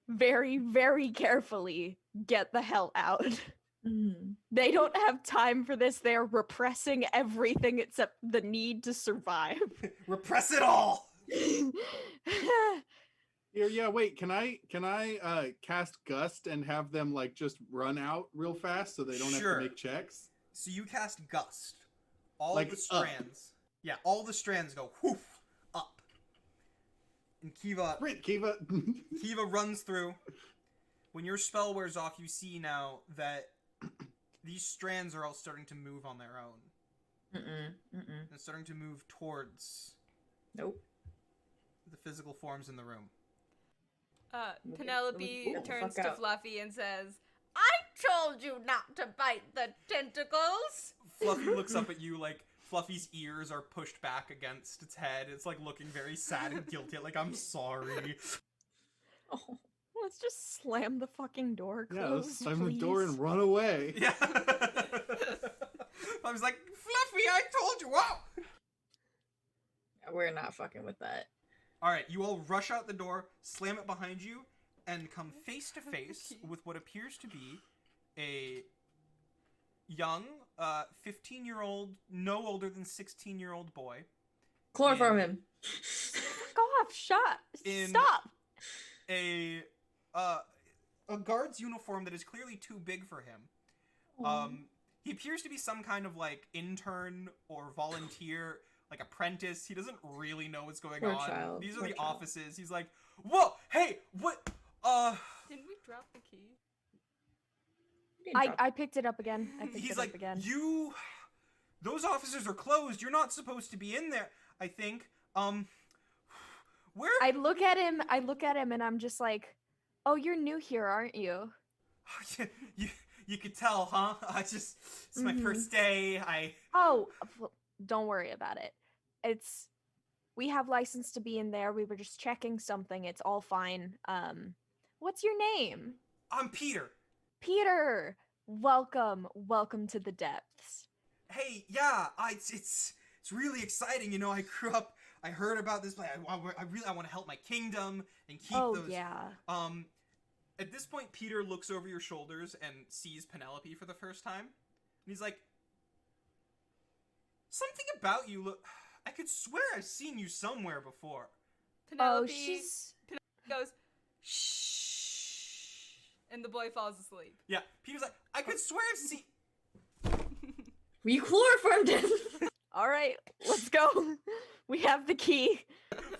very, very carefully get the hell out. Mhm. They don't have time for this. They're repressing everything except the need to survive. Repress it all! Yeah, wait, can I cast Gust and have them like just run out real fast so they don't have Sure. to make checks? So you cast Gust. All Like, the up. strands. Yeah, all the strands go whoof up. And Kiva Sprint, Kiva. Kiva runs through. When your spell wears off, you see now that these strands are all starting to move on their own. They're starting to move towards Nope. the physical forms in the room. Penelope Get the turns fuck to out. Fluffy and says, "I told you not to bite the tentacles." Fluffy looks up at you like Fluffy's ears are pushed back against its head. It's like looking very sad and guilty. Like, I'm sorry. Oh. Let's just slam the fucking door closed, Yeah, let's slam the door please. and run away. Yeah. I was like, Fluffy, I told you. Wow. We're not fucking with that. All right, you all rush out the door, slam it behind you, and come face to face with what appears to be a young, 15-year-old, no older than 16-year-old boy. Chloroform Yeah. him. Go off, shut. In- Stop. A guard's uniform that is clearly too big for him. He appears to be some kind of like intern or volunteer, like apprentice. He doesn't really know what's going Poor on. child, These are poor the child. offices. He's like, whoa, hey, what? Didn't we drop the key? I picked it up again. I picked He's it like, up again. those offices are closed. You're not supposed to be in there. I think. Where? I look at him and I'm just like, "Oh, you're new here, aren't you?" you could tell, huh? It's my Mhm. first day. Oh, don't worry about it. We have license to be in there. We were just checking something. It's all fine. What's your name? I'm Peter. Peter. Welcome to the depths. Hey, yeah, it's really exciting. You know, I grew up. I heard about this place. I want to help my kingdom and keep Oh, those. yeah. At this point, Peter looks over your shoulders and sees Penelope for the first time, and he's like, "Something about you look. I could swear I've seen you somewhere before." Penelope she's goes, "Shh," and the boy falls asleep. Yeah, Peter's like, "I could swear I've seen." We chloroformed him. all right. Let's go. We have the key.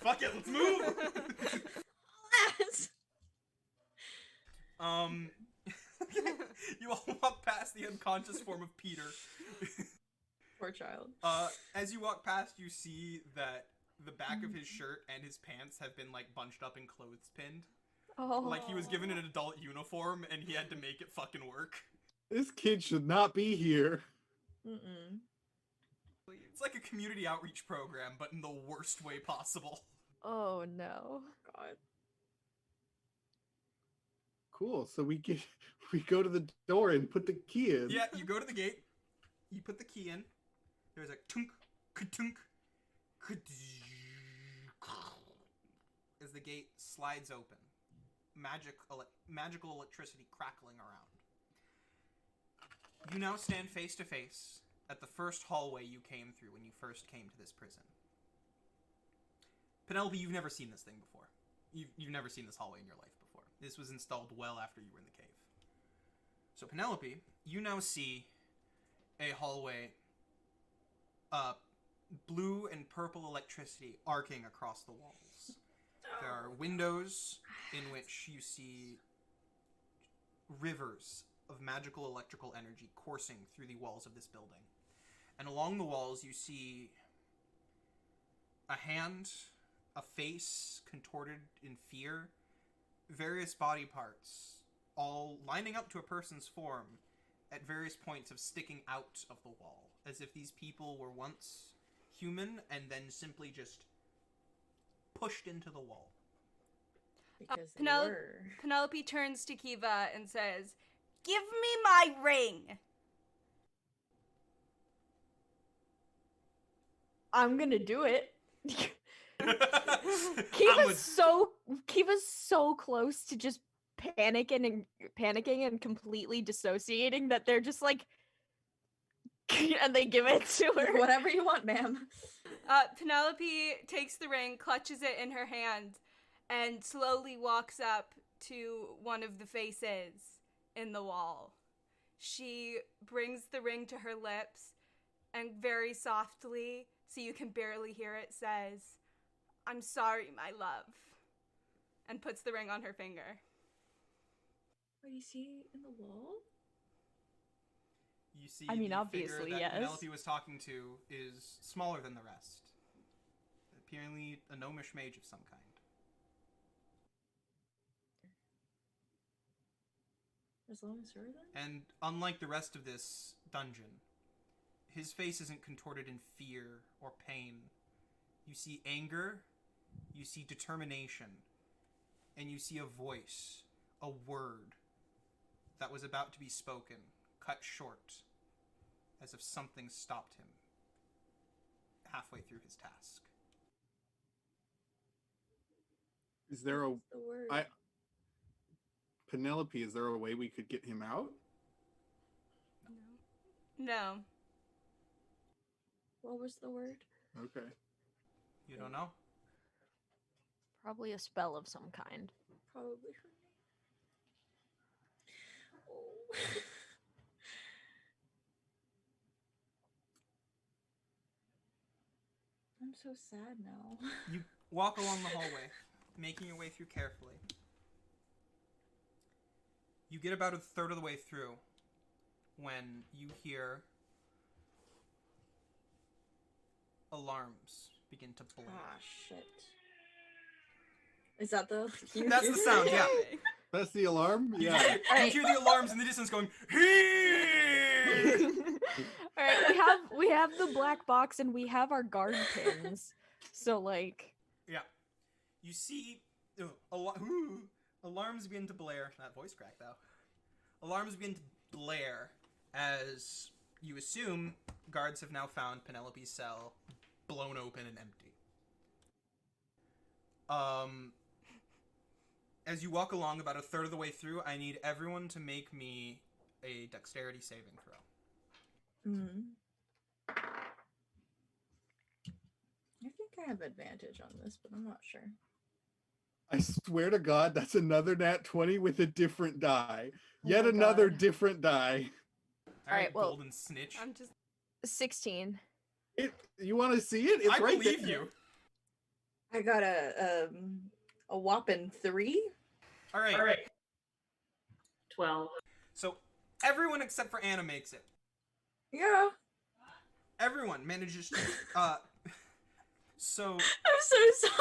Fuck it, let's move. You all walk past the unconscious form of Peter. Poor child. As you walk past, you see that the back of his shirt and his pants have been like bunched up and clothes pinned. Oh. Like he was given an adult uniform and he had to make it fucking work. This kid should not be here. Mm-mm. It's like a community outreach program, but in the worst way possible. Oh no. God. Cool. So we go to the door and put the key in. Yeah, you go to the gate, you put the key in, there's a tunk, ka-tunk, as the gate slides open. Magical electricity crackling around. You now stand face to face at the first hallway you came through when you first came to this prison. Penelope, you've never seen this thing before. You've never seen this hallway in your life before. This was installed well after you were in the cave. So Penelope, you now see a hallway, blue and purple electricity arcing across the walls. There are windows in which you see rivers of magical electrical energy coursing through the walls of this building. And along the walls you see a hand, a face contorted in fear, various body parts, all lining up to a person's form at various points of sticking out of the wall, as if these people were once human and then simply just pushed into the wall. Because they were. Penelope turns to Kiva and says, "Give me my ring." I'm gonna do it. I'm Kiva's so close to just panicking and completely dissociating that they're just like and they give it to her. Whatever you want, ma'am. Penelope takes the ring, clutches it in her hand, and slowly walks up to one of the faces in the wall. She brings the ring to her lips and very softly, so you can barely hear it, says, "I'm sorry, my love," and puts the ring on her finger. What do you see in the wall? You see, I mean, the obviously, figure that yes. Penelope was talking to is smaller than the rest. Apparently a gnomish mage of some kind. As long as her then? And unlike the rest of this dungeon, his face isn't contorted in fear or pain. You see anger, you see determination, and you see a voice, a word that was about to be spoken, cut short, as if something stopped him halfway through his task. Is there a What's the word? Penelope, is there a way we could get him out? No. What was the word? Okay. You don't know? Probably a spell of some kind. Probably her name. Oh. I'm so sad now. You walk along the hallway, making your way through carefully. You get about a third of the way through when you hear alarms begin to blink. Ah, shit. Is that the... That's the sound, yeah. That's the alarm? You, Yeah. you hear the alarms in the distance going, "Here!" All right, we have the black box and we have our guard pins. So like, Yeah. You see alarms begin to blare. That voice crack, though. Alarms begin to blare as you assume guards have now found Penelope's cell blown open and empty. As you walk along about a third of the way through, I need everyone to make me a dexterity saving throw. Mm. I think I have advantage on this, but I'm not sure. I swear to God, that's another nat 20 with a different die. Oh Yet my another God. different die. All right, well, golden snitch. I'm just 16. You want to see it? It's I right believe there. you. I got a whopping 3. All right. All right. 12. So everyone except for Anna makes it. Yeah. Everyone manages to. So I'm so sorry.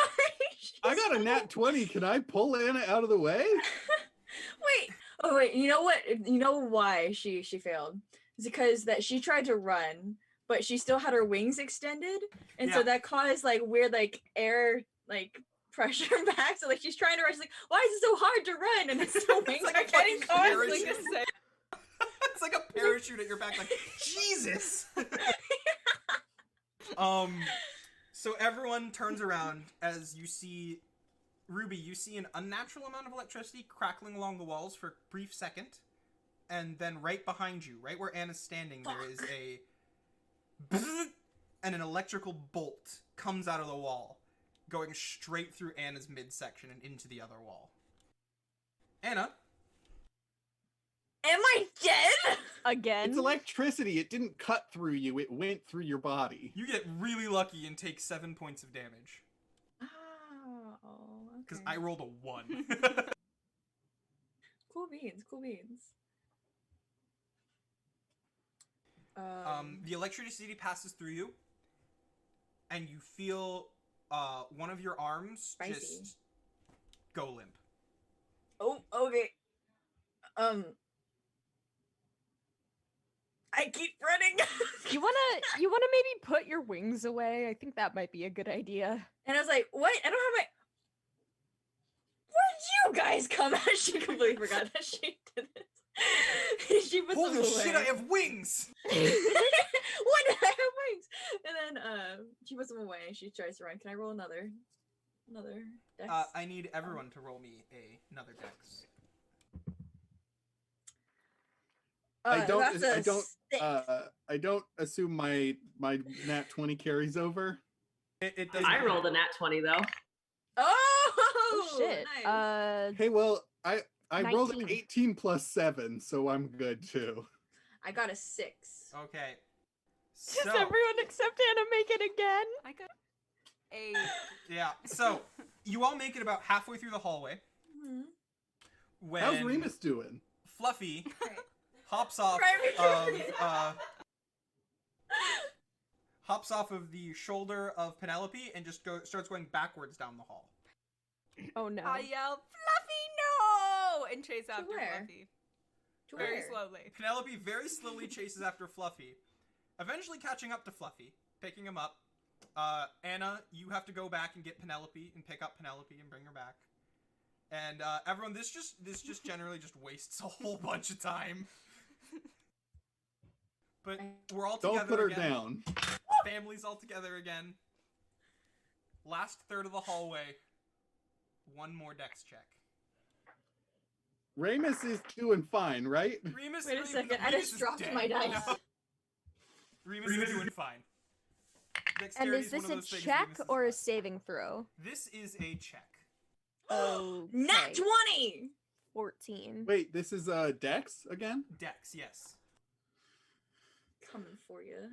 I got a nat 20. Can I pull Anna out of the way? Wait. Oh wait. You know what? You know why she failed? It's because that she tried to run, but she still had her wings extended, and so Yeah. that caused like weird like air like pressure back. So like she's trying to run. She's like, "Why is it so hard to run?" And it's the wings like are a getting fucking caught. parachute. Like, It's like a parachute at your back, like Jesus. So everyone turns around as you see Ruby. You see an unnatural amount of electricity crackling along the walls for a brief second, and then right behind you, right where Anna's standing, there is a and an electrical bolt comes out of the wall, going straight through Anna's midsection and into the other wall. Anna. am I dead? Again. It's electricity. It didn't cut through you. It went through your body. You get really lucky and take 7 points of damage. Oh, Because okay. I rolled a 1. Cool beans. Cool beans. The electricity passes through you, and you feel one of your arms Spicy. just go limp. Oh, okay. I keep running. You wanna maybe put your wings away? I think that might be a good idea. And I was like, what? I don't have my. Where did you guys come at? She completely forgot that she did it. She put Holy them away. shit, I have wings! What did I have wings? And then she puts them away and she tries to run. Can I roll another dex? I need everyone to roll me another dex. I that's a six. I don't assume my nat 20 carries over. It does. I rolled a nat 20 though. Oh, Shit. nice. Hey, well, I rolled an 19. 18 plus 7, so I'm good too. I got a 6. Okay. Does So, everyone except Anna make it again? I got a. yeah, so you all make it about halfway through the hallway Mhm. when How's Remus doing? Fluffy Right. hops off Right. of hops off of the shoulder of Penelope and just starts going backwards down the hall. Oh no. I yell, Fluffy, no! And chase after where? Fluffy. To Very where? slowly. Penelope very slowly chases after Fluffy, eventually catching up to Fluffy, picking him up. Anna, you have to go back and get Penelope and pick up Penelope and bring her back. And everyone, this just generally just wastes a whole bunch of time. But we're all together Don't put her again. down. Families all together again. Last third of the hallway. One more dex check. Remus is doing fine, right? Remus, Wait a Remus- second, I Remus just is dropped dead. my dice. No. Remus is doing fine. And Dexterity is one this of a those things check Remus is or a bad. saving throw? This is a check. Oh, Nat 20! 14. Wait, this is Dex again? Dex, yes. Coming for you.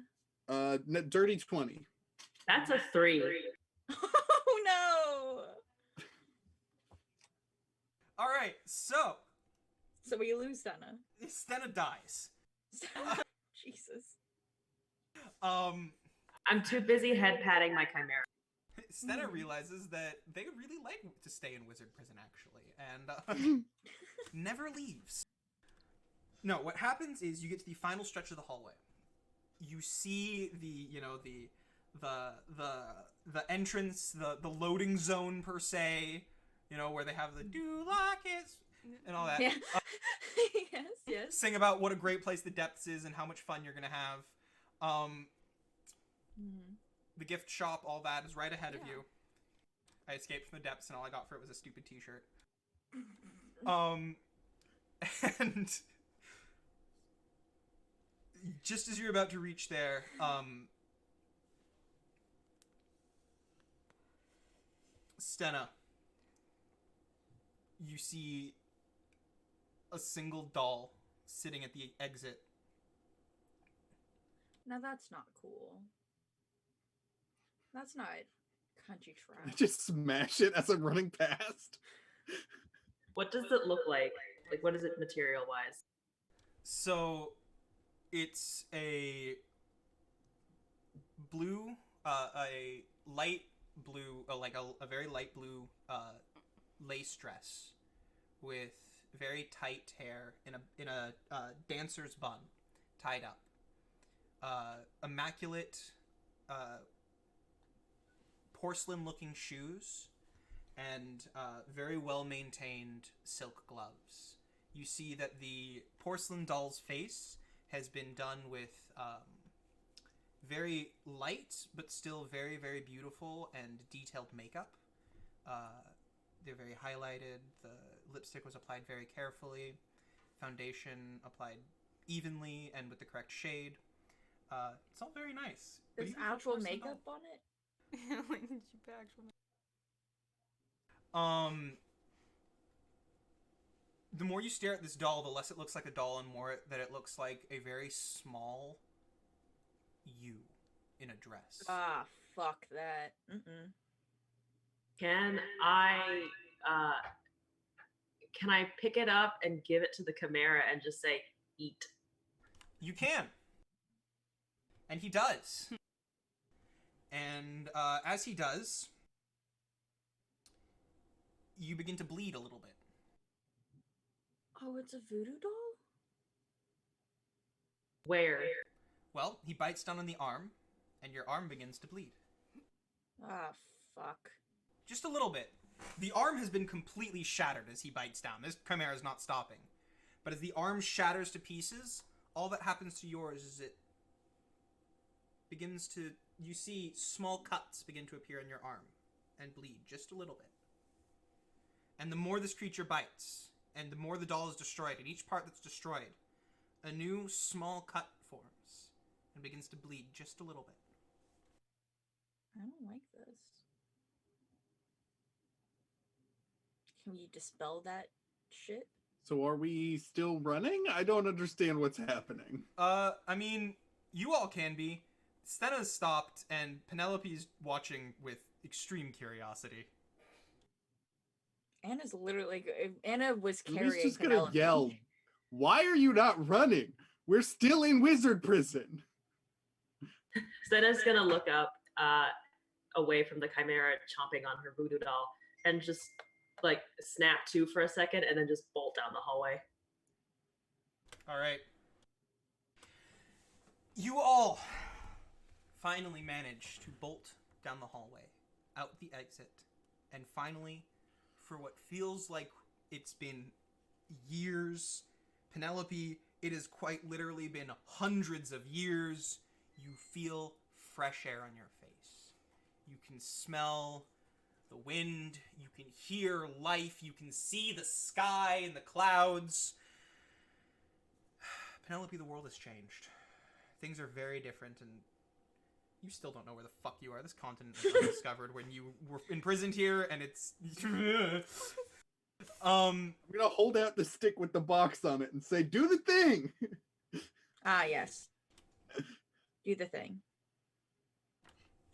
Dirty 20. That's a 3. Oh no! All right, so So we lose Stena. Stena dies. Jesus. I'm too busy head patting my chimera. Stena realizes that they would really like to stay in wizard prison, actually, and never leaves. No, what happens is you get to the final stretch of the hallway. You see the entrance, the loading zone per se, where they have the do lock it and all that. Yeah. yes. Sing about what a great place the depths is and how much fun you're gonna have. The gift shop, all that is right ahead of you. I escaped from the depths and all I got for it was a stupid t-shirt. And just as you're about to reach there, Stena, you see a single doll sitting at the exit. Now that's not cool. That's not country I trash. just smash it as I'm running past. What does it look like? Like, what is it material wise? So, it's a blue, a light blue, like a very light blue lace dress with very tight hair in a dancer's bun, tied up. immaculate porcelain-looking shoes and very well-maintained silk gloves. You see that the porcelain doll's face has been done with very light but still very, very beautiful and detailed makeup. They're very highlighted. The lipstick was applied very carefully. Foundation applied evenly and with the correct shade. It's all very nice. But There's even for a actual porcelain makeup on it. Like, did you put actual the more you stare at this doll, the less it looks like a doll and more that it looks like a very small you in a dress. Ah, fuck that. Mm-mm. Can I pick it up and give it to the Chimera and just say, eat? You can. And he does. And as he does, you begin to bleed a little bit. Oh, it's a voodoo doll? Where? Well, he bites down on the arm, and your arm begins to bleed. Ah, fuck. Just a little bit. The arm has been completely shattered as he bites down. This Chimera is not stopping. But as the arm shatters to pieces, all that happens to yours is it begins to... You see small cuts begin to appear in your arm and bleed just a little bit. And the more this creature bites, and the more the doll is destroyed, and each part that's destroyed, a new small cut forms and begins to bleed just a little bit. I don't like this. Can we dispel that shit? So are we still running? I don't understand what's happening. I mean, you all can be. Stena's stopped, and Penelope's watching with extreme curiosity. Anna's literally Anna was Ruby's carrying just gonna Penelope. yell, "Why are you not running? We're still in wizard prison." Senna's gonna look up away from the Chimera chomping on her voodoo doll and just like snap to for a second and then just bolt down the hallway. All right. You all finally manage to bolt down the hallway, out the exit, and finally, for what feels like it's been years, Penelope, it has quite literally been hundreds of years, you feel fresh air on your face. You can smell the wind, you can hear life, you can see the sky and the clouds. Penelope, the world has changed. Things are very different, and you still don't know where the fuck you are. This continent was undiscovered when you were imprisoned here, and it's... I'm gonna hold out the stick with the box on it and say, "Do the thing!" Ah, yes. Do the thing.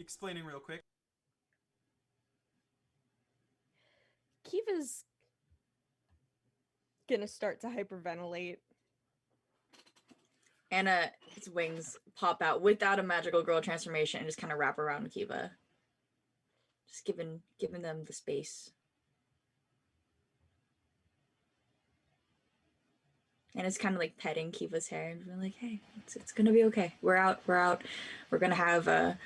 Explaining real quick. Kiva's gonna start to hyperventilate. Anna, its wings pop out without a magical girl transformation and just kind of wrap around Kiva. Just giving them the space. And it's kind of like petting Kiva's hair and being like, "Hey, it's gonna be okay. We're out. We're gonna have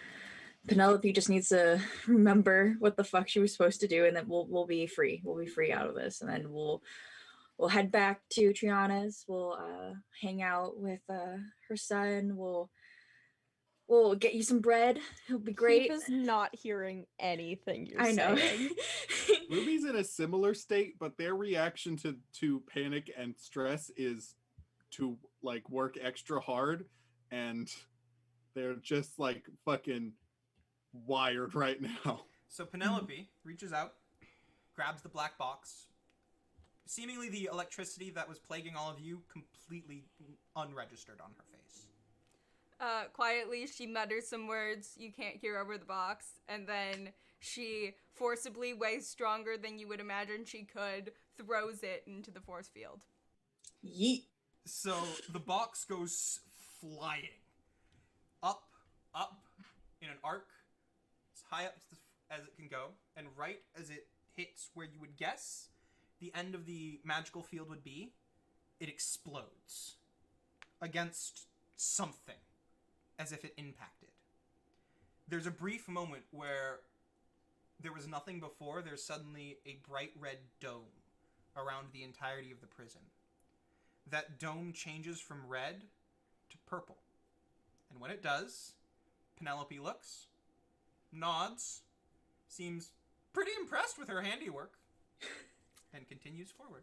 Penelope just needs to remember what the fuck she was supposed to do, and then we'll be free. We'll be free out of this, and then we'll head back to Triana's. We'll hang out with her son. We'll get you some bread. It'll be great." Kiva's not hearing anything you're I know. saying. Ruby's in a similar state, but their reaction to panic and stress is to like work extra hard, and they're just like fucking wired right now. So Penelope reaches out, grabs the black box. Seemingly the electricity that was plaguing all of you completely unregistered on her face. Quietly, she mutters some words you can't hear over the box, and then she forcibly, way stronger than you would imagine she could, throws it into the force field. Yeet. So the box goes flying up in an arc, as high up as it can go, and right as it hits where you would guess the end of the magical field would be, it explodes against something. as if it impacted. There's a brief moment where there was nothing before. There's suddenly a bright red dome around the entirety of the prison. That dome changes from red to purple. And when it does, Penelope looks, nods, seems pretty impressed with her handiwork, and continues forward.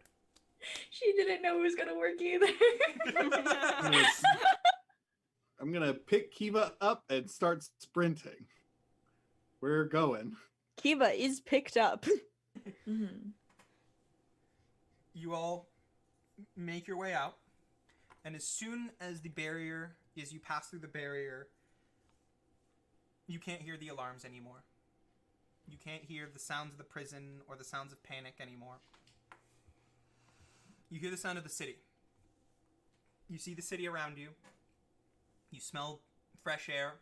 She didn't know it was gonna work either. I'm gonna pick Kiva up and start sprinting. We're going. Kiva is picked up. Mm-hmm. You all make your way out, and as soon as you pass through the barrier, you can't hear the alarms anymore. You can't hear the sounds of the prison or the sounds of panic anymore. You hear the sound of the city. You see the city around you. You smell fresh air.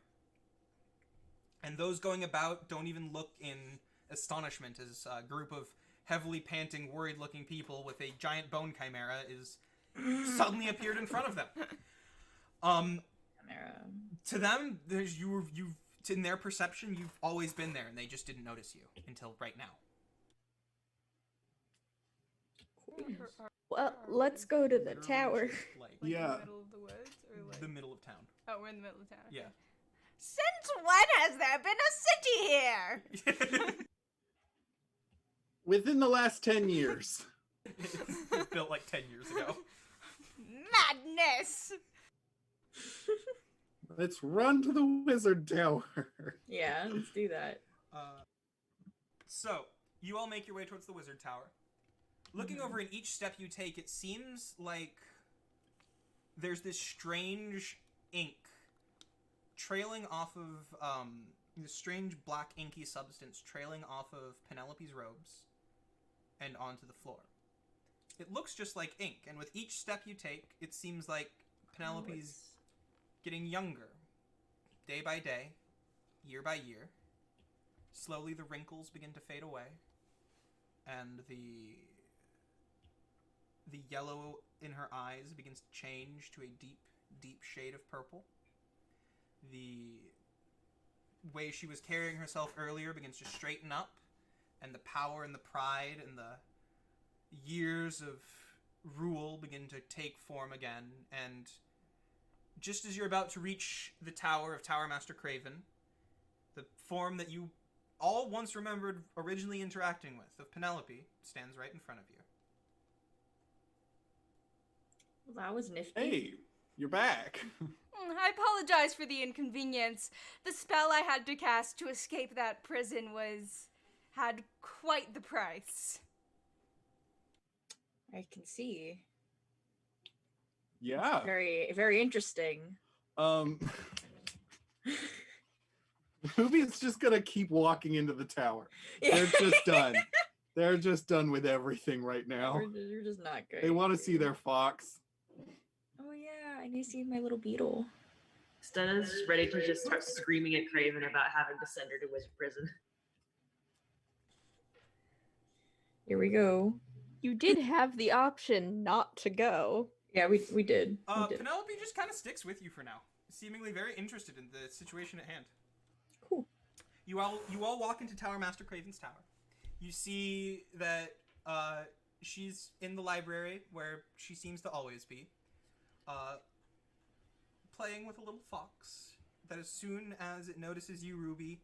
And those going about don't even look in astonishment as a group of heavily panting, worried-looking people with a giant bone chimera is suddenly appeared in front of them. To them, in their perception, you've always been there, and they just didn't notice you until right now. Well, let's go to the Literally tower. just, like, Yeah. In the middle of the woods, or like the middle of town. Oh, we're in the middle of town. Yeah. Since when has there been a city here? Within the last 10 years. It's built like 10 years ago. Madness! Let's run to the wizard tower. Yeah, let's do that. So, you all make your way towards the wizard tower. Looking over in each step you take, it seems like there's this strange ink trailing off of, this strange black inky substance trailing off of Penelope's robes and onto the floor. It looks just like ink, and with each step you take, it seems like Penelope's getting younger. Day by day, year by year. Slowly the wrinkles begin to fade away, and the yellow in her eyes begins to change to a deep, deep shade of purple. The way she was carrying herself earlier begins to straighten up, and the power and the pride and the years of rule begin to take form again. And just as you're about to reach the tower of Tower Master Craven, the form that you all once remembered originally interacting with, of Penelope, stands right in front of you. Well, that was nifty. Hey, you're back. I apologize for the inconvenience. The spell I had to cast to escape that prison had quite the price. I can see. Yeah. Very, very interesting. Ruby's just gonna keep walking into the tower. They're just done. They're just done with everything right now. You're just not good. They want to see their fox. Oh yeah, I need to see my little beetle. Stella's ready to just start screaming at Craven about having to send her to wizard prison. Here we go. You did have the option not to go. Yeah, we did. We did. Penelope just kind of sticks with you for now, seemingly very interested in the situation at hand. Cool. You all walk into Tower Master Craven's tower. You see that she's in the library where she seems to always be, playing with a little fox that as soon as it notices you, Ruby,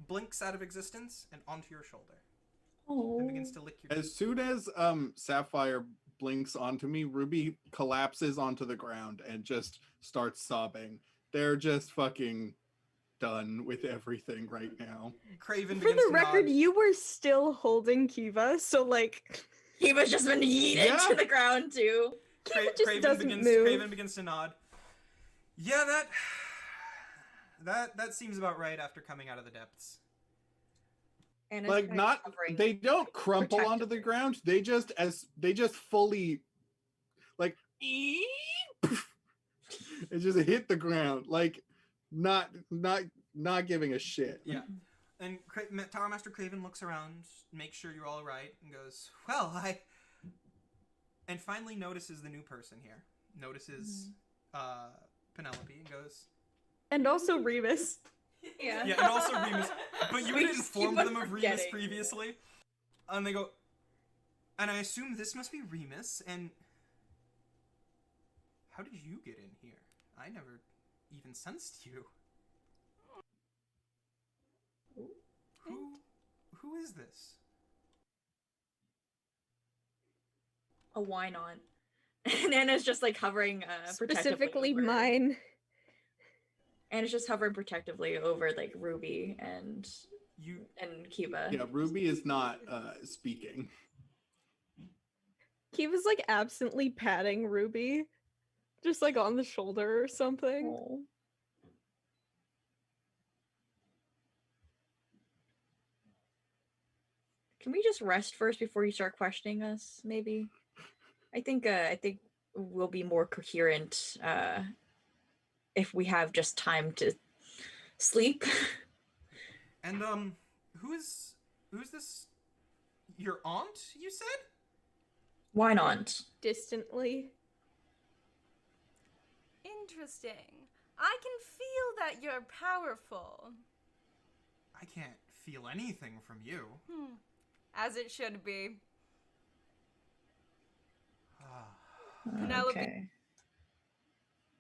blinks out of existence and onto your shoulder Oh. and begins to lick your As soon as Sapphire blinks onto me, Ruby collapses onto the ground and just starts sobbing. They're just fucking done with everything right now. Craven For begins the to record, nod. you were still holding Kiva, so like He was just been yeeted Yeah. to the ground too. Kiva just doesn't move. Craven begins to nod. Yeah, that seems about right after coming out of the depths. And it's Like kind of not hovering. they don't crumple onto the protectively. ground. They just fully like it just hit the ground. Like not giving a shit. Yeah. And Tower Master Craven looks around, makes sure you're all right, and goes, well, and finally notices the new person here. Notices Penelope and goes, And also Remus. Yeah. Yeah, and also Remus. But you We had just keep informed on them of Remus forgetting. previously. And they go, and I assume this must be Remus, and how did you get in here? I never even sensed you. Who is this? A wine on. And Anna's just like hovering protectively Specifically over- mine. Anna's just hovering protectively over like Ruby and You Kiva. Yeah, Ruby is not speaking. Kiva's like absently patting Ruby. Just like on the shoulder or something. Aw. Can we just rest first before you start questioning us? Maybe. I think we'll be more coherent if we have just time to sleep. and who's this? Your aunt? You said? Why not? Distantly. Interesting. I can feel that you're powerful. I can't feel anything from you. As it should be. Ah. Penelope- Okay.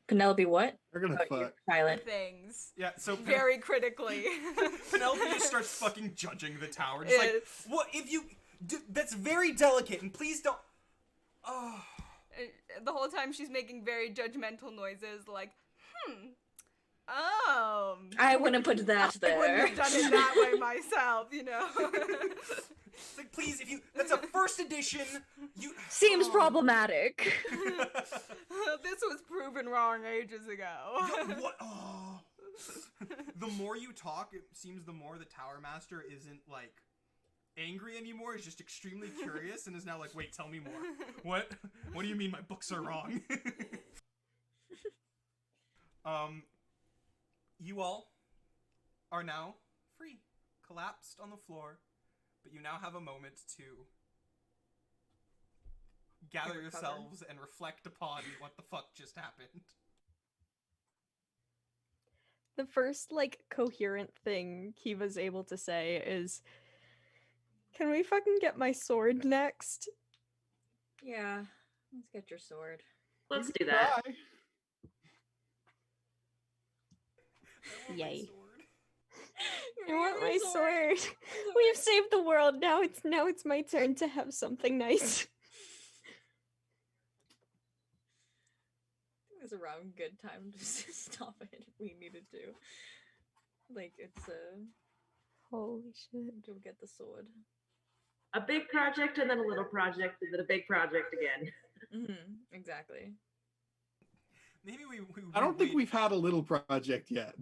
Penelope, what? They're gonna Oh, you're fuck. silent. Things. Yeah, so Very critically. Penelope just starts fucking judging the tower. Just like, Yes. what if you... that's very delicate, and please don't... Oh... The whole time she's making very judgmental noises, like, oh. I wouldn't put that I wouldn't there. have done it that way myself, you know. It's like, please, if you... That's a first edition, you... Seems Oh. problematic. This was proven wrong ages ago. What? Oh. The more you talk, it seems the more the Tower Master isn't, like, angry anymore. He's just extremely curious and is now like, wait, tell me more. What? What do you mean my books are wrong? You all are now free, collapsed on the floor, but you now have a moment to gather recover. yourselves and reflect upon what the fuck just happened. The first like coherent thing Kiva's able to say is, "Can we fucking get my sword next?" Yeah. Let's get your sword. Let's do that. Bye. I want my Yay. sword. I want my sword. We've saved the world. Now it's my turn to have something nice. It was around good time to stop it if we needed to. Like, it's Holy shit. go get the sword. A big project and then a little project and then a big project again. Exactly. Maybe we I don't think wait. we've had a little project yet.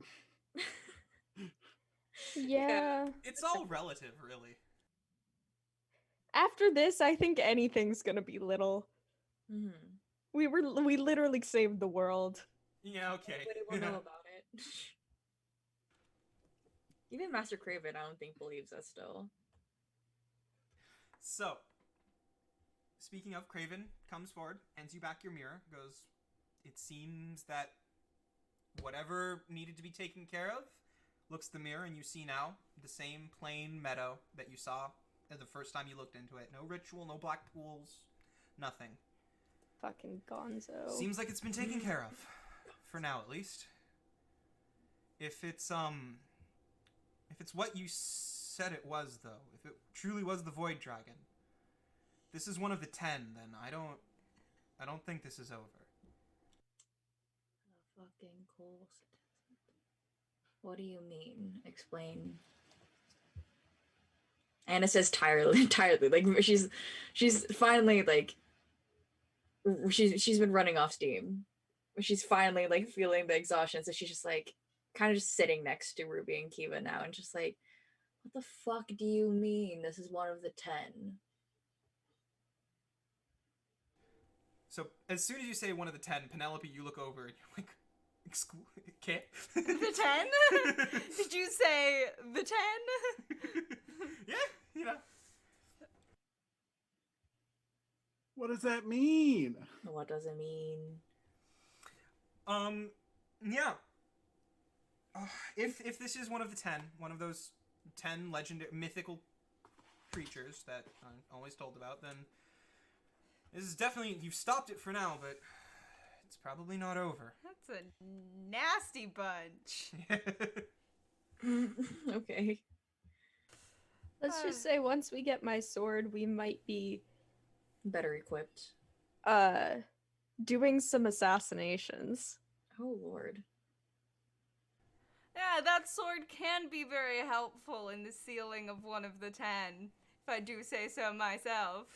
Yeah. It's all relative, really. After this, I think anything's gonna be little. We literally saved the world. Yeah, okay. Nobody will know about it. Even Master Craven, I don't think believes us still. So, speaking of, Craven comes forward, hands you back your mirror, goes, it seems that whatever needed to be taken care of, looks at the mirror, and you see now the same plain meadow that you saw the first time you looked into it. No ritual, no black pools, nothing. Fucking gonzo. Seems like it's been taken care of. For now, at least. If it's what you said it was, though, if it truly was the Void Dragon, this is one of the 10, then I don't think this is over. The fucking cool. What do you mean? Explain. Anna says tiredly, like she's finally like she's been running off steam. She's finally like feeling the exhaustion, so she's just like kind of just sitting next to Ruby and Kiva now, and just like, what the fuck do you mean? This is one of the 10. So, as soon as you say one of the 10, Penelope, you look over and you're like, okay? The 10? Did you say the 10? Yeah, you know. What does that mean? What does it mean? Yeah. If this is one of the 10, one of those 10 legendary mythical creatures that I'm always told about, then this is definitely, you've stopped it for now, but it's probably not over. That's a nasty bunch. Okay. Let's just say once we get my sword, we might be Better equipped. doing some assassinations. Oh lord. Yeah, that sword can be very helpful in the sealing of one of the 10, if I do say so myself.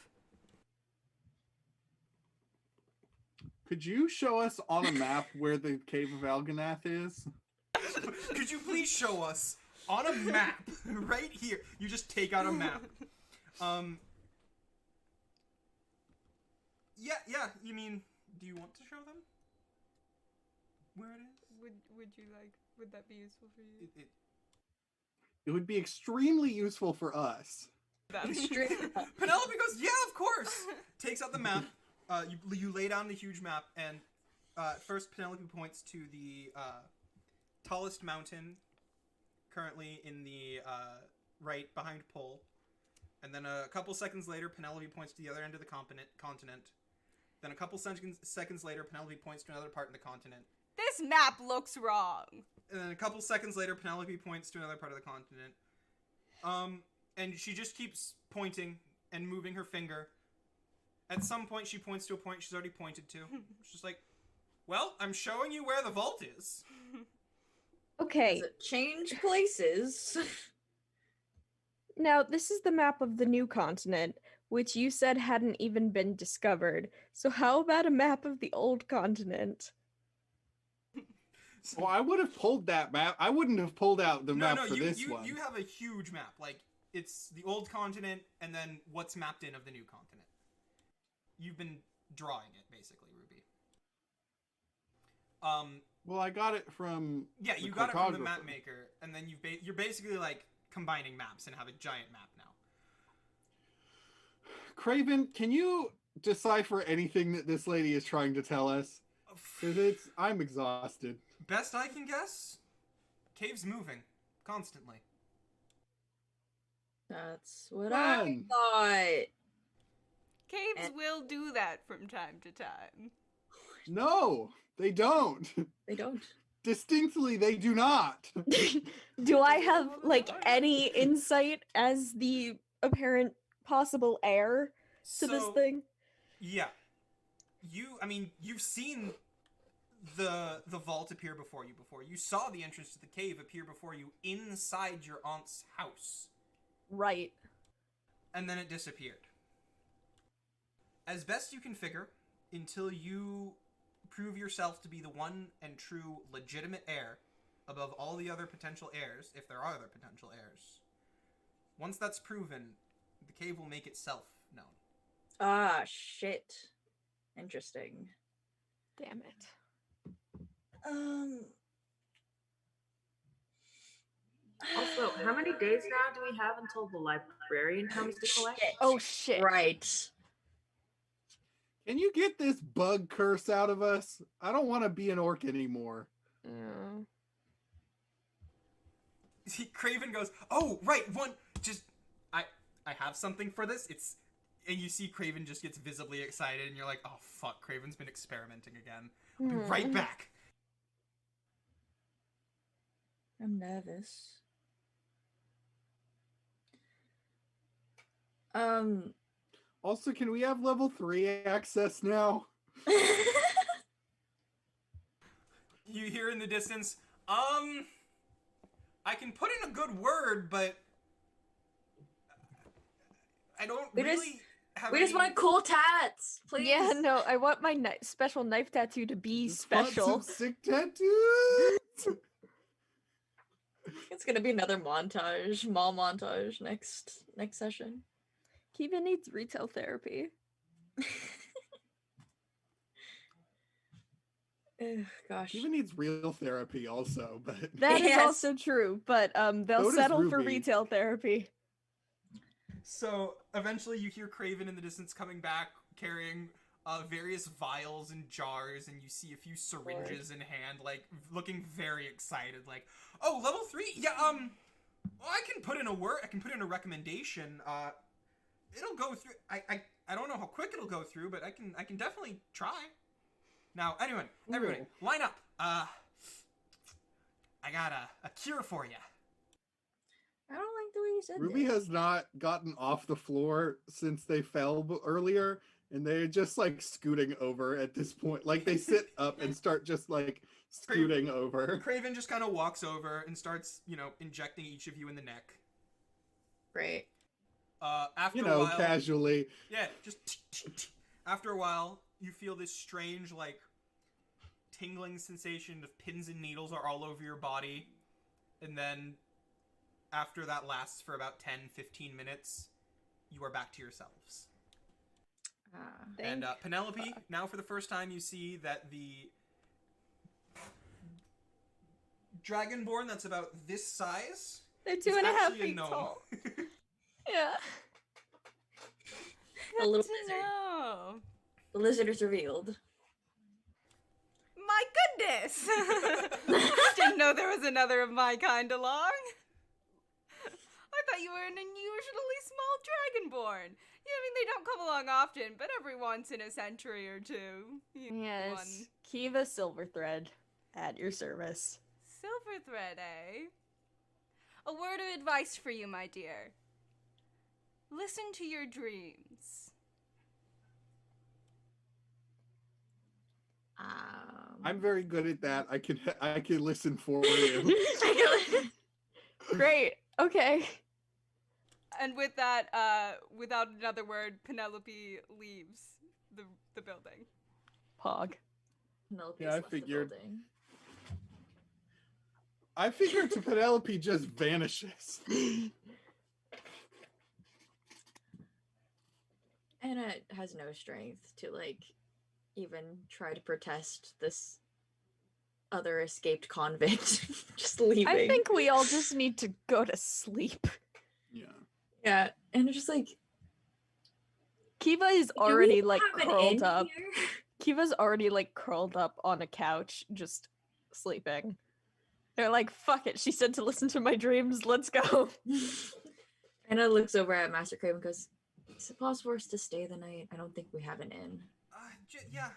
Could you show us on a map where the Cave of Alganath is? Could you please show us on a map right here? You just take out a map. Yeah. You mean, do you want to show them where it is? Would you like? Would that be useful for you? It would be extremely useful for us. Penelope goes, yeah, of course. Takes out the map. You lay down the huge map, and first Penelope points to the tallest mountain, currently in the right behind Pole. And then a couple seconds later, Penelope points to the other end of the continent. Then a couple seconds later, Penelope points to another part of the continent. This map looks wrong. And then a couple seconds later, Penelope points to another part of the continent. And she just keeps pointing and moving her finger. At some point, she points to a point she's already pointed to. She's like, well, I'm showing you where the vault is. Okay, Does it change places? now this is the map of the new continent, which you said hadn't even been discovered. So how about a map of the old continent? Well, I would have pulled that map. I wouldn't have pulled out the map for you, this you, one. you have a huge map. Like, it's the old continent and then what's mapped in of the new continent. You've been drawing it, basically, Ruby. Well, I got it from Yeah, the you got it from the cartographer. map maker, and then you're basically, like, combining maps and have a giant map now. Craven, can you decipher anything that this lady is trying to tell us? Because I'm exhausted. Best I can guess, cave's moving constantly. That's what I Fun. thought. Caves will do that from time to time. No, they don't. They don't. Distinctly, they do not. Do I have like any insight as the apparent possible heir to this thing? Yeah. You've seen the vault appear before you before. You saw the entrance to the cave appear before you inside your aunt's house. Right. And then it disappeared. As best you can figure, until you prove yourself to be the one and true legitimate heir above all the other potential heirs, if there are other potential heirs. Once that's proven, the cave will make itself known. Ah, shit. Interesting. Damn it. Also, how many days now do we have until the librarian comes to collect? Shit. Oh shit. Right. Can you get this bug curse out of us? I don't want to be an orc anymore. Yeah. Craven goes, oh, right, I have something for this. And you see Craven just gets visibly excited, and you're like, oh, fuck, Craven's been experimenting again. I'll be right back. I'm nervous. Also, can we have level 3 access now? You hear in the distance, I can put in a good word, but I don't We just- really have We just any- want cool tats, please. Yeah, no, I want my special knife tattoo to be Just want special. some sick tattoos. It's gonna be another montage, mall montage next session. Kiva needs retail therapy. Ugh, gosh. Even needs real therapy also, but That is Yes. also true, but So they'll does settle for Ruby. retail therapy. So eventually you hear Craven in the distance coming back, carrying various vials and jars, and you see a few syringes in hand, like looking very excited. Like, oh, level 3? Yeah, well, I can put in a recommendation. It'll go through. I don't know how quick it'll go through, but I can definitely try. Now, everyone, line up. I got a cure for you. I don't like the way you said Ruby this. has not gotten off the floor since they fell earlier, and they're just like scooting over at this point. Like they sit up and start just like scooting over. Craven just kind of walks over and starts, injecting each of you in the neck. Great. After You a know, while, casually. yeah, just after a while, you feel this strange, like, tingling sensation of pins and needles are all over your body, and then after that lasts for about 10-15 minutes, you are back to yourselves. And Penelope, now for the first time you see that the dragonborn that's about this size They're is 2.5 actually a feet gnome. tall. Yeah. A little Good to lizard. know. The lizard is revealed. My goodness! Didn't know there was another of my kind along. I thought you were an unusually small dragonborn. Yeah, I mean, they don't come along often, but every once in a century or two. Yes. Kiva Silverthread at your service. Silverthread, eh? A word of advice for you, my dear. Listen to your dreams. I'm very good at that. I can listen for you. Great. Okay. And with that, without another word, Penelope leaves the building. Pog. Penelope's Yeah, I left the figured. building. I figured Penelope just vanishes. Anna has no strength to, like, even try to protest this other escaped convict just leaving. I think we all just need to go to sleep. Yeah. Yeah, and it's just like, Kiva is do we already like have an curled inn up. here? Kiva's already like curled up on a couch, just sleeping. They're like, fuck it. She said to listen to my dreams. Let's go. Anna looks over at Master Craven and goes, is it possible for us to stay the night? I don't think we have an inn. Yeah.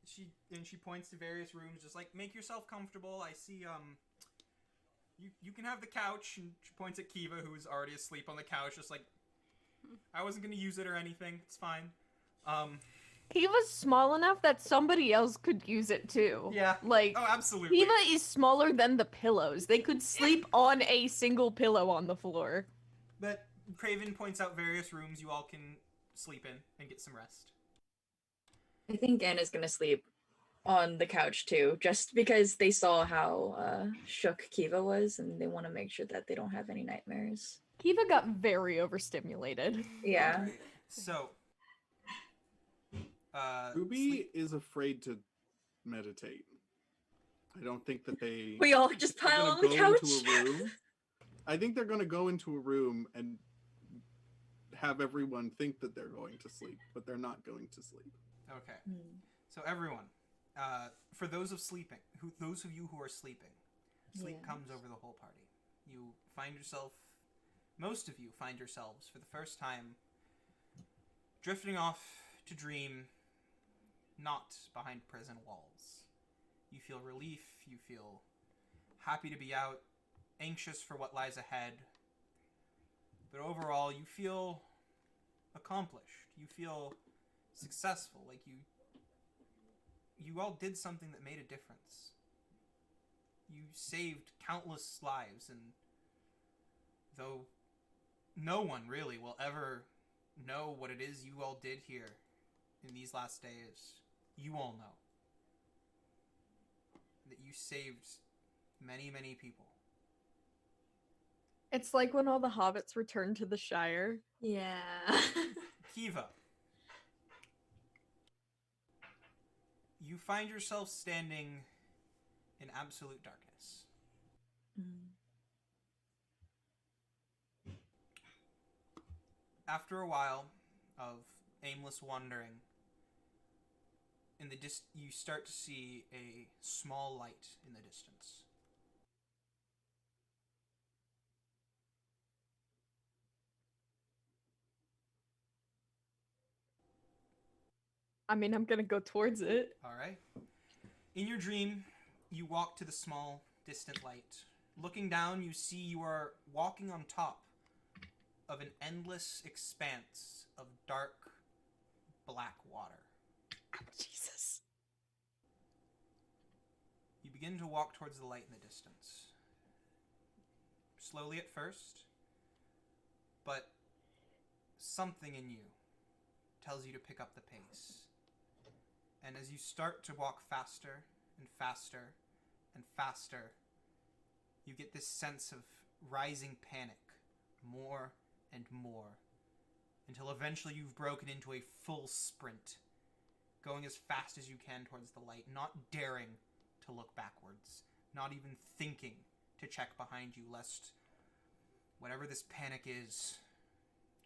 She points to various rooms, just like, make yourself comfortable. I see, you can have the couch, and she points at Kiva, who's already asleep on the couch, just like, I wasn't gonna use it or anything. It's fine. Kiva's small enough that somebody else could use it too. Yeah. Like, Oh, absolutely. Kiva is smaller than the pillows. They could sleep on a single pillow on the floor. But Craven points out various rooms you all can sleep in and get some rest. I think Anna's gonna sleep on the couch too, just because they saw how shook Kiva was, and they want to make sure that they don't have any nightmares. Kiva got very overstimulated. Yeah. Alright, so, Ruby is afraid to meditate. I don't think that they. We all just they're pile gonna on the go couch. into a room. I think they're going to go into a room and have everyone think that they're going to sleep, but they're not going to sleep. okay. So everyone, for those of you who are sleeping, sleep Yes. comes over the whole party. Most of you find yourselves for the first time drifting off to dream, not behind prison walls. You feel relief, you feel happy to be out, anxious for what lies ahead, but overall you feel accomplished. You feel successful, like you all did something that made a difference. You saved countless lives, and though no one really will ever know what it is you all did here in these last days, you all know that you saved many, many people. It's like when all the hobbits returned to the Shire. Yeah. Kiva, you find yourself standing in absolute darkness. After a while of aimless wandering, you start to see a small light in the distance. I mean, I'm gonna go towards it. All right. In your dream, you walk to the small, distant light. Looking down, you see you are walking on top of an endless expanse of dark, black water. Jesus. You begin to walk towards the light in the distance. Slowly at first, but something in you tells you to pick up the pace. And as you start to walk faster and faster and faster, you get this sense of rising panic, more and more, until eventually you've broken into a full sprint, going as fast as you can towards the light, not daring to look backwards, not even thinking to check behind you, lest whatever this panic is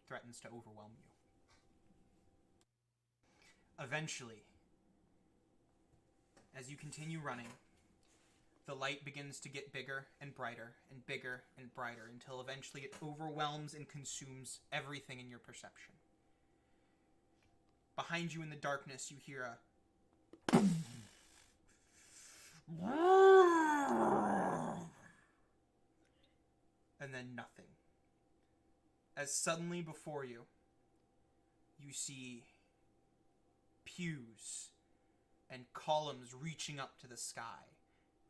threatens to overwhelm you. Eventually, as you continue running, the light begins to get bigger and brighter and bigger and brighter until eventually it overwhelms and consumes everything in your perception. Behind you in the darkness, you hear a and then nothing. As suddenly before you, you see pews and columns reaching up to the sky,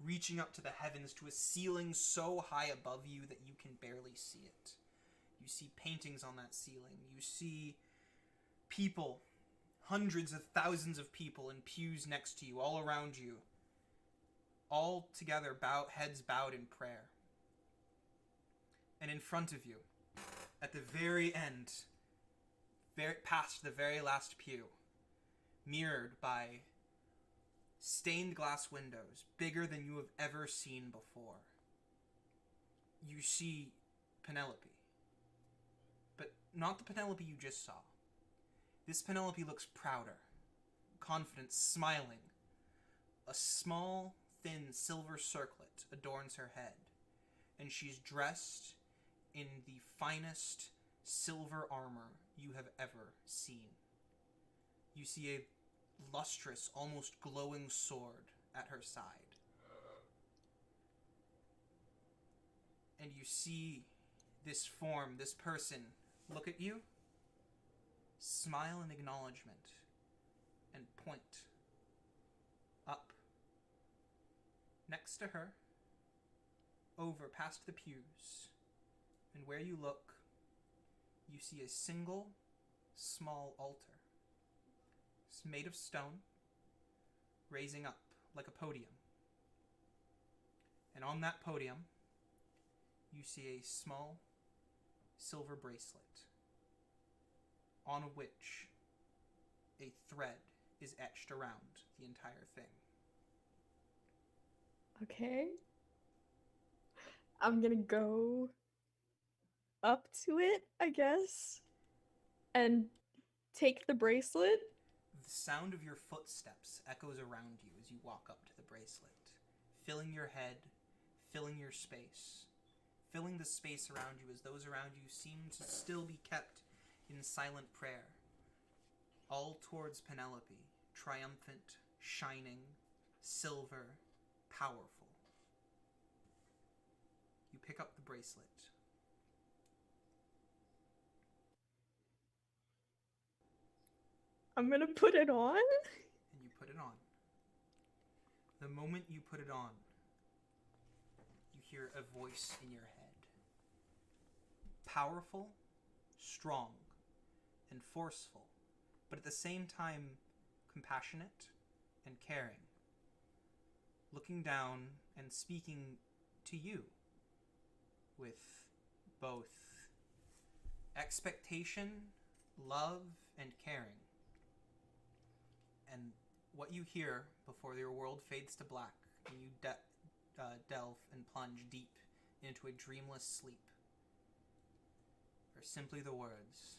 reaching up to the heavens, to a ceiling so high above you that you can barely see it. You see paintings on that ceiling. You see people, hundreds of thousands of people in pews next to you, all around you, all together, heads bowed in prayer. And in front of you, at the very end, past the very last pew, mirrored by stained glass windows, bigger than you have ever seen before, you see Penelope. But not the Penelope you just saw. This Penelope looks prouder, confident, smiling. A small, thin silver circlet adorns her head, and she's dressed in the finest silver armor you have ever seen. You see a lustrous, almost glowing sword at her side. And you see this form, this person, look at you, smile in acknowledgement, and point up. Next to her, over past the pews, and where you look, you see a single small altar. It's made of stone, raising up like a podium. And on that podium, you see a small silver bracelet, on which a thread is etched around the entire thing. Okay. I'm gonna go up to it, I guess, and take the bracelet. The sound of your footsteps echoes around you as you walk up to the bracelet, filling your head, filling your space, filling the space around you as those around you seem to still be kept in silent prayer, all towards Penelope, triumphant, shining, silver, powerful. You pick up the bracelet. I'm gonna put it on. And you put it on. The moment you put it on, you hear a voice in your head. Powerful, strong, and forceful, but at the same time compassionate and caring. Looking down and speaking to you with both expectation, love, and caring. And what you hear before your world fades to black and you delve and plunge deep into a dreamless sleep are simply the words,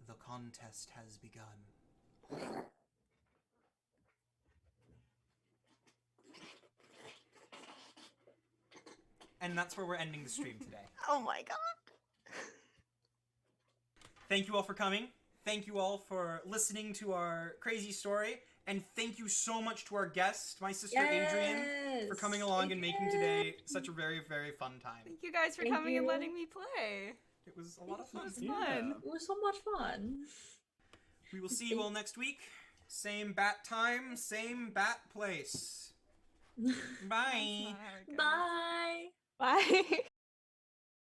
"The contest has begun." And that's where we're ending the stream today. Oh my god. Thank you all for coming. Thank you all for listening to our crazy story. And thank you so much to our guest, my sister Adrian, for coming along and making today such a very, very fun time. Thank you guys for Thank coming and you. letting me play. It was a lot of fun. It was fun. It was so much fun. We will see you all next week. Same bat time, same bat place. Bye. That's not how it goes. Bye. Bye.